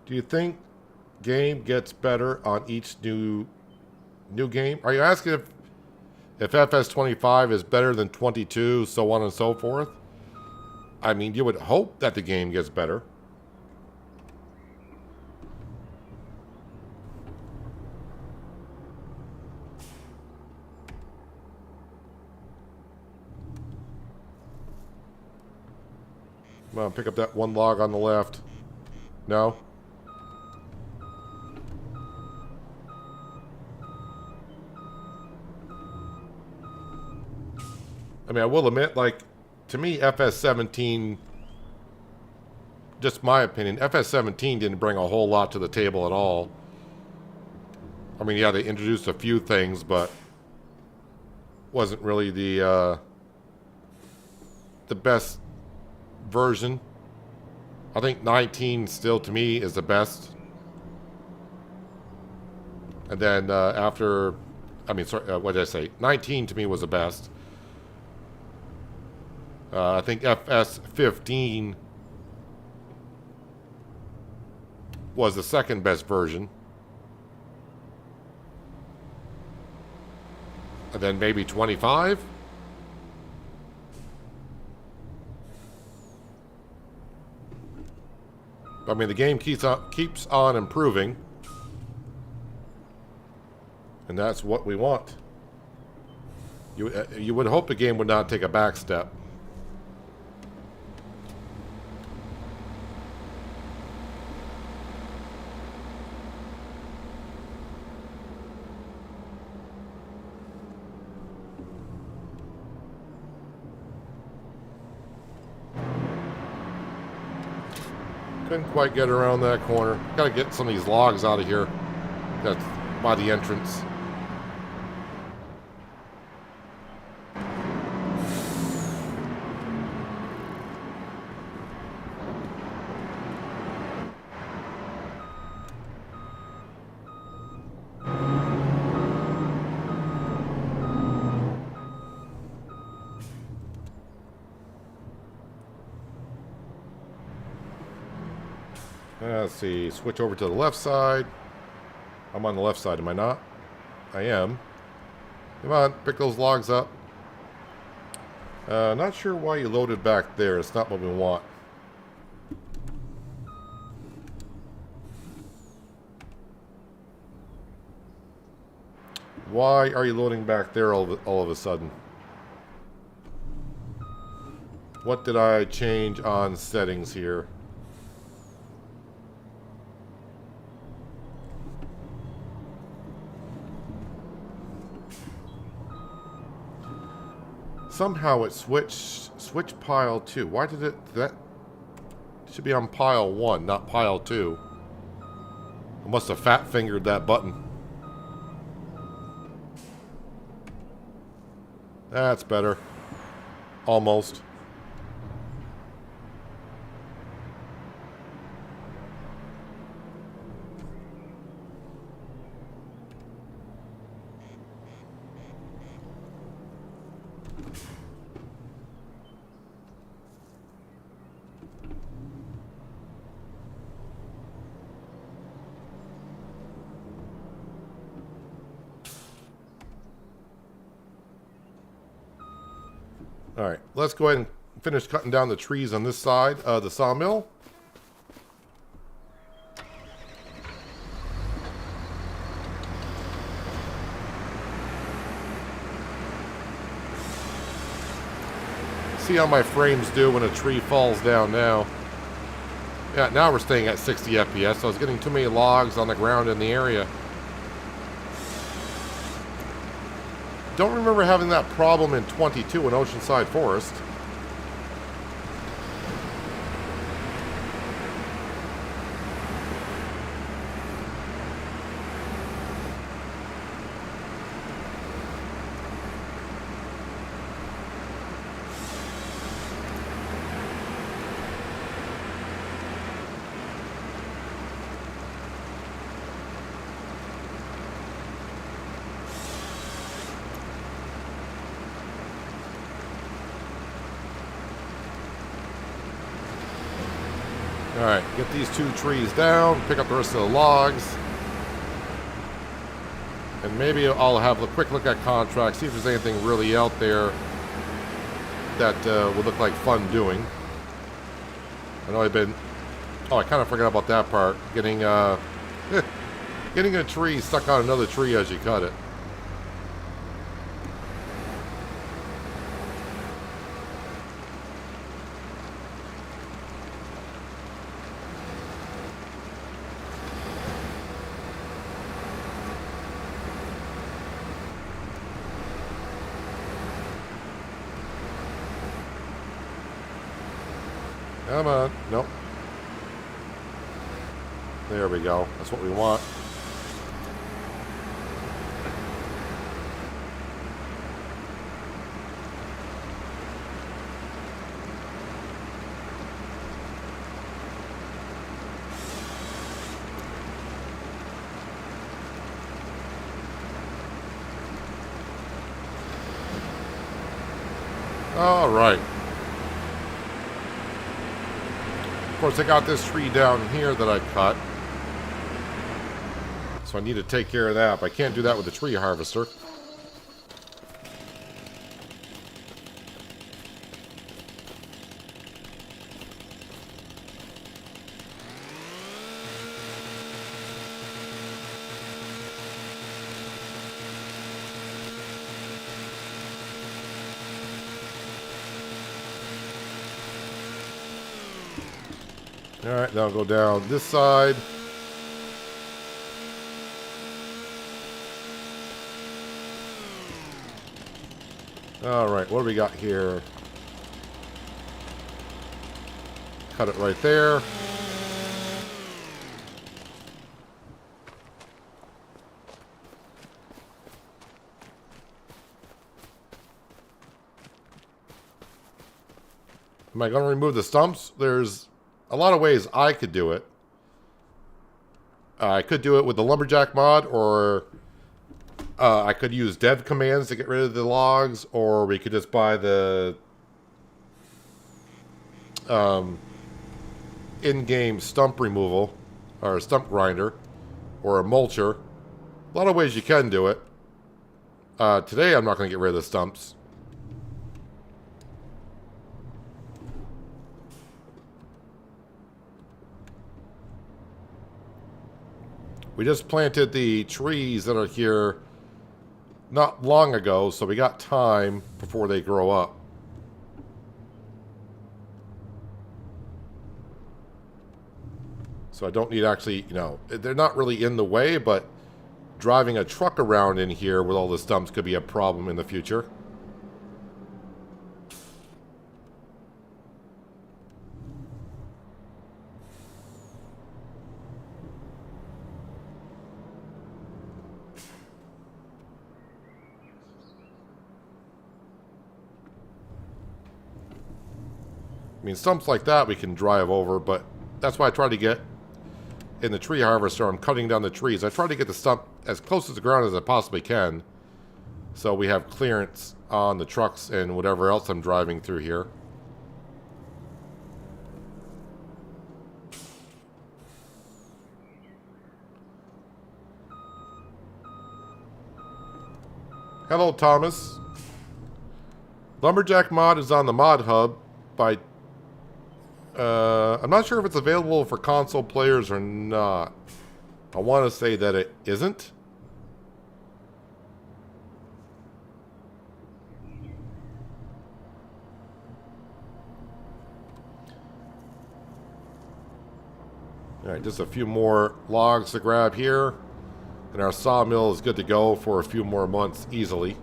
S1: Do you think game gets better on each new game? Are you asking if FS25 is better than 22, so on and so forth? I mean, you would hope that the game gets better. Come on, pick up that one log on the left. No? I mean, I will admit, like, to me, FS17, just my opinion, FS17 didn't bring a whole lot to the table at all. I mean, yeah, they introduced a few things, but wasn't really the best version. I think 19 still, to me, is the best. And then after, I mean, sorry, what did I say? 19 to me was the best. I think FS15 was the second best version. And then maybe 25? I mean, the game keeps on improving. And that's what we want. You would hope the game would not take a back step. Couldn't quite get around that corner. Gotta get some of these logs out of here. That's by the entrance. Let's see, switch over to the left side. I'm on the left side, am I not? I am. Come on, pick those logs up. Not sure why you loaded back there. It's not what we want. Why are you loading back there all of a sudden? What did I change on settings here? Somehow it switch pile 2. Why did it... That should be on pile 1, not pile 2. I must have fat fingered that button. That's better. Almost. Alright, let's go ahead and finish cutting down the trees on this side of the sawmill. See how my frames do when a tree falls down now. Yeah, now we're staying at 60 FPS, so I was getting too many logs on the ground in the area. Don't remember having that problem in 22 in Oceanside Forest. Alright, get these 2 trees down, pick up the rest of the logs. And maybe I'll have a quick look at contracts, see if there's anything really out there that would look like fun doing. I know I've been... Oh, I kind of forgot about that part. Getting getting a tree stuck on another tree as you cut it. Come on. Nope. There we go. That's what we want. All right. Of course, I got this tree down here that I cut. So I need to take care of that, but I can't do that with the tree harvester. Alright, now I'll go down this side. Alright, what do we got here? Cut it right there. Am I going to remove the stumps? There's a lot of ways I could do it. I could do it with the lumberjack mod, or I could use dev commands to get rid of the logs, or we could just buy the in-game stump removal, or a stump grinder, or a mulcher. A lot of ways you can do it. Today I'm not going to get rid of the stumps. We just planted the trees that are here not long ago, so we got time before they grow up. So I don't need actually, you know, they're not really in the way, but driving a truck around in here with all the stumps could be a problem in the future. I mean, stumps like that we can drive over, but that's why I try to get in the tree harvester. I'm cutting down the trees. I try to get the stump as close to the ground as I possibly can, so we have clearance on the trucks and whatever else I'm driving through here. Hello, Thomas. Lumberjack mod is on the mod hub by... I'm not sure if it's available for console players or not. I want to say that it isn't. Alright, just a few more logs to grab here. And our sawmill is good to go for a few more months easily.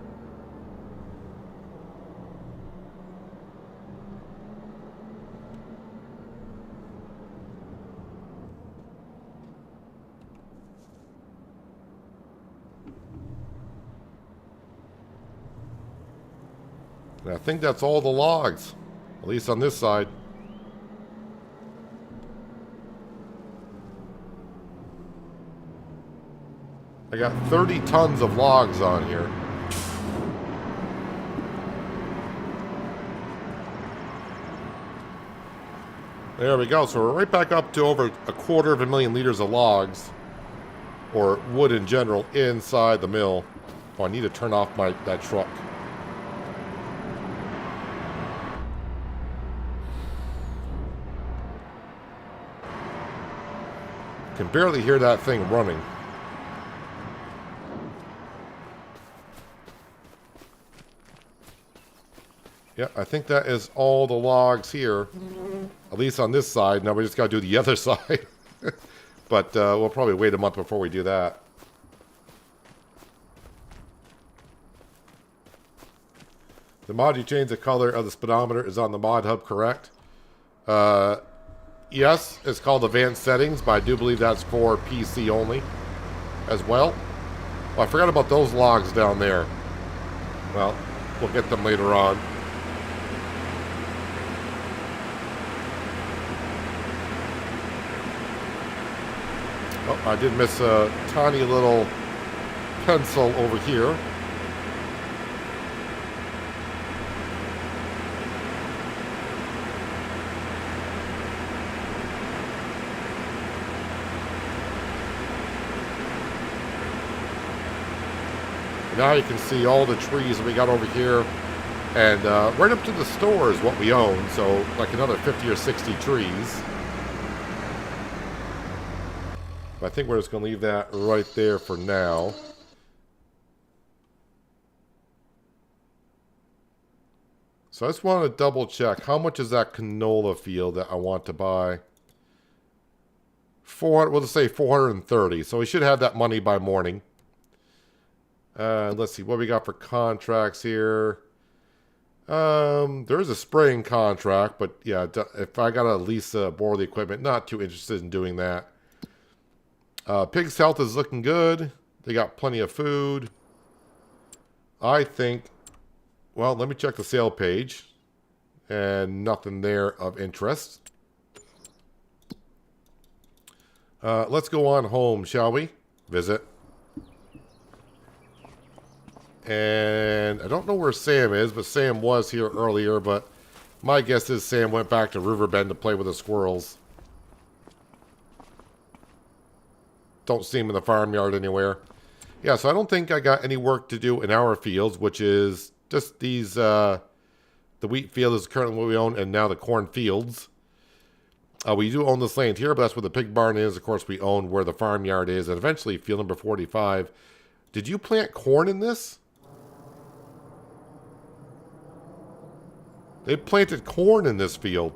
S1: And I think that's all the logs, at least on this side. I got 30 tons of logs on here. There we go. So we're right back up to over 250,000 liters of logs, or wood in general, inside the mill. Oh, I need to turn off that truck. Can barely hear that thing running. Yeah, I think that is all the logs here, at least on this side. Now we just got to do the other side. But we'll probably wait a month before we do that. The mod you change the color of the speedometer is on the mod hub, correct? Yes, it's called Advanced Settings, but I do believe that's for PC only as well. Oh, I forgot about those logs down there. Well, we'll get them later on. Oh, I did miss a tiny little pencil over here. Now you can see all the trees that we got over here, and right up to the store is what we own, so like another 50 or 60 trees. But I think we're just going to leave that right there for now. So I just want to double check. How much is that canola field that I want to buy? 400, we'll just say 430. So we should have that money by morning. Let's see what we got for contracts here. There is a spraying contract, but yeah, if I gotta lease borrow the equipment, not too interested in doing that. Pig's health is looking good. They got plenty of food. I think, well, let me check the sale page. And nothing there of interest. Let's go on home, shall we? Visit. And I don't know where Sam is, but Sam was here earlier, but my guess is Sam went back to Riverbend to play with the squirrels. Don't see him in the farmyard anywhere. Yeah, so I don't think I got any work to do in our fields, which is just these, the wheat field is currently what we own, and now the corn fields. We do own this land here, but that's where the pig barn is. Of course, we own where the farmyard is, and eventually field number 45. Did you plant corn in this? They planted corn in this field.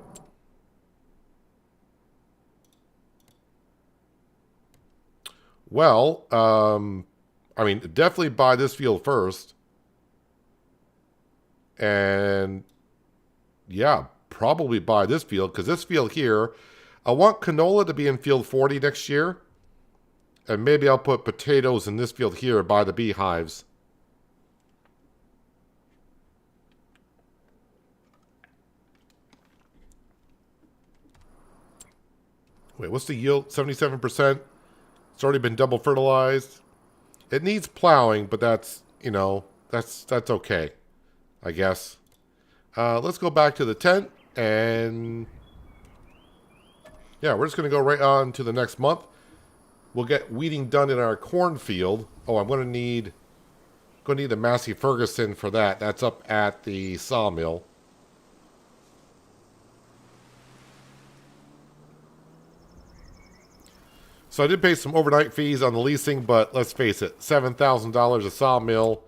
S1: Well, I mean, definitely buy this field first. And, yeah, probably buy this field, because this field here, I want canola to be in field 40 next year. And maybe I'll put potatoes in this field here by the beehives. Wait, what's the yield? 77%. It's already been double fertilized. It needs plowing, but that's, you know, that's okay, I guess. Let's go back to the tent, and yeah, we're just going to go right on to the next month. We'll get weeding done in our cornfield. Oh, I'm going to need the Massey Ferguson for that. That's up at the sawmill. So I did pay some overnight fees on the leasing, but let's face it, $7,000 a sawmill.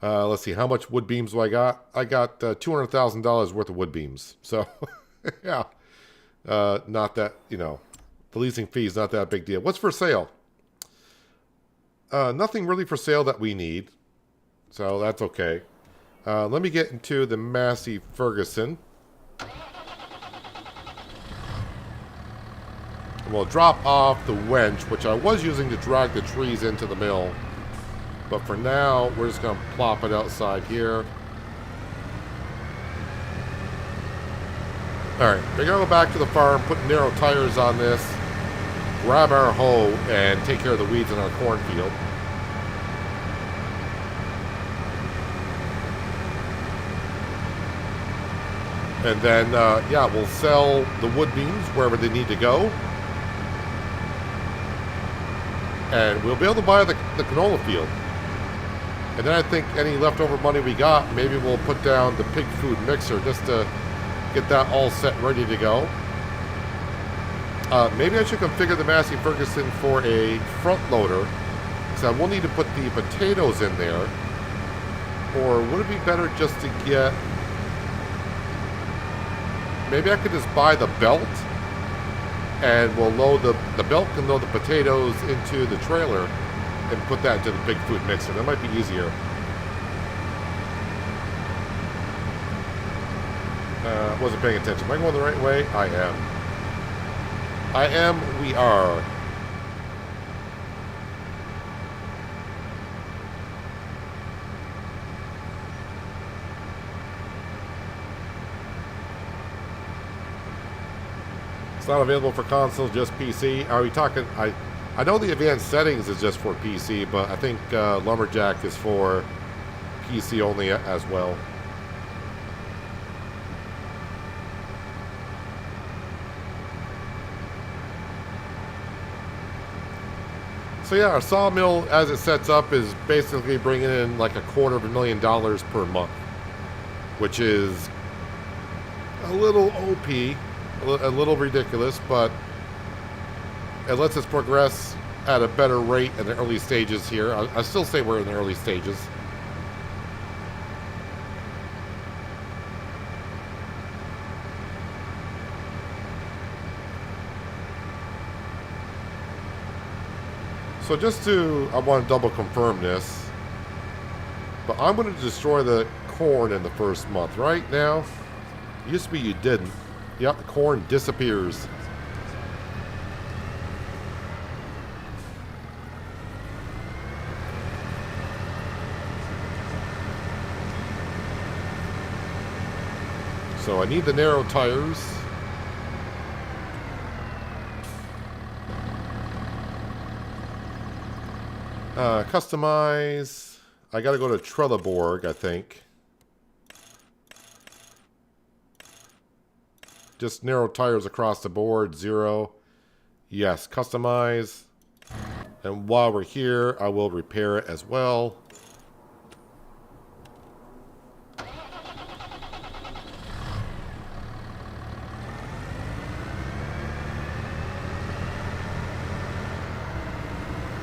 S1: Let's see, how much wood beams do I got? I got $200,000 worth of wood beams. So, yeah, not that, you know, the leasing fee is not that big deal. What's for sale? Nothing really for sale that we need. So that's okay. Let me get into the Massey Ferguson. We'll drop off the winch, which I was using to drag the trees into the mill. But for now, we're just going to plop it outside here. Alright, we're going to go back to the farm, put narrow tires on this, grab our hoe, and take care of the weeds in our cornfield. And then, yeah, we'll sell the wood beams wherever they need to go. And we'll be able to buy the canola field. And then I think any leftover money we got, maybe we'll put down the pig food mixer just to get that all set ready to go. Maybe I should configure the Massey Ferguson for a front loader, because I will need to put the potatoes in there. Or would it be better just to get... Maybe I could just buy the belt, and we'll load the belt can load the potatoes into the trailer and put that into the pig food mixer. That might be easier. Wasn't paying attention. Am I going the right way? I am. We are. It's not available for console, just PC. Are we talking... I know the advanced settings is just for PC, but I think Lumberjack is for PC only as well. So yeah, our sawmill, as it sets up, is basically bringing in like $250,000 per month, which is a little OP, a little ridiculous, but it lets us progress at a better rate in the early stages here. I still say we're in the early stages. So I want to double confirm this, but I'm going to destroy the corn in the first month. Right now, it used to be you didn't. Yep, the corn disappears. So I need the narrow tires. Customize. I gotta go to Trelleborg, I think. Just narrow tires across the board, 0. Yes, customize. And while we're here, I will repair it as well.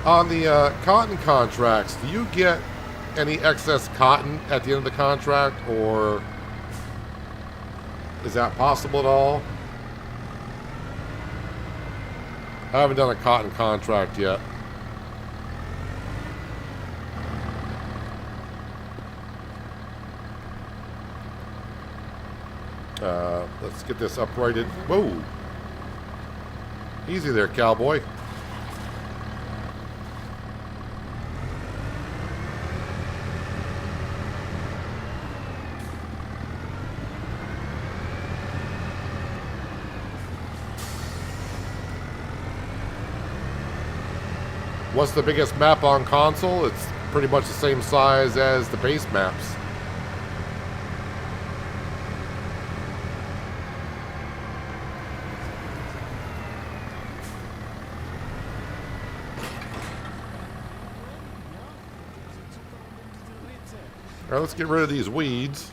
S1: On the cotton contracts, do you get any excess cotton at the end of the contract, or is that possible at all? I haven't done a cotton contract yet. Let's get this uprighted. Whoa! Easy there, cowboy. What's the biggest map on console? It's pretty much the same size as the base maps. All right, let's get rid of these weeds.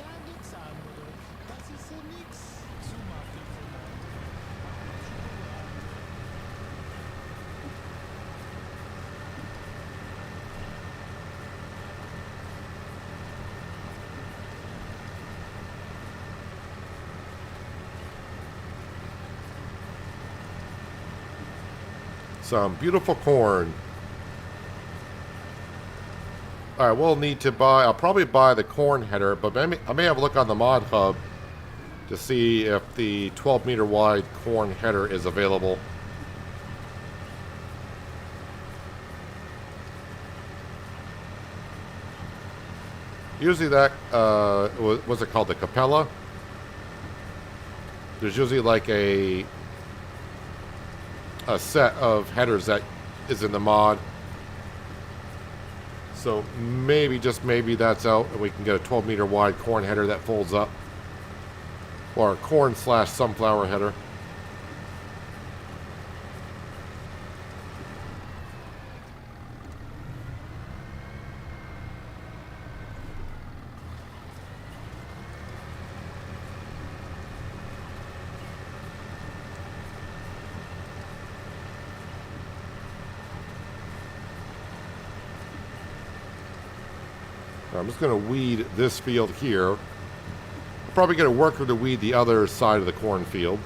S1: Some beautiful corn. Alright, we'll need to buy, I'll probably buy the corn header, but I may have a look on the mod hub to see if the 12 meter wide corn header is available. Usually that, what's it called, the Capella? There's usually like a set of headers that is in the mod. So maybe, just maybe, that's out and we can get a 12 meter wide corn header that folds up. Or a corn / sunflower header. I'm just going to weed this field here. I'm probably going to work with to weed the other side of the cornfield.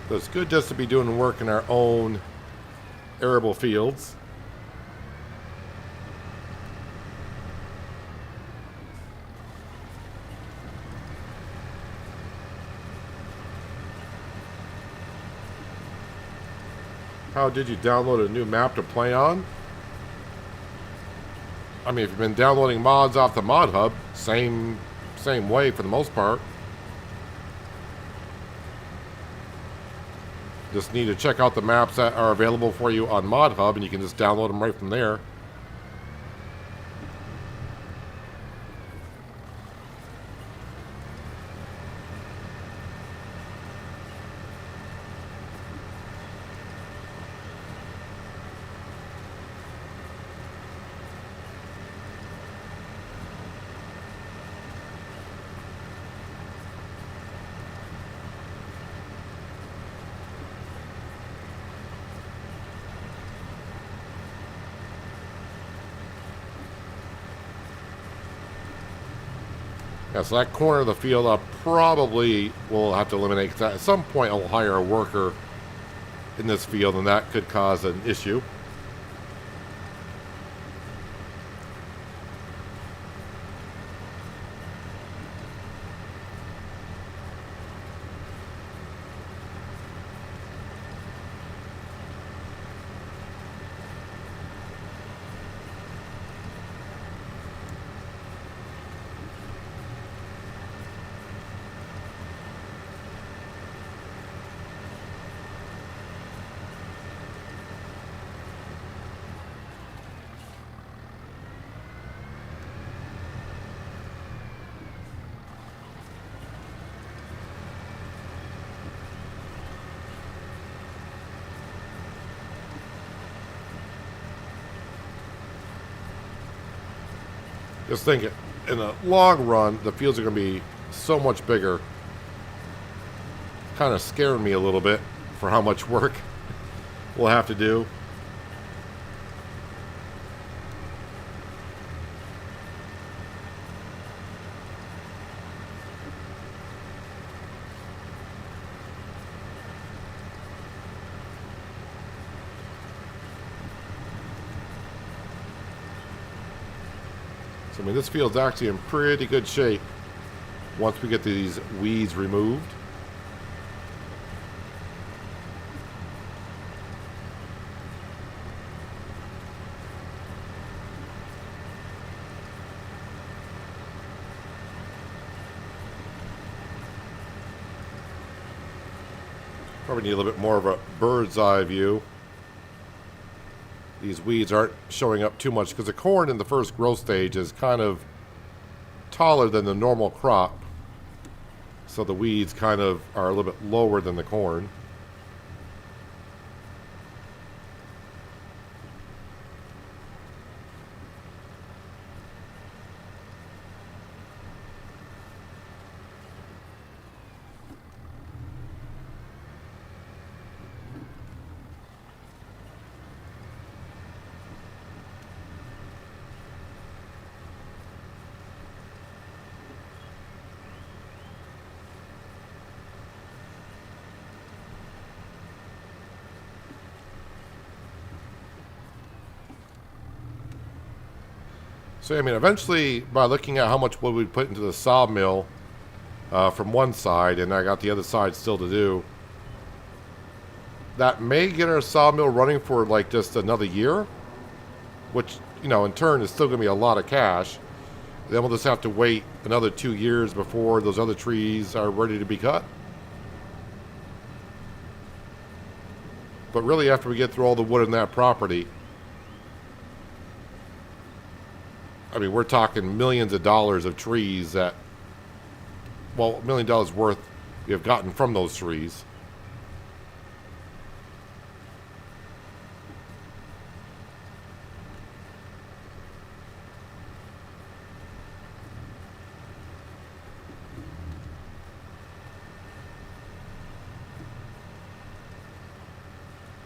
S1: So it's good just to be doing work in our own arable fields. How did you download a new map to play on? I mean, if you've been downloading mods off the mod hub, same way for the most part. Just need to check out the maps that are available for you on Mod Hub, and you can just download them right from there. Yeah, so that corner of the field I probably will have to eliminate, because at some point I'll hire a worker in this field, and that could cause an issue. Just think, in the long run, the fields are going to be so much bigger. Kind of scaring me a little bit for how much work we'll have to do. So, I mean, this field's actually in pretty good shape once we get these weeds removed. Probably need a little bit more of a bird's eye view. These weeds aren't showing up too much because the corn in the first growth stage is kind of taller than the normal crop. So the weeds kind of are a little bit lower than the corn. So, I mean, eventually, by looking at how much wood we put into the sawmill from one side, and I got the other side still to do, that may get our sawmill running for, like, just another year, which, you know, in turn is still going to be a lot of cash. Then we'll just have to wait another 2 years before those other trees are ready to be cut. But really, after we get through all the wood in that property, I mean, we're talking millions of dollars of trees that, well, $1 million worth we have gotten from those trees.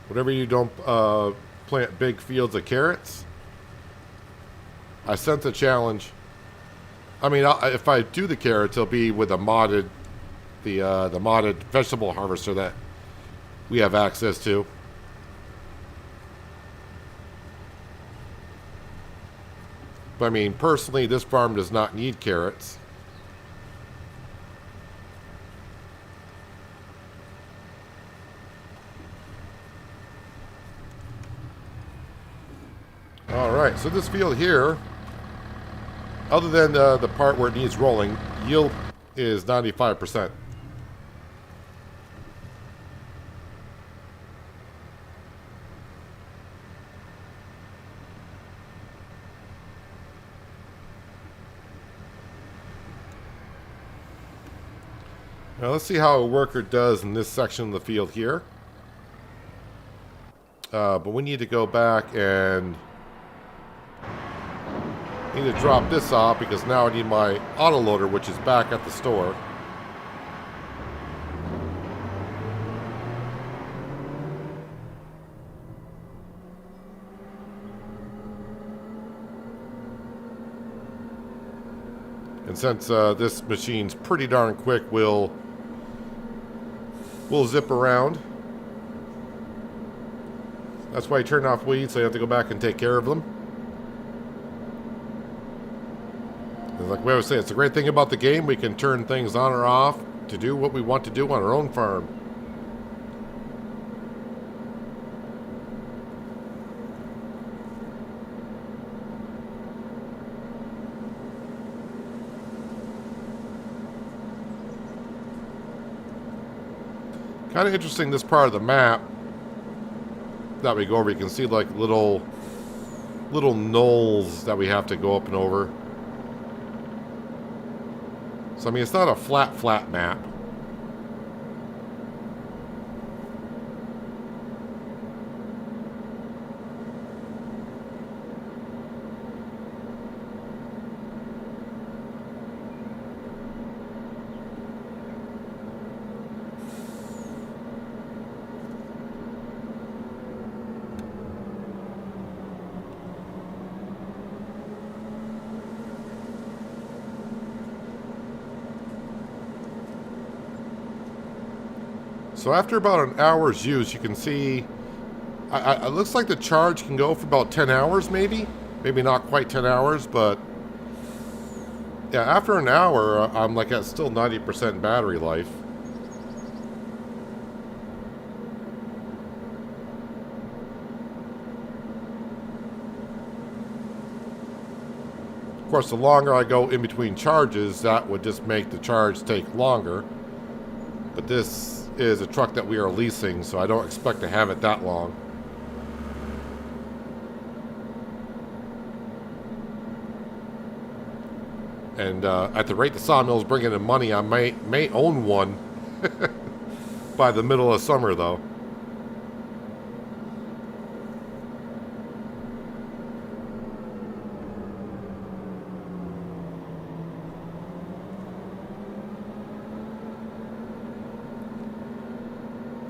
S1: Whenever you don't plant big fields of carrots, I sense a challenge. I mean, if I do the carrots, it'll be with a modded, the modded vegetable harvester that we have access to. But I mean, personally, this farm does not need carrots. All right, so this field here, other than the part where it needs rolling, yield is 95%. Now let's see how a worker does in this section of the field here. But we need to go back and need to drop this off because now I need my autoloader, which is back at the store. And since this machine's pretty darn quick, we'll zip around. That's why I turned off weeds, so you have to go back and take care of them. Like we always say, it's a great thing about the game. We can turn things on or off to do what we want to do on our own farm. Kind of interesting, this part of the map that we go over. You can see like little knolls that we have to go up and over. So, I mean, it's not a flat map. So after about an hour's use, you can see it looks like the charge can go for about 10 hours maybe. Maybe not quite 10 hours, but yeah, after an hour, I'm like at still 90% battery life. Of course, the longer I go in between charges, that would just make the charge take longer. But this is a truck that we are leasing, so I don't expect to have it that long. And at the rate the sawmill's bringing in money, I may own one by the middle of summer, though.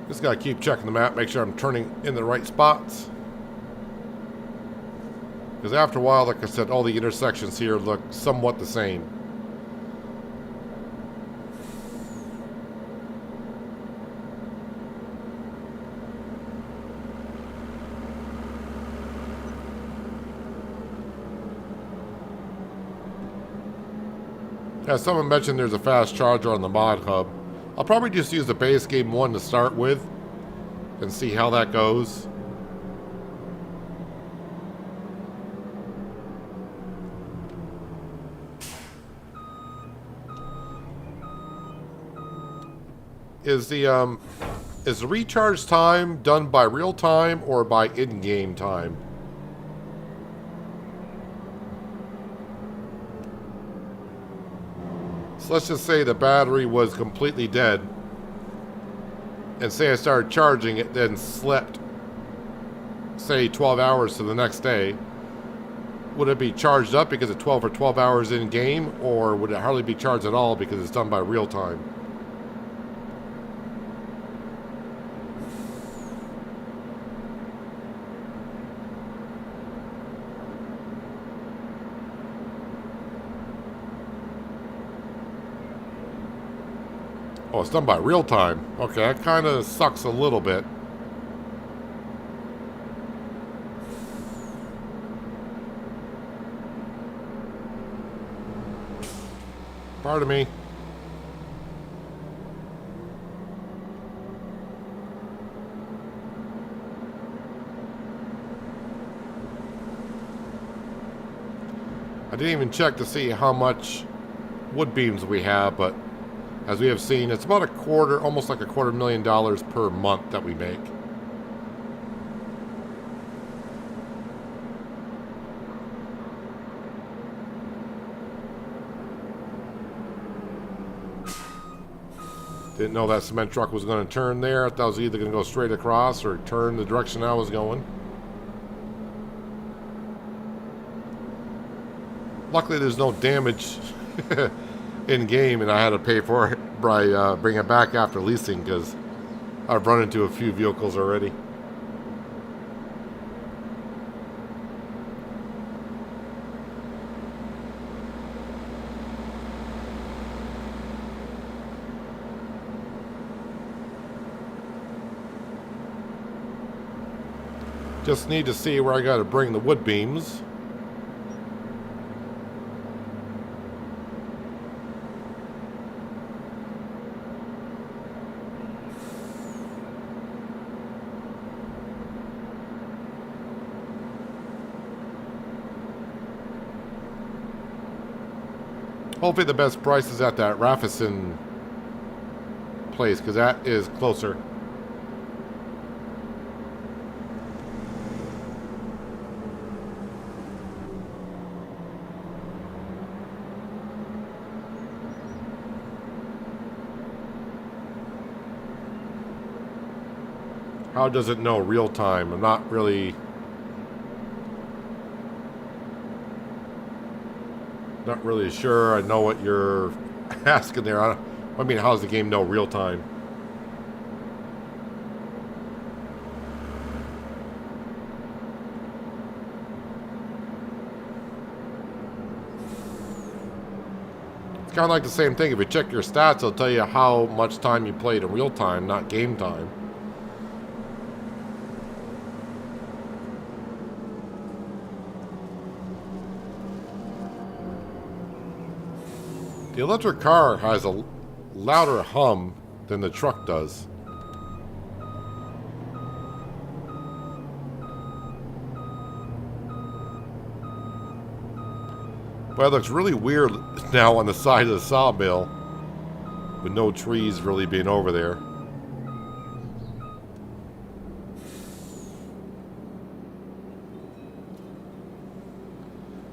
S1: Just gotta keep checking the map, make sure I'm turning in the right spots. Because after a while, like I said, all the intersections here look somewhat the same. As someone mentioned, there's a fast charger on the mod hub. I'll probably just use the base game one to start with and see how that goes. Is the recharge time done by real time or by in-game time? So let's just say the battery was completely dead, and say I started charging it, then slept, say 12 hours to the next day. Would it be charged up because of 12 hours in game, or would it hardly be charged at all because it's done by real time? Oh, it's done by real time. Okay, that kind of sucks a little bit. Pardon me. I didn't even check to see how much wood beams we have, but as we have seen, it's about almost like $250,000 per month that we make. Didn't know that cement truck was going to turn there. I thought it was either going to go straight across or turn the direction I was going. Luckily, there's no damage in game, and I had to pay for it by bringing it back after leasing because I've run into a few vehicles already. Just need to see where I got to bring the wood beams. Hopefully the best price is at that Raffison place, because that is closer. How does it know real time? I'm not really sure I know what you're asking there. I mean, how does the game know real time? It's kind of like the same thing. If you check your stats, it'll tell you how much time you played in real time, not game time. The electric car has a louder hum than the truck does. But it looks really weird now on the side of the sawmill with no trees really being over there.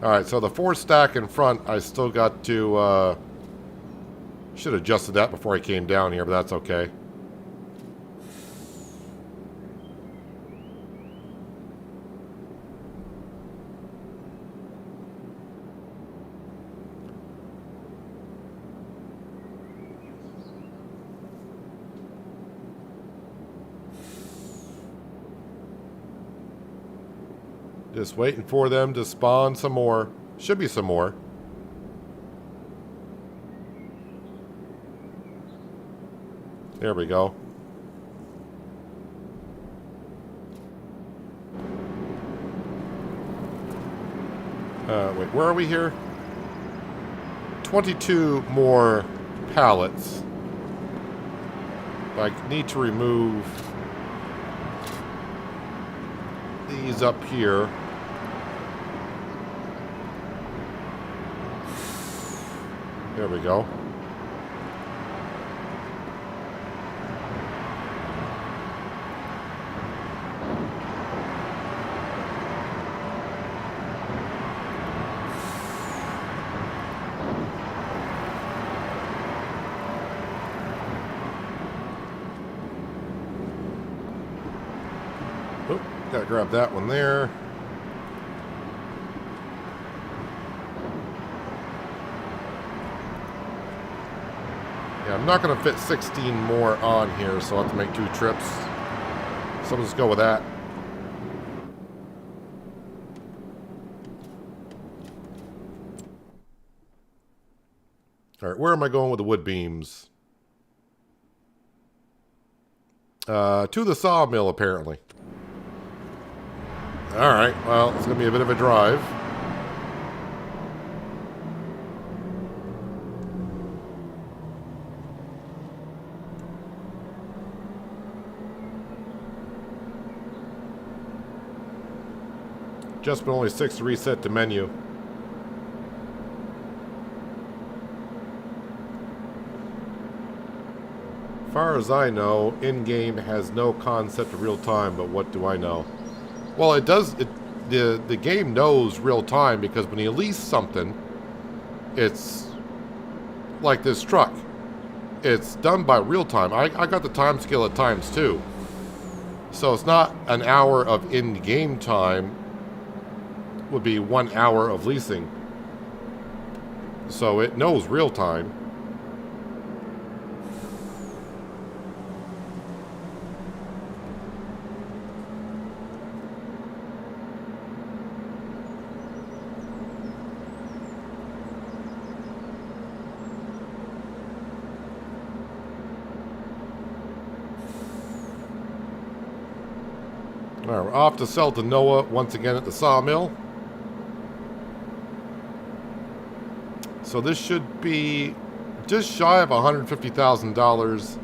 S1: Alright, so the 4 stack in front, I still got to, should have adjusted that before I came down here, but that's okay. Just waiting for them to spawn some more. Should be some more. There we go. Wait, where are we here? 22 more pallets. I need to remove these up here. There we go. Oh, gotta grab that one there. Yeah, I'm not going to fit 16 more on here, so I'll have to make 2 trips. So we'll just go with that. Alright, where am I going with the wood beams? To the sawmill, apparently. Alright, well, it's going to be a bit of a drive. Adjustment only 6 to reset the menu. As far as I know, in-game has no concept of real time, but what do I know? Well, it does. The game knows real time because when you lease something, it's like this truck. It's done by real time. I got the time scale at times too. So it's not an hour of in-game time. Would be 1 hour of leasing. So it knows real time. All right, we're off to sell to Noah once again at the sawmill. So this should be just shy of $150,000.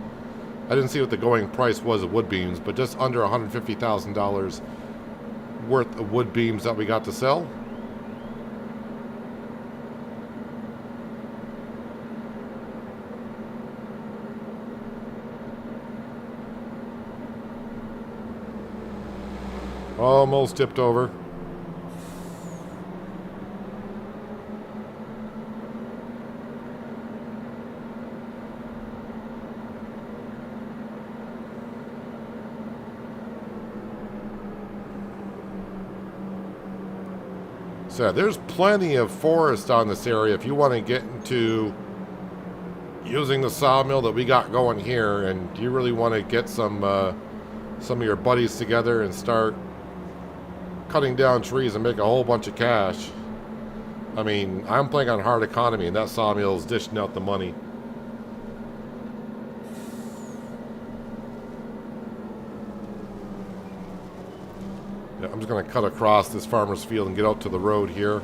S1: I didn't see what the going price was of wood beams, but just under $150,000 worth of wood beams that we got to sell. Almost tipped over. So there's plenty of forest on this area if you want to get into using the sawmill that we got going here, and you really want to get some of your buddies together and start cutting down trees and make a whole bunch of cash. I mean, I'm playing on hard economy, and that sawmill is dishing out the money. Yeah, I'm just going to cut across this farmer's field and get out to the road here.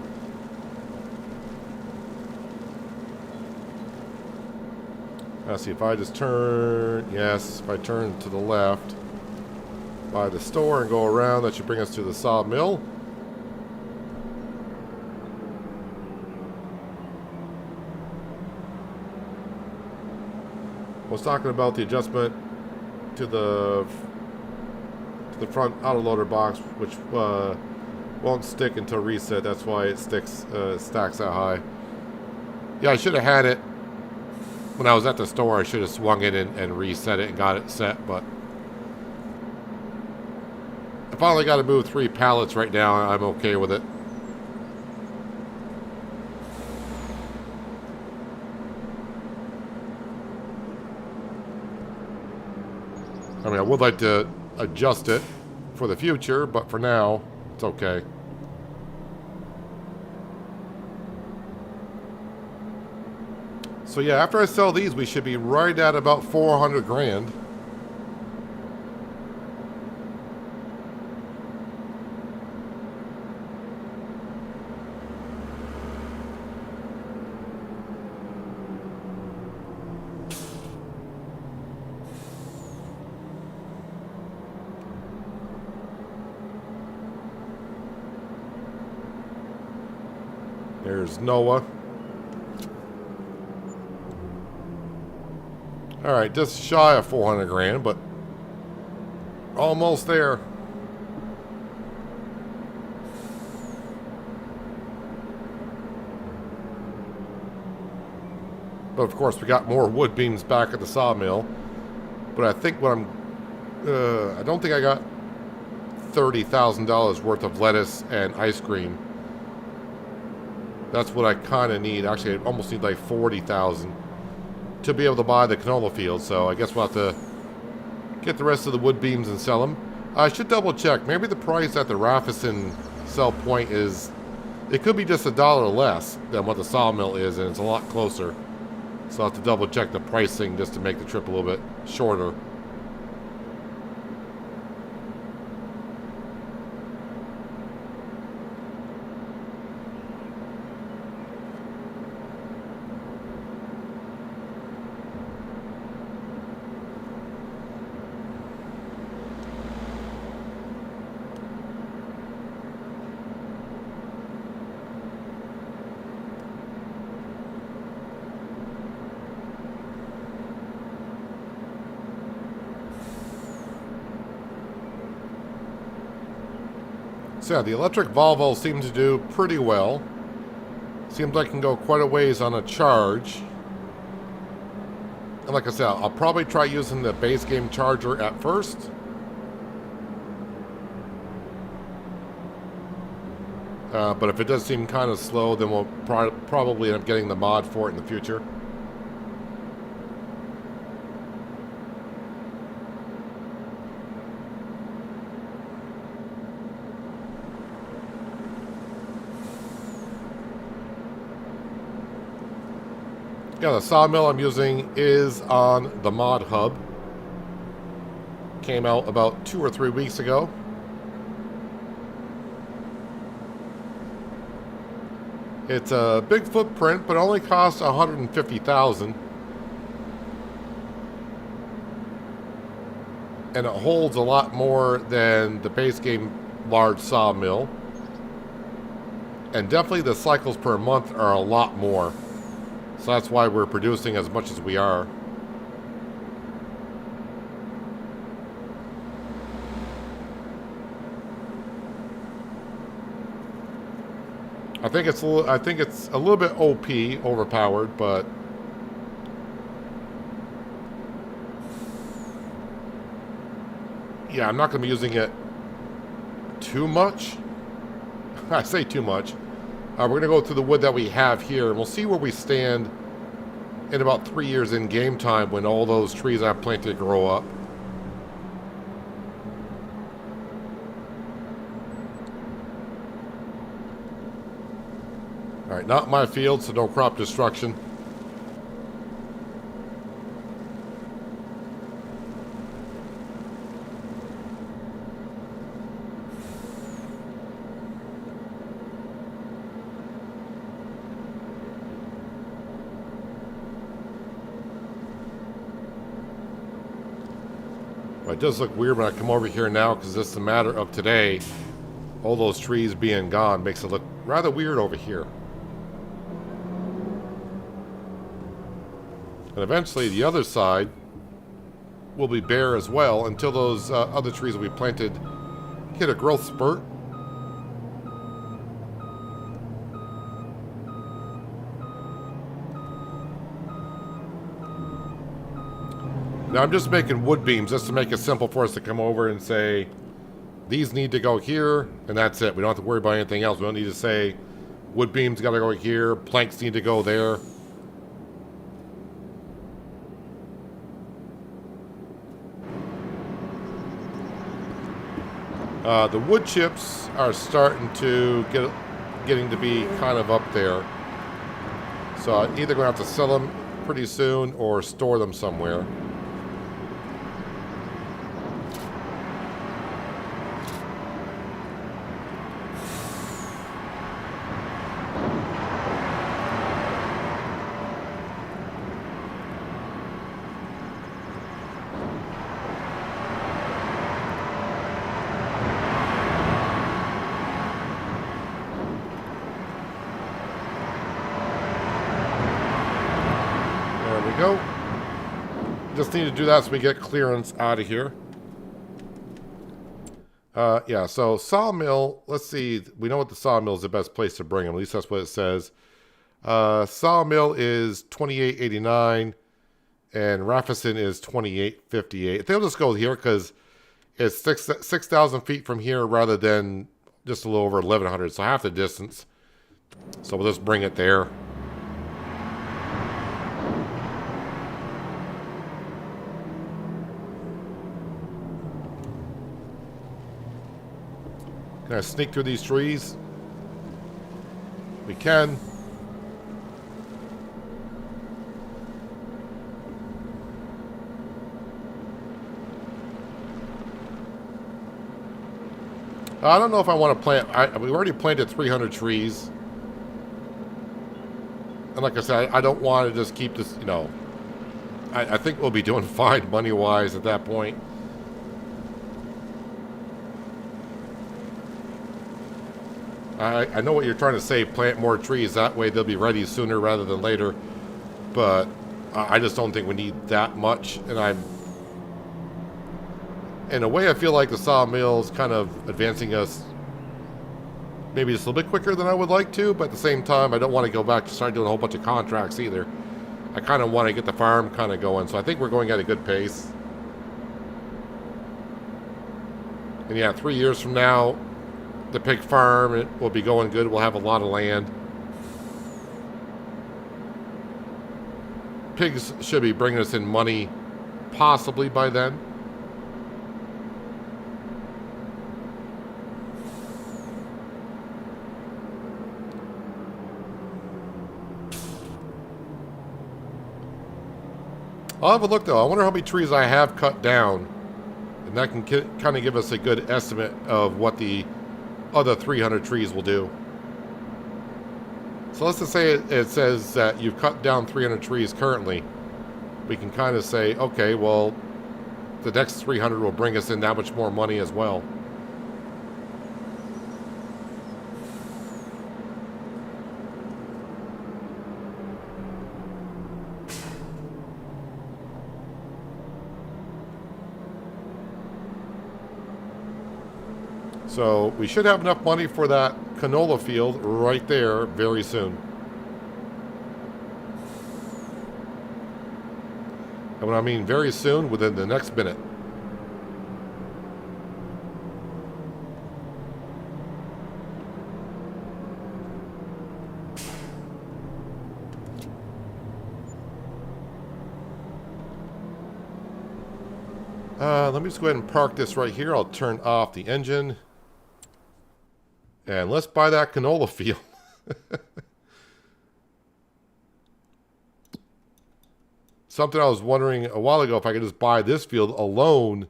S1: Let's see, if I just turn, yes, if I turn to the left by the store and go around, that should bring us to the sawmill. I was talking about the adjustment to the front autoloader box, which won't stick until reset. That's why it stacks that high. Yeah, I should have had it when I was at the store. I should have swung it and reset it and got it set, but I finally got to move 3 pallets right now. I'm okay with it. I mean, I would like to adjust it for the future, but for now, it's okay. So yeah, after I sell these, we should be right at about 400 grand. There's Noah. All right, just shy of 400 grand, but almost there. But of course, we got more wood beams back at the sawmill. But I think what I don't think I got $30,000 worth of lettuce and ice cream. That's what I kind of need. Actually, I almost need like 40,000 to be able to buy the canola field. So I guess we'll have to get the rest of the wood beams and sell them. I should double check. Maybe the price at the Raffison sell point is, it could be just $1 less than what the sawmill is, and it's a lot closer. So I'll have to double check the pricing just to make the trip a little bit shorter. So yeah, the electric Volvo seems to do pretty well. Seems like it can go quite a ways on a charge. And like I said, I'll probably try using the base game charger at first. But if it does seem kind of slow, then we'll probably end up getting the mod for it in the future. Yeah, the sawmill I'm using is on the mod hub. Came out about 2 or 3 weeks ago. It's a big footprint, but it only costs $150,000. And it holds a lot more than the base game large sawmill. And definitely the cycles per month are a lot more. So that's why we're producing as much as we are. I think it's a little bit OP, overpowered, but yeah, I'm not going to be using it too much. I say too much. We're going to go through the wood that we have here, and we'll see where we stand in about 3 years in game time when all those trees I've planted grow up. Alright, not my field, so no crop destruction. It does look weird when I come over here now because it's a matter of today. All those trees being gone makes it look rather weird over here. And eventually the other side will be bare as well until those other trees we planted hit a growth spurt. Now I'm just making wood beams just to make it simple for us to come over and say these need to go here, and that's it. We don't have to worry about anything else. We don't need to say wood beams got to go here, planks need to go there. The wood chips are starting to getting to be kind of up there. So I'm either going to have to sell them pretty soon or store them somewhere. Go. Just need to do that so we get clearance out of here. Yeah, so Sawmill, let's see. We know what the Sawmill is the best place to bring them. At least that's what it says. Sawmill is $28.89 and Raffison is $28.58. I think I'll just go here because it's 6,000 feet from here rather than just a little over 1,100, so half the distance. So we'll just bring it there. Can I sneak through these trees? We can. I don't know if I want to plant. We've already planted 300 trees. And like I said, I don't want to just keep this, you know. I think we'll be doing fine money-wise at that point. I know what you're trying to say, plant more trees, that way they'll be ready sooner rather than later, but I just don't think we need that much, and in a way I feel like the Sawmill's kind of advancing us maybe just a little bit quicker than I would like to, but at the same time I don't want to go back to start doing a whole bunch of contracts either. I kind of want to get the farm kind of going, so I think we're going at a good pace. And yeah, 3 years from now, the pig farm, it will be going good. We'll have a lot of land. Pigs should be bringing us in money possibly by then. I'll have a look though. I wonder how many trees I have cut down, and that can kind of give us a good estimate of what the other 300 trees will do. So let's just say it says that you've cut down 300 trees currently. We can kind of say, okay, well, the next 300 will bring us in that much more money as well. So we should have enough money for that canola field right there very soon. And when I mean very soon, within the next minute. Let me just go ahead and park this right here. I'll turn off the engine. And let's buy that canola field. something I was wondering a while ago if I could just buy this field alone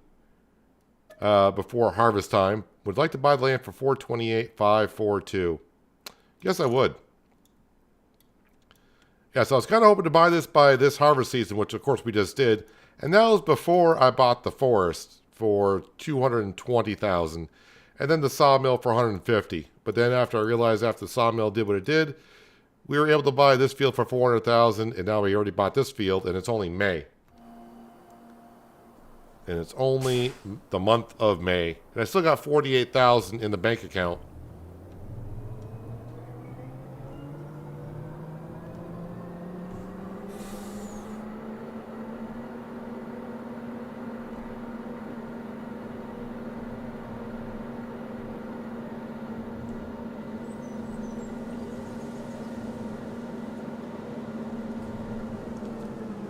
S1: before harvest time. Would like to buy the land for 428,542. Yes, I would. Yeah, so I was kind of hoping to buy this by this harvest season, which of course we just did. And that was before I bought the forest for 220,000, and then the sawmill for 150. But then after I realized after the sawmill did what it did, we were able to buy this field for 400,000, and now we already bought this field, and it's only May. And it's only the month of May. And I still got 48,000 in the bank account.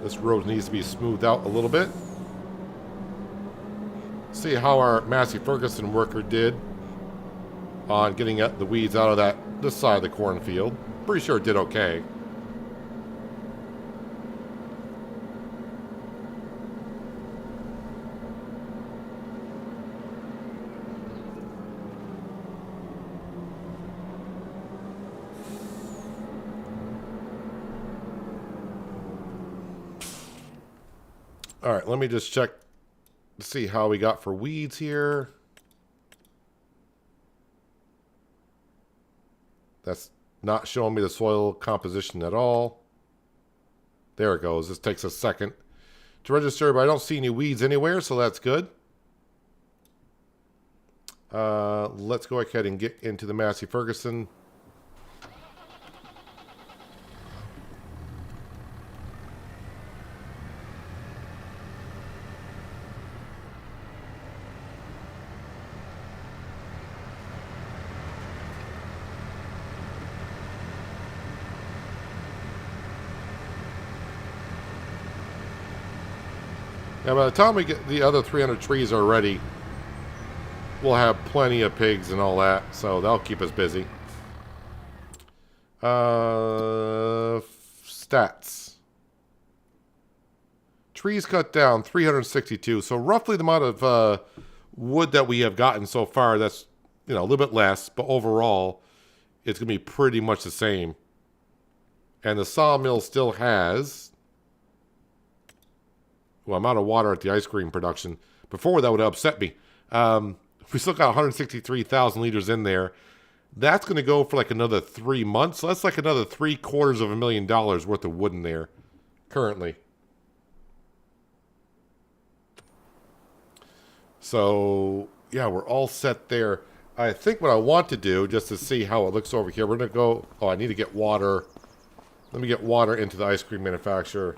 S1: This road needs to be smoothed out a little bit. See how our Massey Ferguson worker did on getting the weeds out of this side of the cornfield. Pretty sure it did okay. All right, let me just check to see how we got for weeds here. That's not showing me the soil composition at all. There it goes. This takes a second to register, but I don't see any weeds anywhere, so that's good. Let's go ahead and get into the Massey Ferguson. Now, by the time we get the other 300 trees are ready, we'll have plenty of pigs and all that, so that'll keep us busy. Stats. Trees cut down, 362. So roughly the amount of wood that we have gotten so far, that's, you know, a little bit less, but overall, it's going to be pretty much the same. And the sawmill still has... Well, I'm out of water at the ice cream production. Before, that would have upset me. We still got 163,000 liters in there. That's going to go for like another 3 months. So that's like another $750,000 worth of wood in there currently. So, yeah, we're all set there. I think what I want to do, just to see how it looks over here, we're going to go... Oh, I need to get water. Let me get water into the ice cream manufacturer.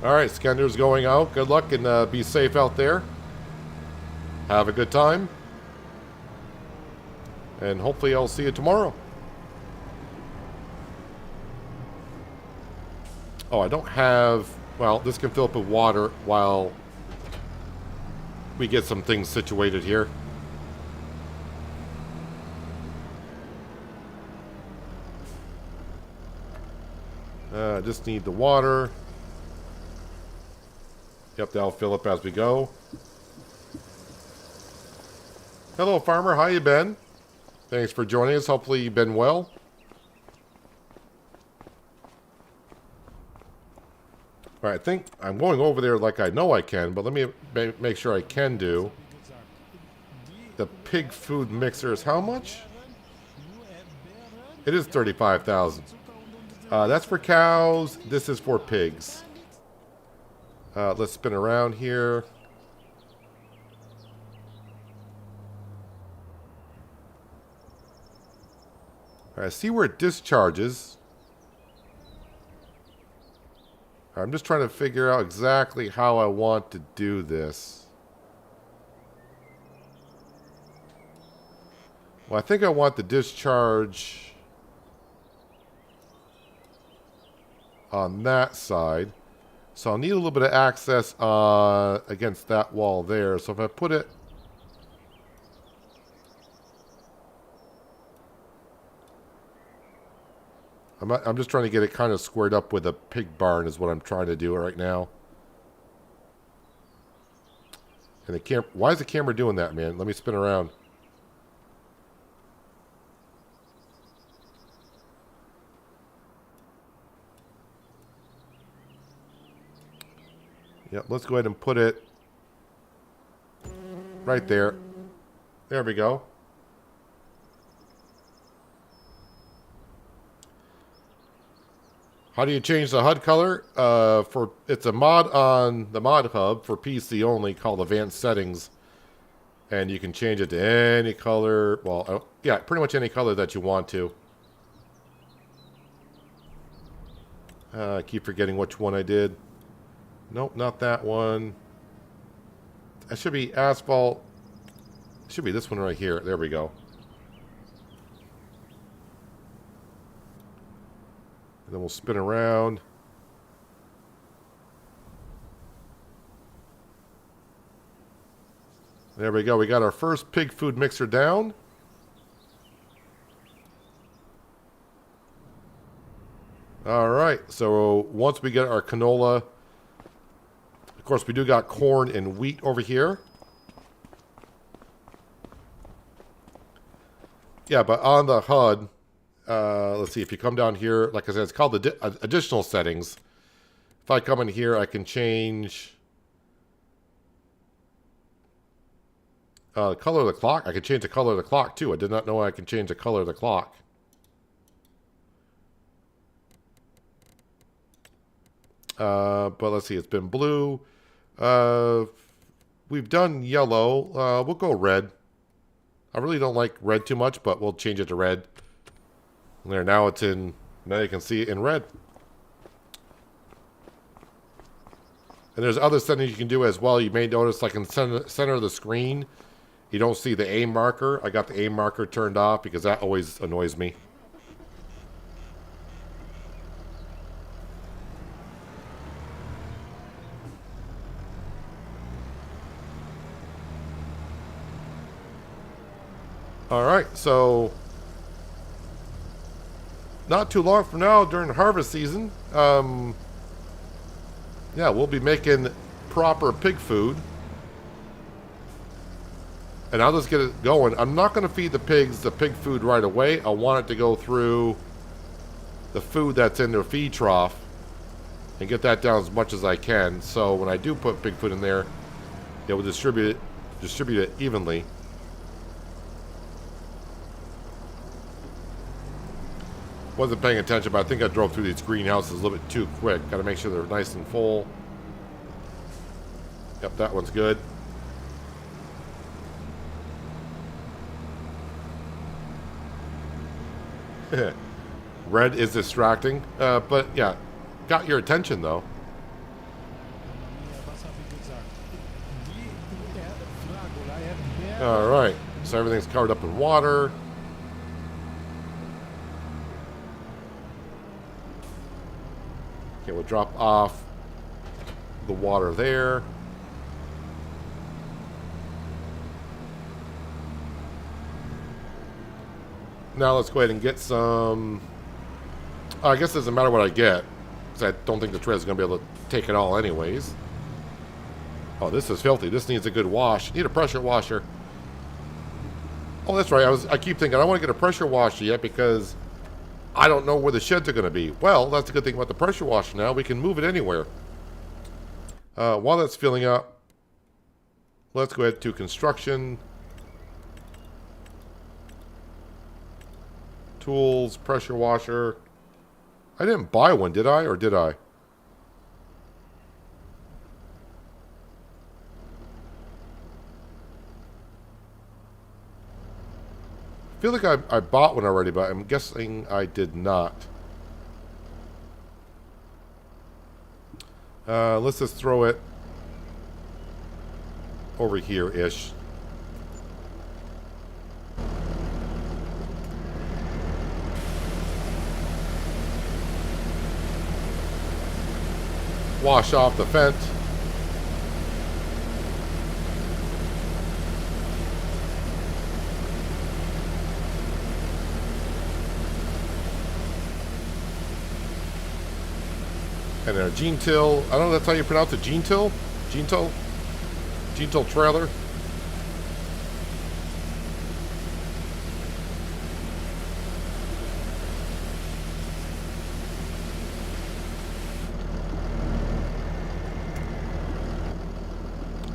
S1: Alright, Skender's going out. Good luck and be safe out there. Have a good time. And hopefully I'll see you tomorrow. Oh, I don't have... Well, this can fill up with water while we get some things situated here. I just need the water. Yep, that'll fill up as we go. Hello, farmer. How you been? Thanks for joining us. Hopefully you've been well. All right, I think I'm going over there like I know I can, but let me make sure I can do. The pig food mixer is how much? It is 35,000. That's for cows. This is for pigs. Let's spin around here. All right, see where it discharges. I'm just trying to figure out exactly how I want to do this. Well, I think I want the discharge on that side. So I'll need a little bit of access against that wall there. So if I put it... I'm just trying to get it kind of squared up with a pig barn is what I'm trying to do right now. And the why is the camera doing that, man? Let me spin around. Yep, let's go ahead and put it right there. There we go. How do you change the HUD color? It's a mod on the mod hub for PC only called Advanced Settings. And you can change it to any color. Well, yeah, pretty much any color that you want to. I keep forgetting which one I did. Nope, not that one. That should be asphalt. It should be this one right here. There we go. And then we'll spin around. There we go. We got our first pig food mixer down. All right. So once we get our canola, of course, we do got corn and wheat over here. Yeah, but on the HUD, let's see, if you come down here, like I said, it's called the additional settings. If I come in here, I can change the color of the clock. I can change the color of the clock too. I did not know I can change the color of the clock. But let's see, it's been blue. We've done yellow. We'll go red. I really don't like red too much, but we'll change it to red. There, now it's in, now you can see it in red. And there's other settings you can do as well. You may notice, like in the center of the screen, you don't see the aim marker. I got the aim marker turned off because that always annoys me. All right, so not too long from now during harvest season, yeah, we'll be making proper pig food. And I'll just get it going. I'm not going to feed the pigs the pig food right away. I want it to go through the food that's in their feed trough and get that down as much as I can. So when I do put pig food in there, it will distribute it evenly. Wasn't paying attention, but I think I drove through these greenhouses a little bit too quick. Got to make sure they're nice and full. Yep, that one's good. Red is distracting, but yeah, got your attention though. All right, so everything's covered up in water. Okay, we'll drop off the water there. Now let's go ahead and get some... I guess it doesn't matter what I get, because I don't think the tread is going to be able to take it all anyways. Oh, this is filthy. This needs a good wash. Need a pressure washer. Oh, that's right. I keep thinking I want to get a pressure washer yet because I don't know where the sheds are going to be. Well, that's a good thing about the pressure washer now. We can move it anywhere. While that's filling up, let's go ahead to construction. Tools, pressure washer. I didn't buy one, did I? Or did I? I feel like I bought one already, but I'm guessing I did not. Let's just throw it over here-ish. wash off the fence. And then a gene till. I don't know if that's how you pronounce it. Gene till? Gene till? Gene till trailer.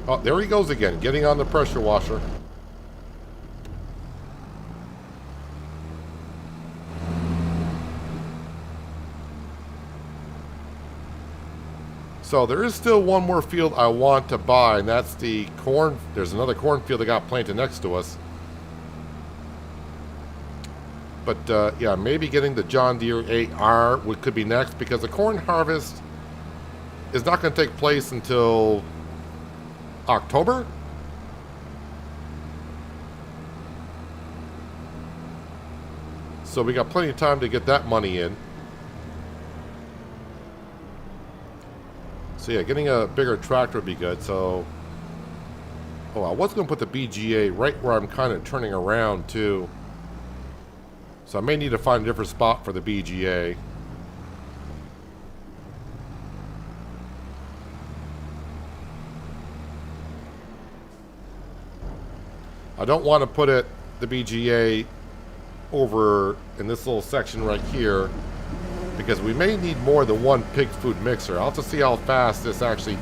S1: Oh, there he goes again, getting on the pressure washer. So there is still one more field I want to buy, and that's the corn. There's another cornfield that got planted next to us. But yeah, maybe getting the John Deere 8R could be next, because the corn harvest is not going to take place until October? So we got plenty of time to get that money in. So yeah, getting a bigger tractor would be good. So, oh, I was going to put the BGA right where I'm kind of turning around too. So I may need to find a different spot for the BGA. I don't want to put the BGA over in this little section right here, because we may need more than one pig food mixer. I'll have to see how fast this actually...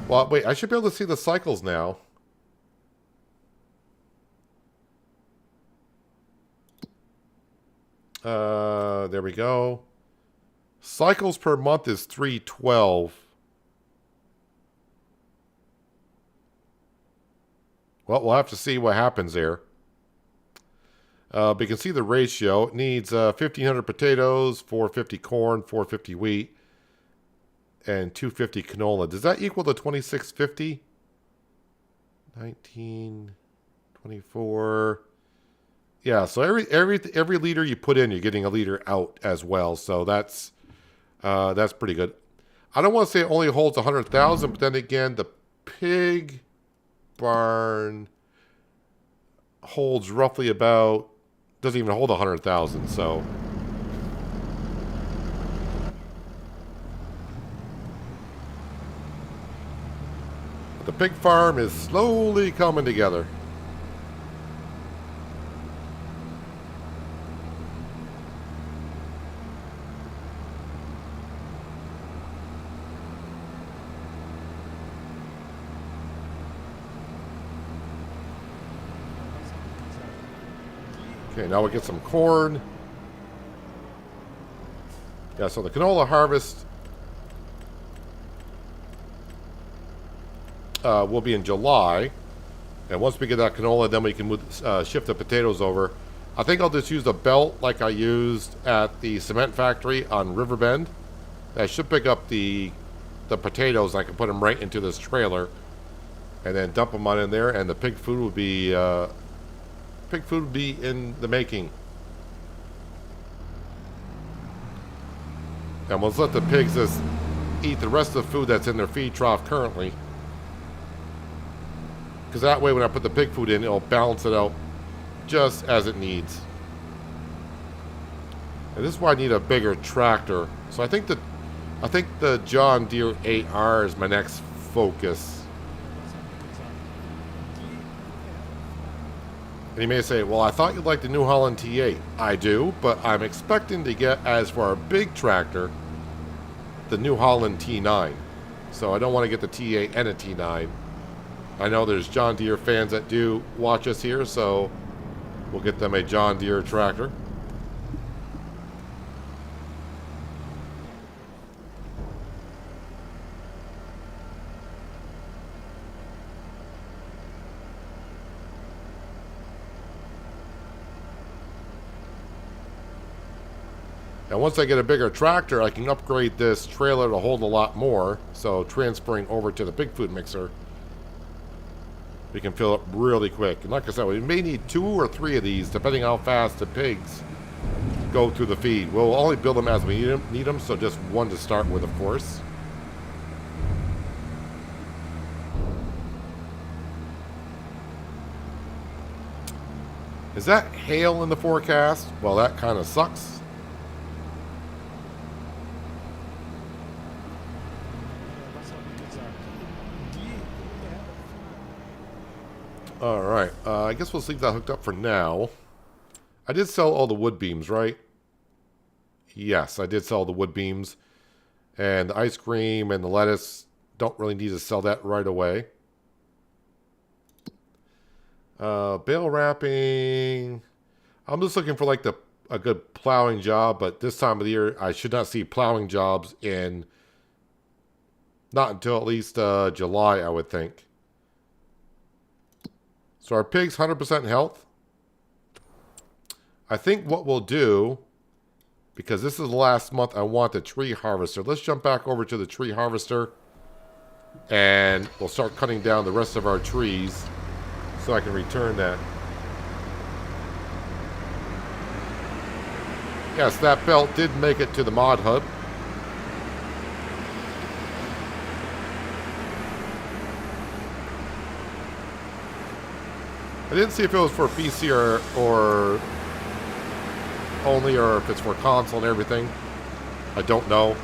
S1: Well, wait, I should be able to see the cycles now. There we go. Cycles per month is 312. Well, we'll have to see what happens there. But you can see the ratio. It needs 1,500 potatoes, 450 corn, 450 wheat, and 250 canola. Does that equal the 2650? 19, 24. Yeah, so every liter you put in, you're getting a liter out as well. So that's pretty good. I don't want to say it only holds 100,000, but then again, the pig barn holds roughly about, doesn't even hold 100,000, so but the pig farm is slowly coming together. Okay, now we get some corn. Yeah, so the canola harvest will be in July. And once we get that canola, then we can move, shift the potatoes over. I think I'll just use a belt like I used at the cement factory on Riverbend. That should pick up the potatoes. I can put them right into this trailer and then dump them on in there, and the pig food will be... pig food would be in the making. And we'll let the pigs just eat the rest of the food that's in their feed trough currently. Because that way when I put the pig food in, it'll balance it out just as it needs. And this is why I need a bigger tractor. So I think the John Deere 8R is my next focus. And you may say, well, I thought you'd like the New Holland T8. I do, but I'm expecting to get, as for our big tractor, the New Holland T9. So I don't want to get the T8 and a T9. I know there's John Deere fans that do watch us here, so we'll get them a John Deere tractor. And once I get a bigger tractor, I can upgrade this trailer to hold a lot more. So transferring over to the pig food mixer, we can fill up really quick. And like I said, we may need 2 or 3 of these, depending how fast the pigs go through the feed. We'll only build them as we need them, so just one to start with, of course. Is that hail in the forecast? Well, that kind of sucks. Alright, I guess we'll leave that hooked up for now. I did sell all the wood beams, right? Yes, I did sell the wood beams. And the ice cream and the lettuce, don't really need to sell that right away. Bale wrapping. I'm just looking for like a good plowing job, but this time of the year, I should not see plowing jobs in not until at least July, I would think. So our pig's 100% health. I think what we'll do, because this is the last month I want the tree harvester. Let's jump back over to the tree harvester. And we'll start cutting down the rest of our trees so I can return that. Yes, that belt did make it to the mod hub. I didn't see if it was for PC or only, or if it's for console and everything. I don't know.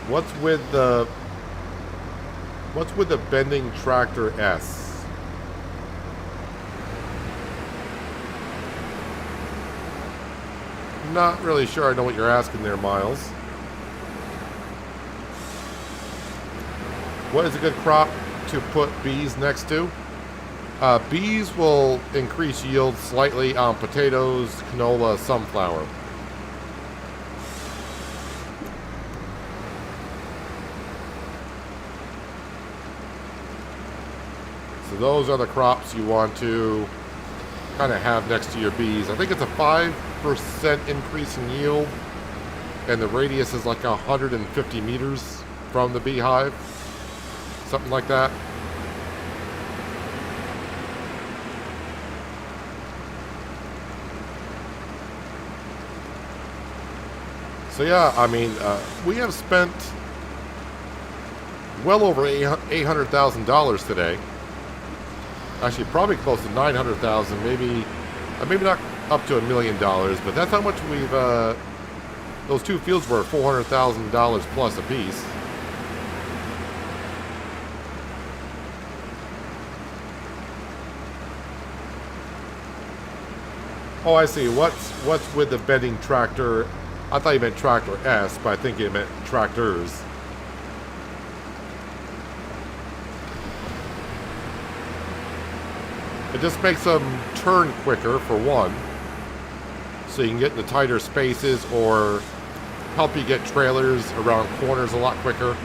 S1: What's with the bending tractor S? Not really sure I know what you're asking there, Miles. What is a good crop to put bees next to? Bees will increase yield slightly on potatoes, canola, sunflower. So those are the crops you want to kind of have next to your bees. I think it's a 5% increase in yield, and the radius is like 150 meters from the beehive, something like that. So yeah, I mean, we have spent well over $800,000 today. Actually, probably close to 900,000, maybe not up to $1 million, but that's how much we've. Those two fields were $400,000 plus a piece. Oh, I see. What's with the bending tractor? I thought you meant tractor S, but I think it meant tractors. It just makes them turn quicker, for one, so you can get into tighter spaces or help you get trailers around corners a lot quicker.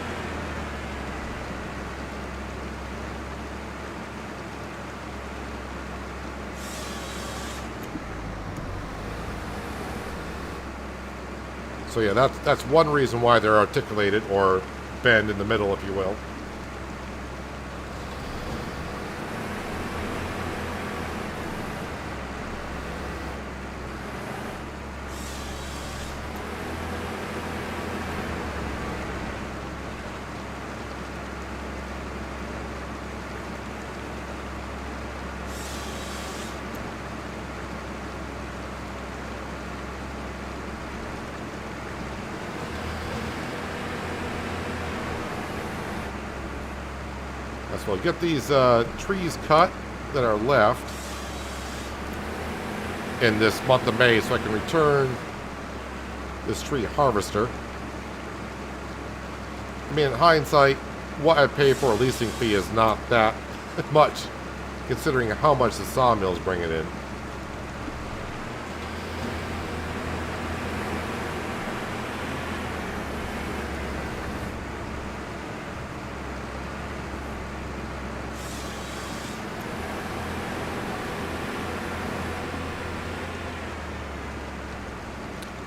S1: So yeah, that's one reason why they're articulated, or bend in the middle, if you will. So I'll get these trees cut that are left in this month of May so I can return this tree harvester. I mean, in hindsight, what I pay for a leasing fee is not that much, considering how much the sawmill's bringing in.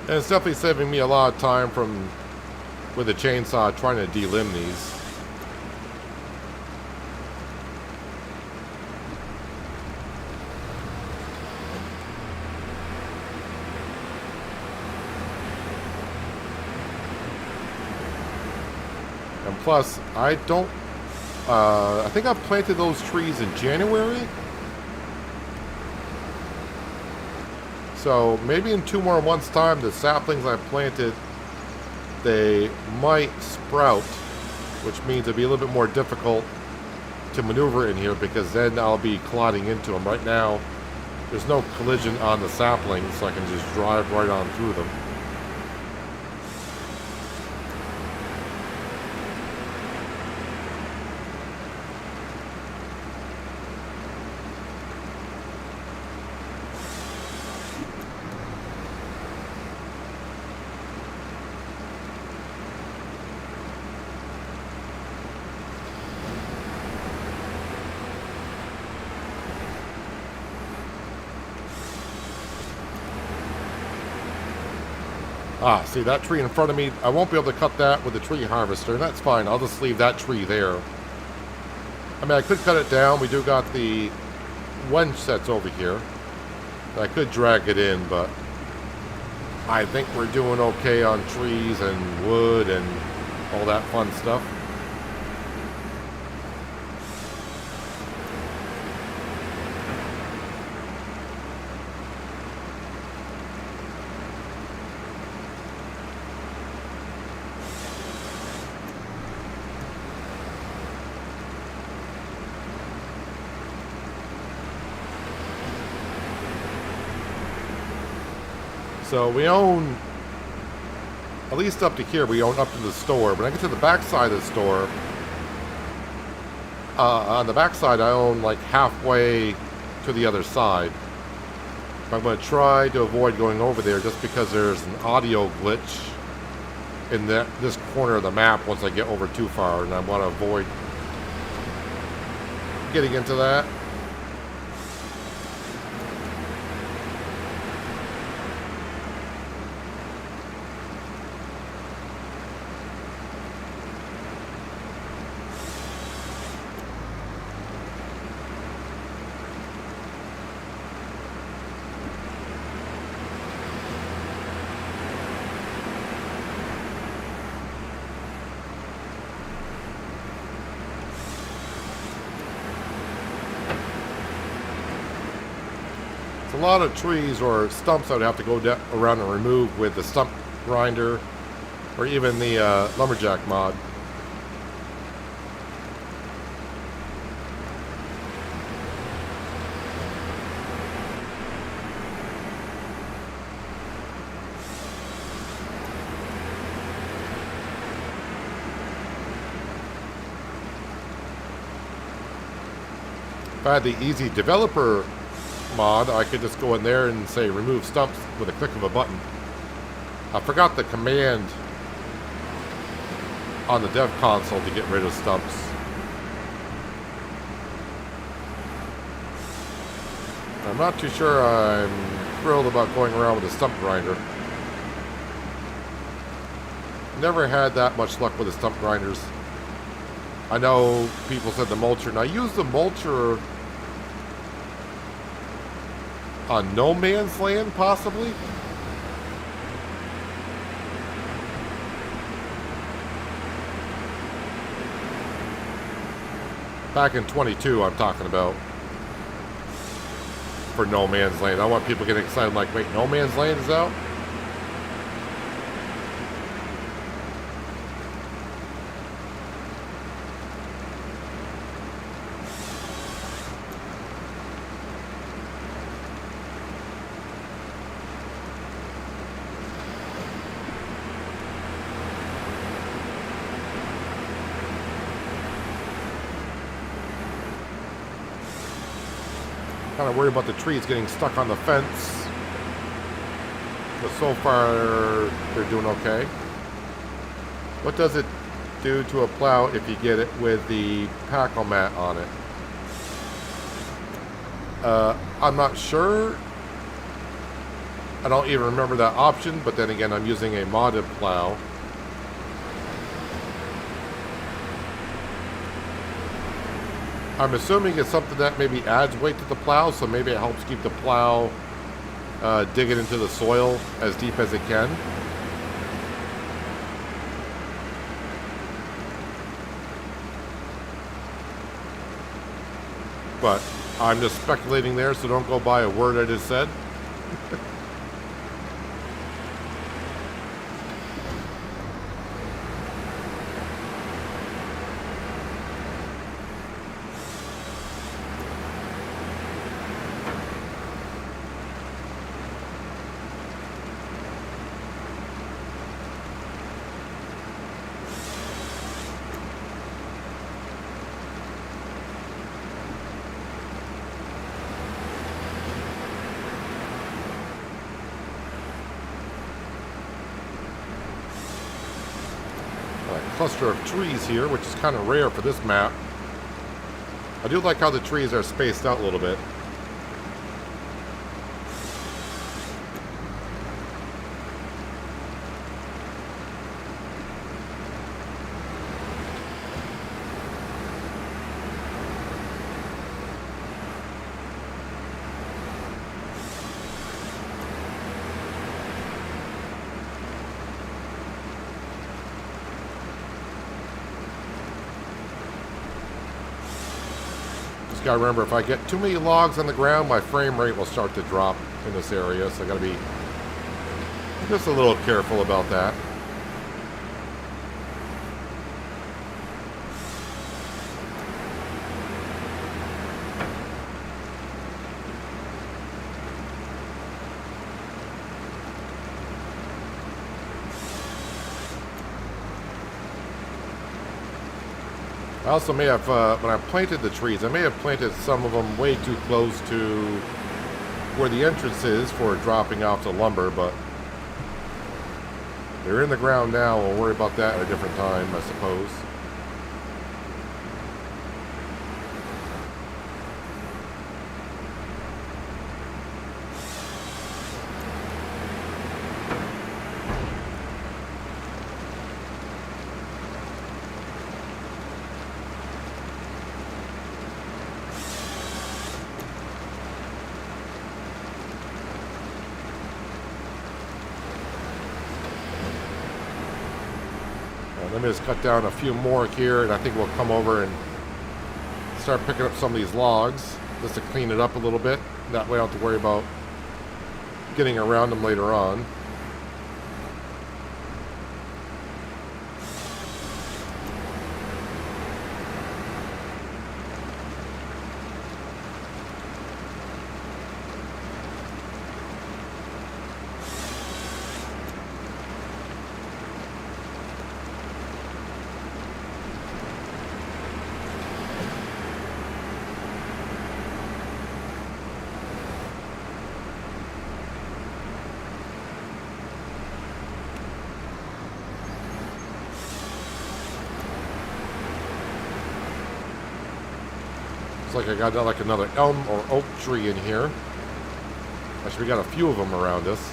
S1: And it's definitely saving me a lot of time from with a chainsaw trying to delimb these. Plus, I don't... I think I planted those trees in January. So maybe in 2 more months' time, the saplings I planted, they might sprout, which means it'll be a little bit more difficult to maneuver in here because then I'll be colliding into them. Right now, there's no collision on the saplings, so I can just drive right on through them. Ah, see that tree in front of me? I won't be able to cut that with the tree harvester, and that's fine. I'll just leave that tree there. I mean, I could cut it down. We do got the wench sets over here. I could drag it in, but I think we're doing okay on trees and wood and all that fun stuff. So we own, at least up to here, we own up to the store. When I get to the back side of the store, on the back side I own like halfway to the other side. I'm going to try to avoid going over there just because there's an audio glitch in this corner of the map once I get over too far, and I want to avoid getting into that. A lot of trees or stumps I would have to go around and remove with the stump grinder or even the lumberjack mod. If I had the easy developer mod, I could just go in there and say remove stumps with a click of a button. I forgot the command on the dev console to get rid of stumps. I'm not too sure I'm thrilled about going around with a stump grinder. Never had that much luck with the stump grinders. I know people said the mulcher, and I used the mulcher on No Man's Land, possibly? Back in 22, I'm talking about. For No Man's Land. I want people getting excited like, wait, No Man's Land is out? Kind of worried about the trees getting stuck on the fence. But so far, they're doing okay. What does it do to a plow if you get it with the Packle mat on it? I'm not sure. I don't even remember that option, but then again, I'm using a modded plow. I'm assuming it's something that maybe adds weight to the plow, so maybe it helps keep the plow digging into the soil as deep as it can. but I'm just speculating there, so don't go by a word I just said. Cluster of trees here, which is kind of rare for this map. I do like how the trees are spaced out a little bit. Gotta remember, if I get too many logs on the ground, my frame rate will start to drop in this area, so I gotta be just a little careful about that. I also may have, when I planted the trees, I may have planted some of them way too close to where the entrance is for dropping off the lumber, but they're in the ground now. We'll worry about that at a different time, I suppose. Let me just cut down a few more here, and I think we'll come over and start picking up some of these logs just to clean it up a little bit. That way I don't have to worry about getting around them later on. Like I got like another elm or oak tree in here. Actually, we got a few of them around us.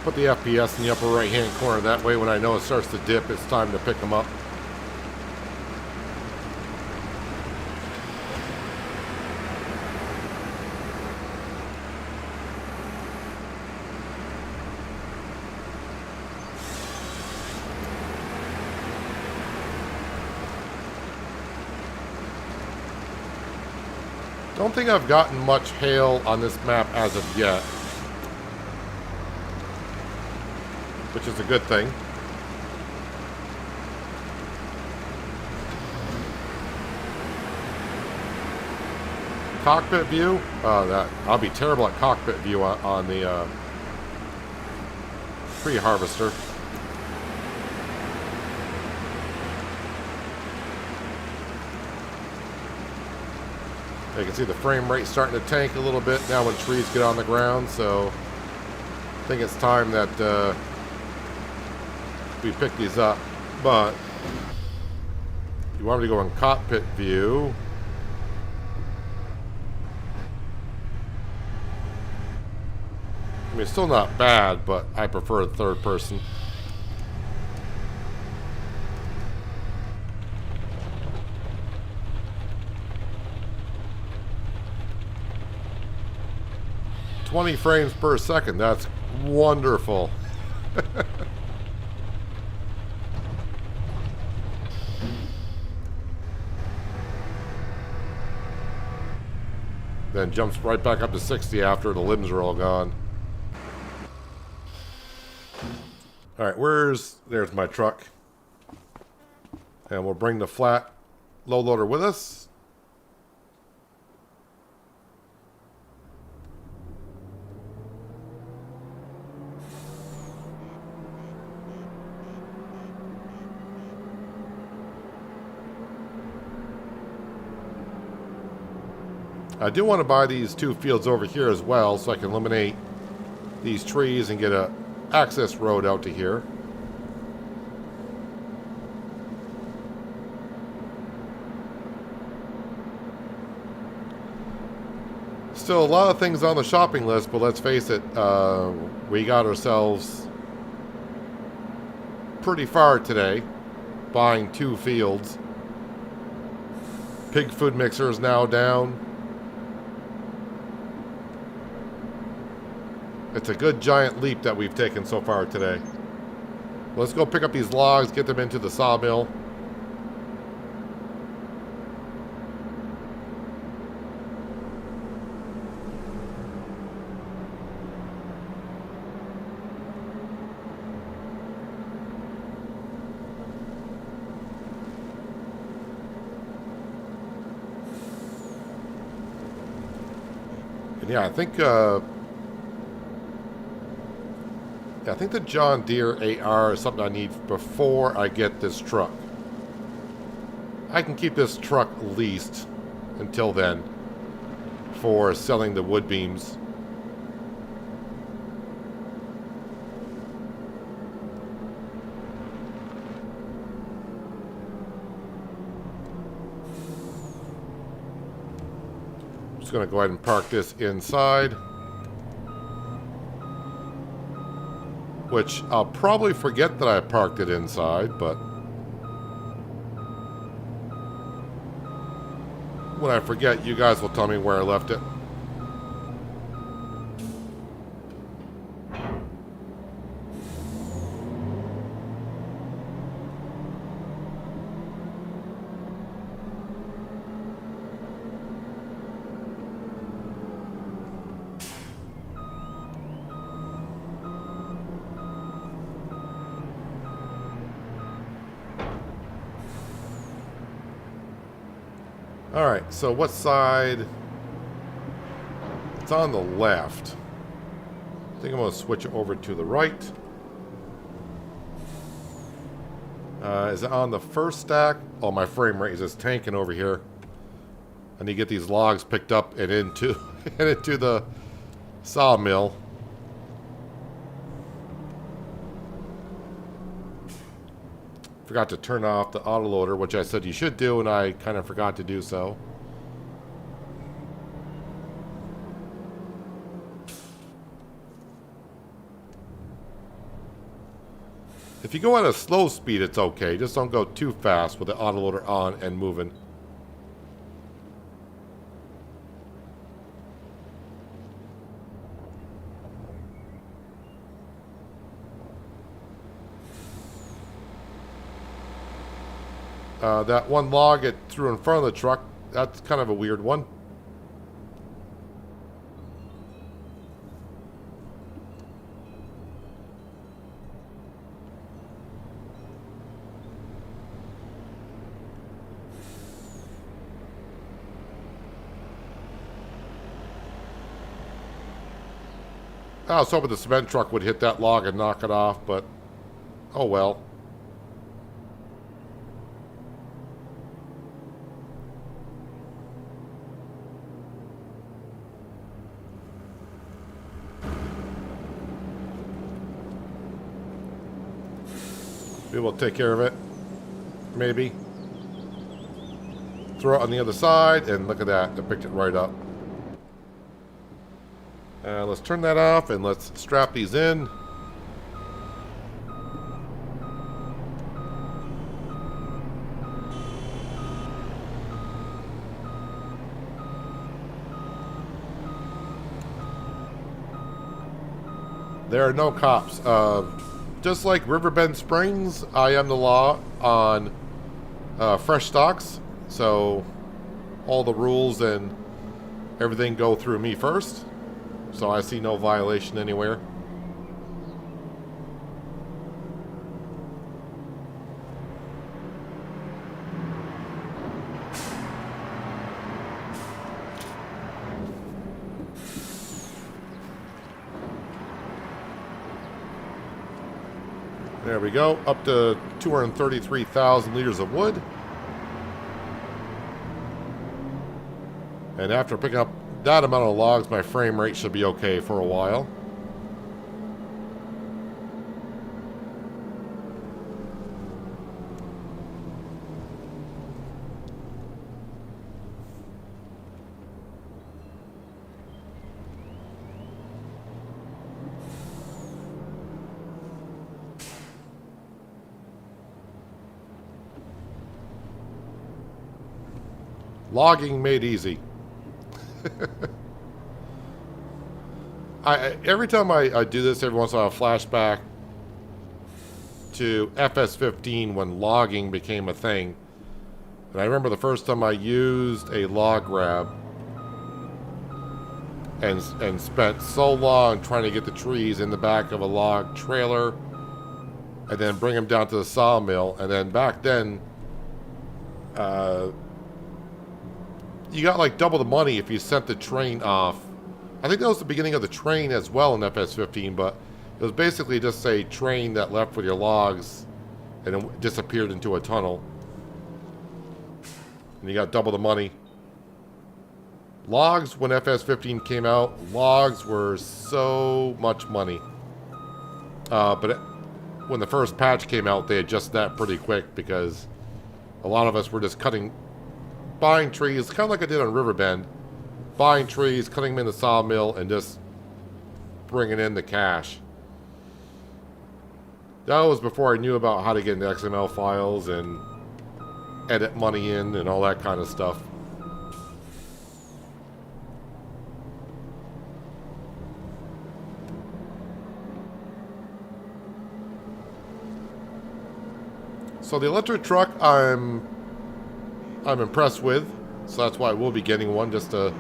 S1: Put the FPS in the upper right hand corner, that way when I know it starts to dip, it's time to pick them up. Don't think I've gotten much hail on this map as of yet, which is a good thing. Cockpit view? I'll be terrible at cockpit view on the tree harvester. You can see the frame rate starting to tank a little bit now when trees get on the ground, so I think it's time that we pick these up. But you want me to go in cockpit view. I mean, it's still not bad, but I prefer third person. "20 frames per second. That's wonderful. Then jumps right back up to 60 after the limbs are all gone. Alright, there's my truck. And we'll bring the flat low loader with us. I do want to buy these 2 fields over here as well, so I can eliminate these trees and get a access road out to here. Still a lot of things on the shopping list, but let's face it, we got ourselves pretty far today, buying 2 fields. Pig food mixer is now down. It's a good giant leap that we've taken so far today. Let's go pick up these logs, get them into the sawmill. And yeah, I think the John Deere AR is something I need before I get this truck. I can keep this truck leased until then for selling the wood beams. Just going to go ahead and park this inside. Which I'll probably forget that I parked it inside, but when I forget, you guys will tell me where I left it. Alright, so what side? It's on the left. I think I'm going to switch it over to the right. Is it on the first stack? Oh, my frame rate is just tanking over here. I need to get these logs picked up and into, and into the sawmill. Forgot to turn off the autoloader, which I said you should do, and I kind of forgot to do so. If you go at a slow speed, it's okay. Just don't go too fast with the autoloader on and moving. That one log it threw in front of the truck, that's kind of a weird one. I was hoping the cement truck would hit that log and knock it off, but oh well. We will take care of it. Maybe. Throw it on the other side, and look at that. It picked it right up. Let's turn that off and let's strap these in. There are no cops. Just like Riverbend Springs, I am the law on Frechdachs. So all the rules and everything go through me first. So I see no violation anywhere. There we go, up to 233,000 liters of wood. And after picking up that amount of logs, my frame rate should be okay for a while. Logging made easy. Every time I do this, every once in a while, I flashback to FS15 when logging became a thing. And I remember the first time I used a log grab and spent so long trying to get the trees in the back of a log trailer and then bring them down to the sawmill. And then back then, you got like double the money if you sent the train off. I think that was the beginning of the train as well in FS15, but it was basically just a train that left with your logs and it disappeared into a tunnel. And you got double the money. Logs, when FS15 came out, logs were so much money. But when the first patch came out, they adjusted that pretty quick because a lot of us were just buying trees, kind of like I did on Riverbend. Buying trees, cutting them in the sawmill, and just bringing in the cash. That was before I knew about how to get into XML files and edit money in and all that kind of stuff. So the electric truck I'm impressed with, so that's why I will be getting one just to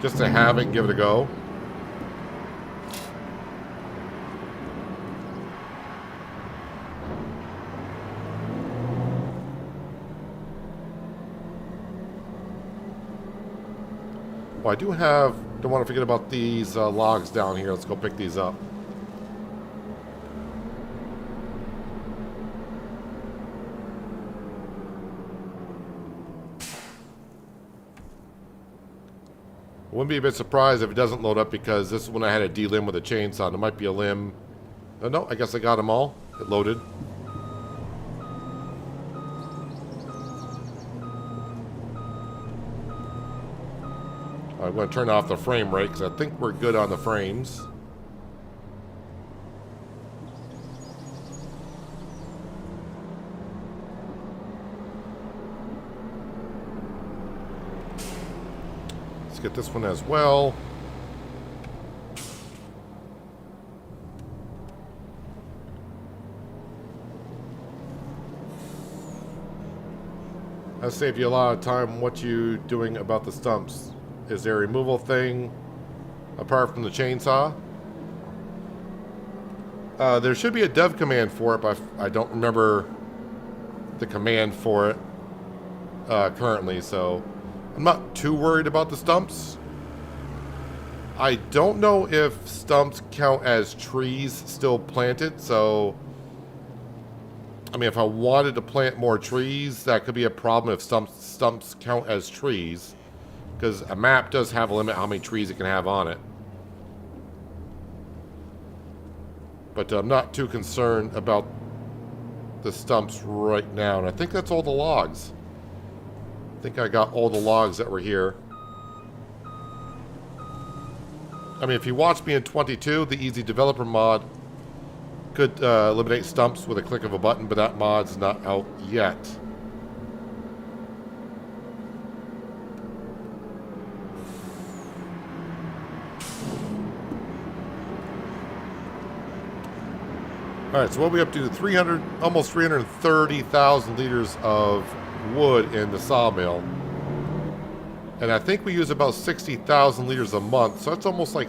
S1: have it and give it a go. Well, I don't want to forget about these logs down here. Let's go pick these up. Wouldn't be a bit surprised if it doesn't load up because this is when I had a delimb with a chainsaw. There might be a limb. Oh, no, I guess I got them all. It loaded. I'm going to turn off the frame rate because I think we're good on the frames. Let's get this one as well. That saved you a lot of time. What you doing about the stumps? Is there a removal thing apart from the chainsaw? There should be a dev command for it, but I don't remember the command for it currently, so I'm not too worried about the stumps. I don't know if stumps count as trees still planted, so I mean, if I wanted to plant more trees, that could be a problem if stumps count as trees, because a map does have a limit how many trees it can have on it. But I'm not too concerned about the stumps right now, and I think that's all the logs. I think I got all the logs that were here. I mean, if you watch me in 22, the Easy Developer mod could eliminate stumps with a click of a button, but that mod's not out yet. All right, so what are we up to? 300, almost 330,000 liters of wood in the sawmill. And I think we use about 60,000 liters a month, so that's almost like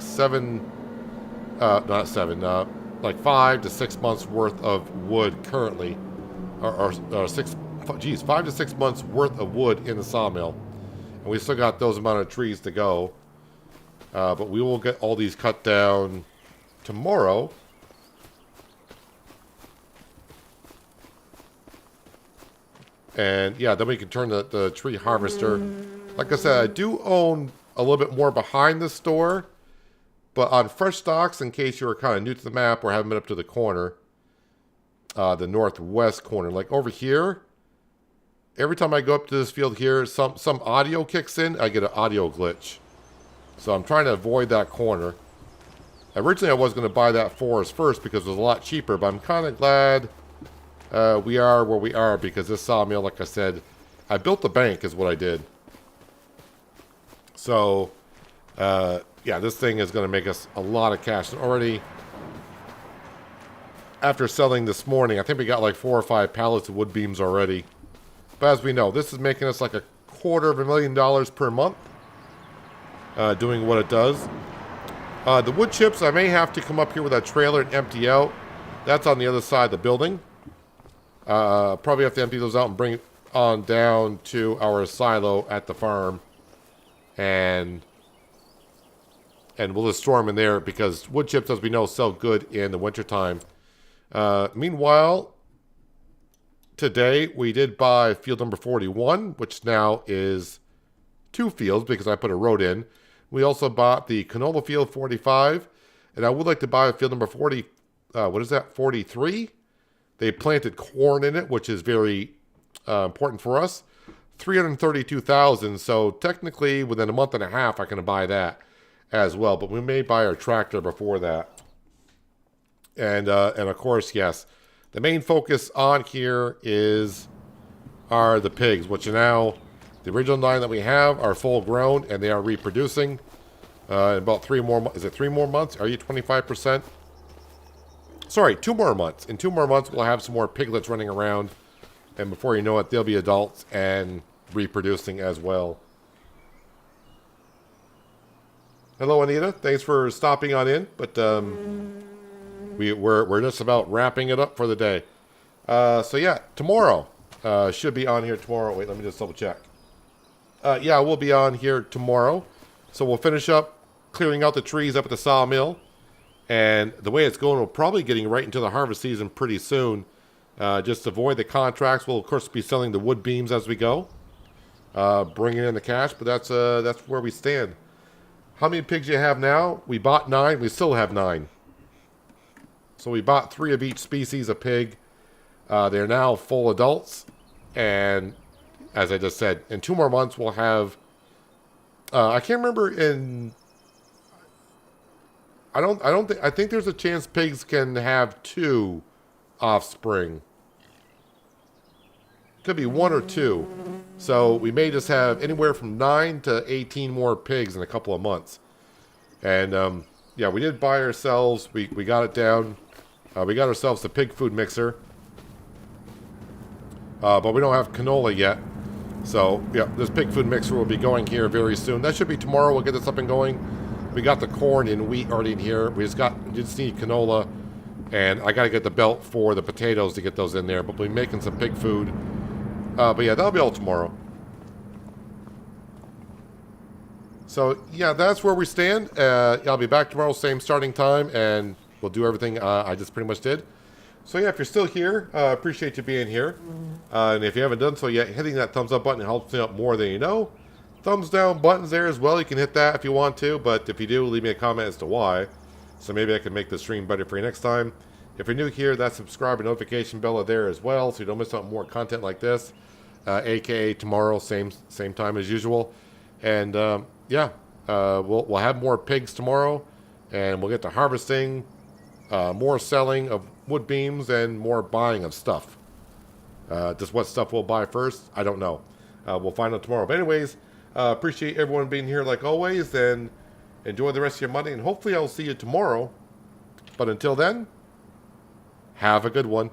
S1: like 5 to 6 months worth of wood currently. Or 5 to 6 months worth of wood in the sawmill. And we still got those amount of trees to go. But we will get all these cut down tomorrow. And yeah, then we can turn the tree harvester. Like I said, I do own a little bit more behind the store. But on Frechdachs, in case you're kind of new to the map or haven't been up to the corner, the northwest corner, like over here, every time I go up to this field here, some audio kicks in, I get an audio glitch. So I'm trying to avoid that corner. Originally, I was going to buy that forest first because it was a lot cheaper, but I'm kind of glad we are where we are because this sawmill, like I said, I built the bank is what I did. So, yeah, this thing is going to make us a lot of cash. And already, after selling this morning, I think we got like 4 or 5 pallets of wood beams already. But as we know, this is making us like $250,000 per month, doing what it does. The wood chips, I may have to come up here with that trailer and empty out. That's on the other side of the building. Probably have to empty those out and bring it on down to our silo at the farm. And we'll just store them in there because wood chips, as we know, sell good in the wintertime. Meanwhile, today we did buy field number 41, which now is 2 fields because I put a road in. We also bought the canola field 45, and I would like to buy field number 40, 43? They planted corn in it, which is very important for us. 332,000, so technically within a month and a half I can buy that as well, but we may buy our tractor before that. And of course, yes, the main focus on here are the pigs, which are now, the original 9 that we have are full grown and they are reproducing. In about 3 more, is it 3 more months? Are you 25%? Sorry, 2 more months. In 2 more months, we'll have some more piglets running around. And before you know it, they'll be adults and reproducing as well. Hello, Anita. Thanks for stopping on in. But we're just about wrapping it up for the day. So yeah, tomorrow. Should be on here tomorrow. Wait, let me just double check. Yeah, we'll be on here tomorrow. So we'll finish up clearing out the trees up at the sawmill. And the way it's going, we're probably getting right into the harvest season pretty soon. Just to avoid the contracts, we'll of course be selling the wood beams as we go, bringing in the cash. But that's where we stand. How many pigs do you have now? We bought 9. We still have 9. So we bought 3 of each species of pig. They're now full adults, and as I just said, in 2 more months we'll have. I can't remember in. I think there's a chance pigs can have 2 offspring. Could be 1 or 2. So we may just have anywhere from 9 to 18 more pigs in a couple of months. And yeah, we did buy ourselves. We got it down. We got ourselves the pig food mixer. But we don't have canola yet. So yeah, this pig food mixer will be going here very soon. That should be tomorrow. We'll get this up and going. We got the corn and wheat already in here. We just need canola. And I got to get the belt for the potatoes to get those in there. But we'll be making some pig food. But yeah, that'll be all tomorrow. So yeah, that's where we stand. I'll be back tomorrow, same starting time. And we'll do everything I just pretty much did. So yeah, if you're still here, appreciate you being here. And if you haven't done so yet, hitting that thumbs up button helps me out more than you know. Thumbs down buttons there as well. You can hit that if you want to, but if you do, leave me a comment as to why. So maybe I can make the stream better for you next time. If you're new here, that subscribe and notification bell are there as well, so you don't miss out on more content like this. AKA tomorrow, same time as usual. And yeah, we'll have more pigs tomorrow. And we'll get to harvesting, more selling of wood beams, and more buying of stuff. Just what stuff we'll buy first, I don't know. We'll find out tomorrow. But anyways, appreciate everyone being here like always, and enjoy the rest of your Monday, and hopefully I'll see you tomorrow. But until then, have a good one.